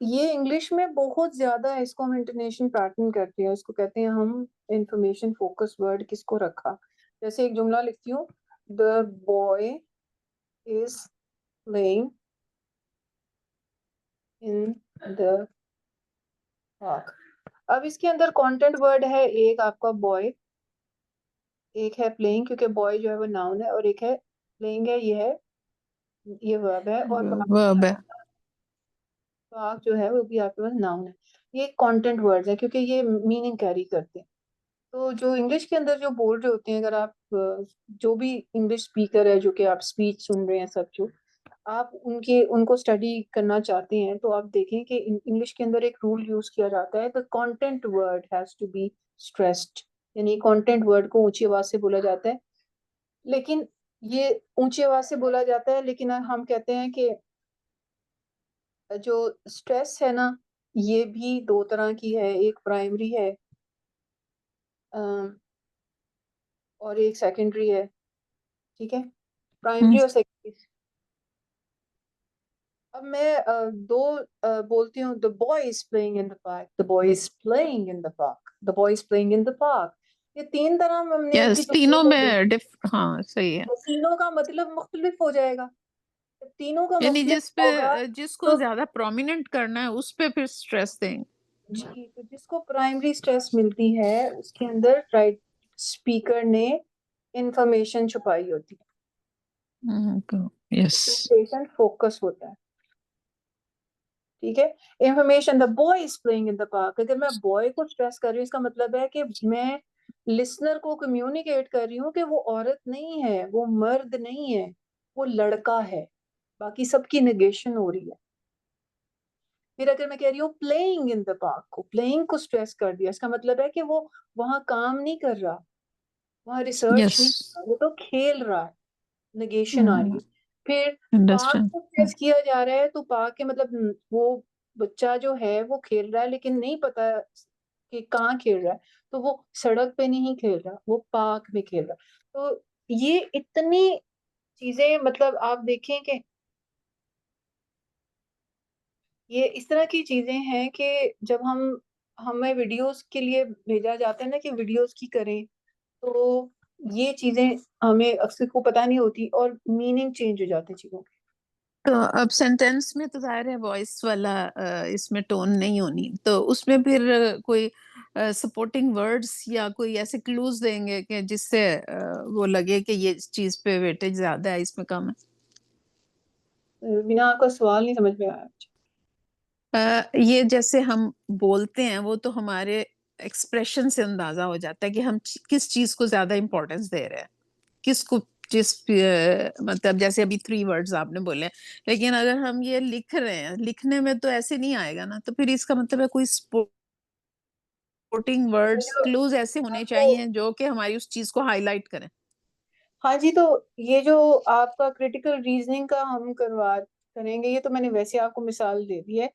ये इंग्लिश में बहुत ज्यादा है, इसको हम इंटोनेशन पैटर्न करते हैं, इसको कहते हैं हम इंफॉर्मेशन फोकस वर्ड किसको रखा। जैसे एक जुमला लिखती हूँ, the boy is playing in the park. अब इसके अंदर कंटेंट वर्ड है, एक आपका बॉय, एक है प्लेइंग, क्योंकि बॉय जो है वो नाउन है, और एक है प्लेइंग है, ये वर्ब है, और वर्ब है। पार्क जो है वो भी आपके पास नाउन है। ये कंटेंट वर्ड्स है क्योंकि ये मीनिंग कैरी करते हैं। तो जो इंग्लिश के अंदर जो बोल रहे होते हैं, अगर आप जो भी इंग्लिश स्पीकर है, जो कि आप स्पीच सुन रहे हैं, सब जो आप उनको स्टडी करना चाहते हैं, तो आप देखें कि इंग्लिश के अंदर एक रूल यूज किया जाता है, the content word has to be stressed, यानी कंटेंट वर्ड को ऊंची आवाज से बोला जाता है। लेकिन ये ऊंची आवाज से बोला जाता है, लेकिन हम कहते हैं कि जो स्ट्रेस है ना, ये भी दो तरह की है, एक प्राइमरी है और एक सेकेंडरी है, ठीक है, प्राइमरी और सेकेंडरी। अब मैं बोलती हूँ, the boy is playing in the park, the boy is playing in the park, the boy is playing in the park. ये तीन तरह में हमने एक ही यस, तीनों में हाँ सही है। तीनों का मतलब मुख्तलिफ हो जाएगा। जब तीनों का यानी मुख्तलिफ होगा जिसको तो ज्यादा प्रोमिनेंट करना है उस पे फिर स्ट्रेस देंगे। जी, तो जिसको प्राइमरी स्ट्रेस मिलती है उसके अंदर राइट स्पीकर ने इंफॉर्मेशन छुपाई होती है, यस। कंसंट्रेशन फोकस होता है, ठीक है। Information, the boy is playing in the park, अगर मैं बॉय को स्ट्रेस कर रही हूँ, इसका मतलब है कि मैं लिसनर को कम्युनिकेट कर रही हूँ कि वो औरत नहीं है, वो मर्द नहीं है, वो लड़का है, बाकी सबकी नेगेशन हो रही है। फिर अगर मैं कह रही हूँ प्लेइंग इन द पार्क, को प्लेइंग को स्ट्रेस कर दिया, इसका मतलब है कि वो वहां काम नहीं कर रहा, वहां रिसर्च यस, नहीं कर रहा, वो तो खेल रहा है, नेगेशन आ रही है। फिर पार्क अंडरस्टैंड। को स्ट्रेस किया जा रहा है, तो पार्क के मतलब वो बच्चा जो है वो खेल रहा है, लेकिन नहीं पता कि कहाँ खेल रहा है, तो वो सड़क पे नहीं खेल रहा, वो पार्क में खेल रहा है। तो ये इतनी चीजें, मतलब आप देखें कि ये इस तरह की चीजें हैं कि जब हमें वीडियोस के लिए भेजा जाता है ना कि वीडियोस की करें, तो ये चीजें हमें अक्सर को पता नहीं होती और मीनिंग चेंज हो जाते हैं चीजों के। तो अब सेंटेंस में तो जाहिर है वॉइस वाला इसमें टोन नहीं होनी, तो उसमें फिर कोई सपोर्टिंग वर्ड्स या कोई ऐसे क्लूज देंगे कि जिससे वो लगे कि ये इस चीज पे वेटेज ज्यादा है, इसमें कम है। बिना आपका सवाल नहीं समझ में आया मुझे। ये जैसे हम बोलते हैं वो तो हमारे एक्सप्रेशन से अंदाजा हो जाता है कि हम किस चीज को ज्यादा इंपॉर्टेंस दे रहे हैं, किसको मतलब जैसे अभी 3 वर्ड्स आपने बोले, लेकिन अगर हम ये लिख रहे हैं, लिखने में तो ऐसे नहीं आएगा ना, तो फिर इसका मतलब है कोई सपोर्टिंग वर्ड्स जो क्लूज ऐसे होने आपको, चाहिए जो कि हमारी उस चीज को हाईलाइट करें। हाँ जी, तो ये जो आपका क्रिटिकल रीजनिंग का हम करेंगे, ये तो मैंने वैसे आपको मिसाल दे दी है।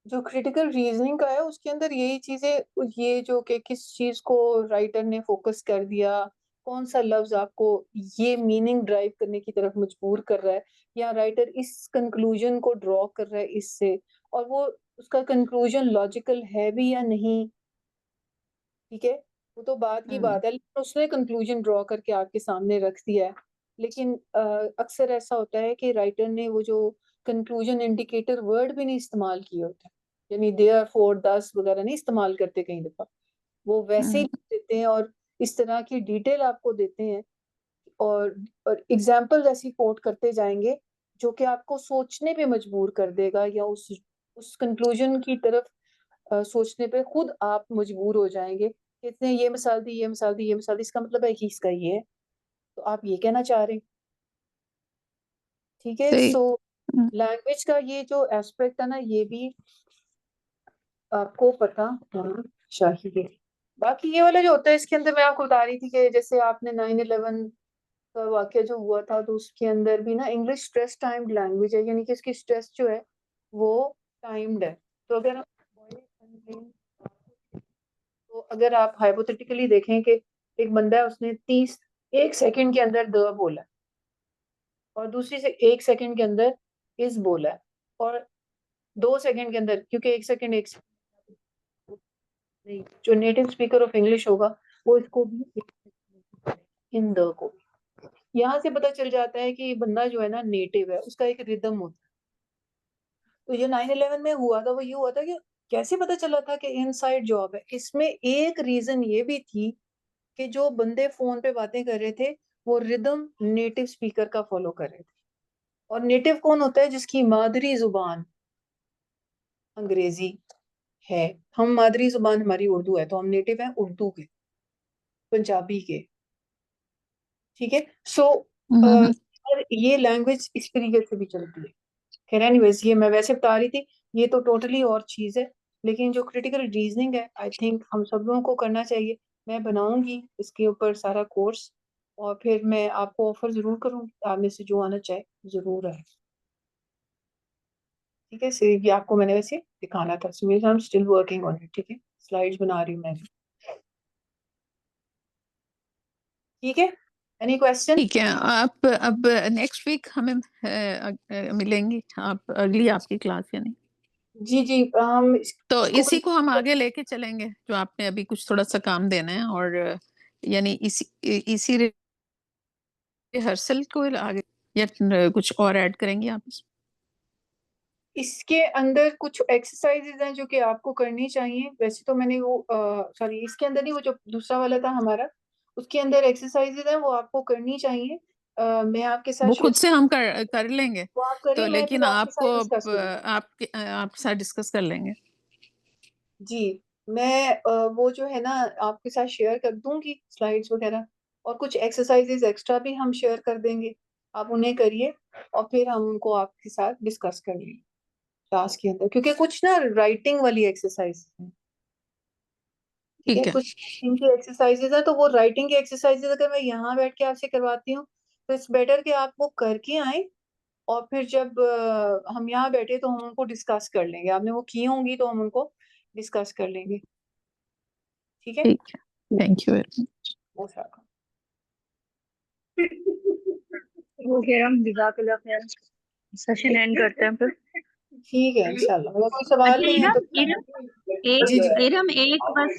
जो क्रिटिकल रीजनिंग का है उसके अंदर यही चीजें, ये जो कि किस चीज को राइटर ने फोकस कर दिया, कौन सा लफ्ज आपको ये मीनिंग ड्राइव करने की तरफ मजबूर कर रहा है, या राइटर इस कंक्लूजन को ड्रॉ कर रहा है इससे, और वो उसका कंक्लूजन लॉजिकल है भी या नहीं, ठीक है, वो तो बात की बात है, लेकिन उसने कंक्लूजन ड्रॉ करके आपके सामने रख दिया है। लेकिन अक्सर ऐसा होता है कि राइटर ने वो जो कंक्लूजन इंडिकेटर वर्ड भी नहीं इस्तेमाल किए होते, यानी देयर फोर दस वगैरह नहीं इस्तेमाल करते कई दफा, वो वैसे ही देते हैं और इस तरह की डिटेल आपको देते हैं, और एग्जाम्पल ऐसी कोट करते जाएंगे जो कि आपको सोचने पे मजबूर कर देगा, या उस कंक्लूजन की तरफ सोचने पे खुद आप मजबूर हो जाएंगे कि इसने ये मिसाल दी, ये मिसाल दी, ये मिसाल दी, इसका मतलब है कि इसका ये है, तो आप ये कहना चाह रहे हैं, ठीक है। सही। सो लैंग्वेज का ये जो एस्पेक्ट है ना, ये भी आपको पता होना चाहिए। बाकी ये वाला जो होता है, इसके अंदर मैं आपको बता रही थी कि जैसे आपने 9/11 का वाक्य जो हुआ था, तो उसके अंदर भी ना इंग्लिश स्ट्रेस टाइम्ड लैंग्वेज है, यानी कि इसकी स्ट्रेस जो है वो टाइम्ड है। तो अगर आप हाइपोथेटिकली देखें कि एक बंदा है, उसने 1 सेकंड के अंदर द बोला है, और दूसरी से 1 सेकंड के अंदर इस बोला है, और 2 सेकंड के अंदर, क्योंकि 1 सेकंड नहीं, जो नेटिव स्पीकर ऑफ इंग्लिश होगा वो इसको भी इन द को, यहाँ से पता चल जाता है कि बंदा जो है ना नेटिव है, उसका एक रिदम होता है। तो ये 9/11 में हुआ था, वो ये हुआ था कि कैसे पता चला था कि इनसाइड जॉब है। इसमें एक रीजन ये भी थी कि जो बंदे फोन पे बातें कर रहे थे वो रिदम नेटिव स्पीकर का फॉलो कर रहे थे, और नेटिव कौन होता है? जिसकी मादरी जुबान अंग्रेजी है। हम मादरी जुबान हमारी उर्दू है, तो हम नेटिव हैं उर्दू के, पंजाबी के, ठीक है। सो ये लैंग्वेज इस तरीके से भी चलती है। खैर एनीवेज, ये मैं वैसे बता रही थी, ये तो टोटली और चीज है, लेकिन जो क्रिटिकल रीजनिंग है आई थिंक हम सब लोगों को करना चाहिए। मैं बनाऊंगी इसके ऊपर सारा कोर्स, और फिर मैं आपको ऑफर जरूर करूंगी, आप में से जो आना चाहे जरूर आए, ठीक है। सो ये आपको मैंने वैसे दिखाना था, so I am still working on it, ठीक है, स्लाइड्स बना रही हूँ मैं भी, ठीक है। Any question? ठीक है, आप अब नेक्स्ट वीक हमें मिलेंगी, आप अगली आपकी क्लास यानी, जी जी, हम तो इसको इसी को हम आगे लेके चलेंगे, जो आपने अभी कुछ थोड़ा सा काम देना है, और यानी इसी रिहर्सल को आगे, या कुछ और ऐड करेंगे आप इसमें? इसके अंदर कुछ एक्सरसाइजेज हैं जो कि आपको करनी चाहिए। वैसे तो मैंने वो सॉरी, इसके अंदर नहीं, वो जो दूसरा वाला था हमारा, उसके अंदर एक्सरसाइजेज हैं, वो आपको करनी चाहिए। मैं आपके साथ वो शेयर, खुद से हम कर लेंगे, वो आप तो करें, मैं लेकिन फिर आपके आपको साथ अब डिस्कस करूंगी। आपके साथ डिस्कस कर लेंगे। जी, मैं वो जो है ना आपके साथ शेयर कर दूंगी स्लाइड्स वगैरह, और कुछ एक्सरसाइजेज एक्स्ट्रा भी हम शेयर कर देंगे, आप उन्हें करिए, और फिर हम उनको आपके साथ डिस्कस कर लेंगे क्लास के अंदर, क्योंकि कुछ ना राइटिंग वाली एक्सरसाइज है, ठीक है, ठीक है, कुछ राइटिंग की एक्सरसाइजेज है। तो वो राइटिंग की एक्सरसाइजेज अगर मैं यहाँ बैठ के आपसे करवाती हूँ, तो इट्स बेटर कि आप वो करके आए, और फिर जब हम यहाँ बैठे तो हम उनको डिस्कस कर लेंगे, आपने वो की होंगी तो हम उनको डिस्कस कर लेंगे, ठीक है। ठीक है, thank you very much. Most welcome. वो कह रहा हम जज़ाकल्लाह खैर, सेशन एंड करते हैं फिर। ठीक है, इंशाल्लाह, अगर कोई सवाल अच्छा नहीं है तो इरम, जी जी। एक बस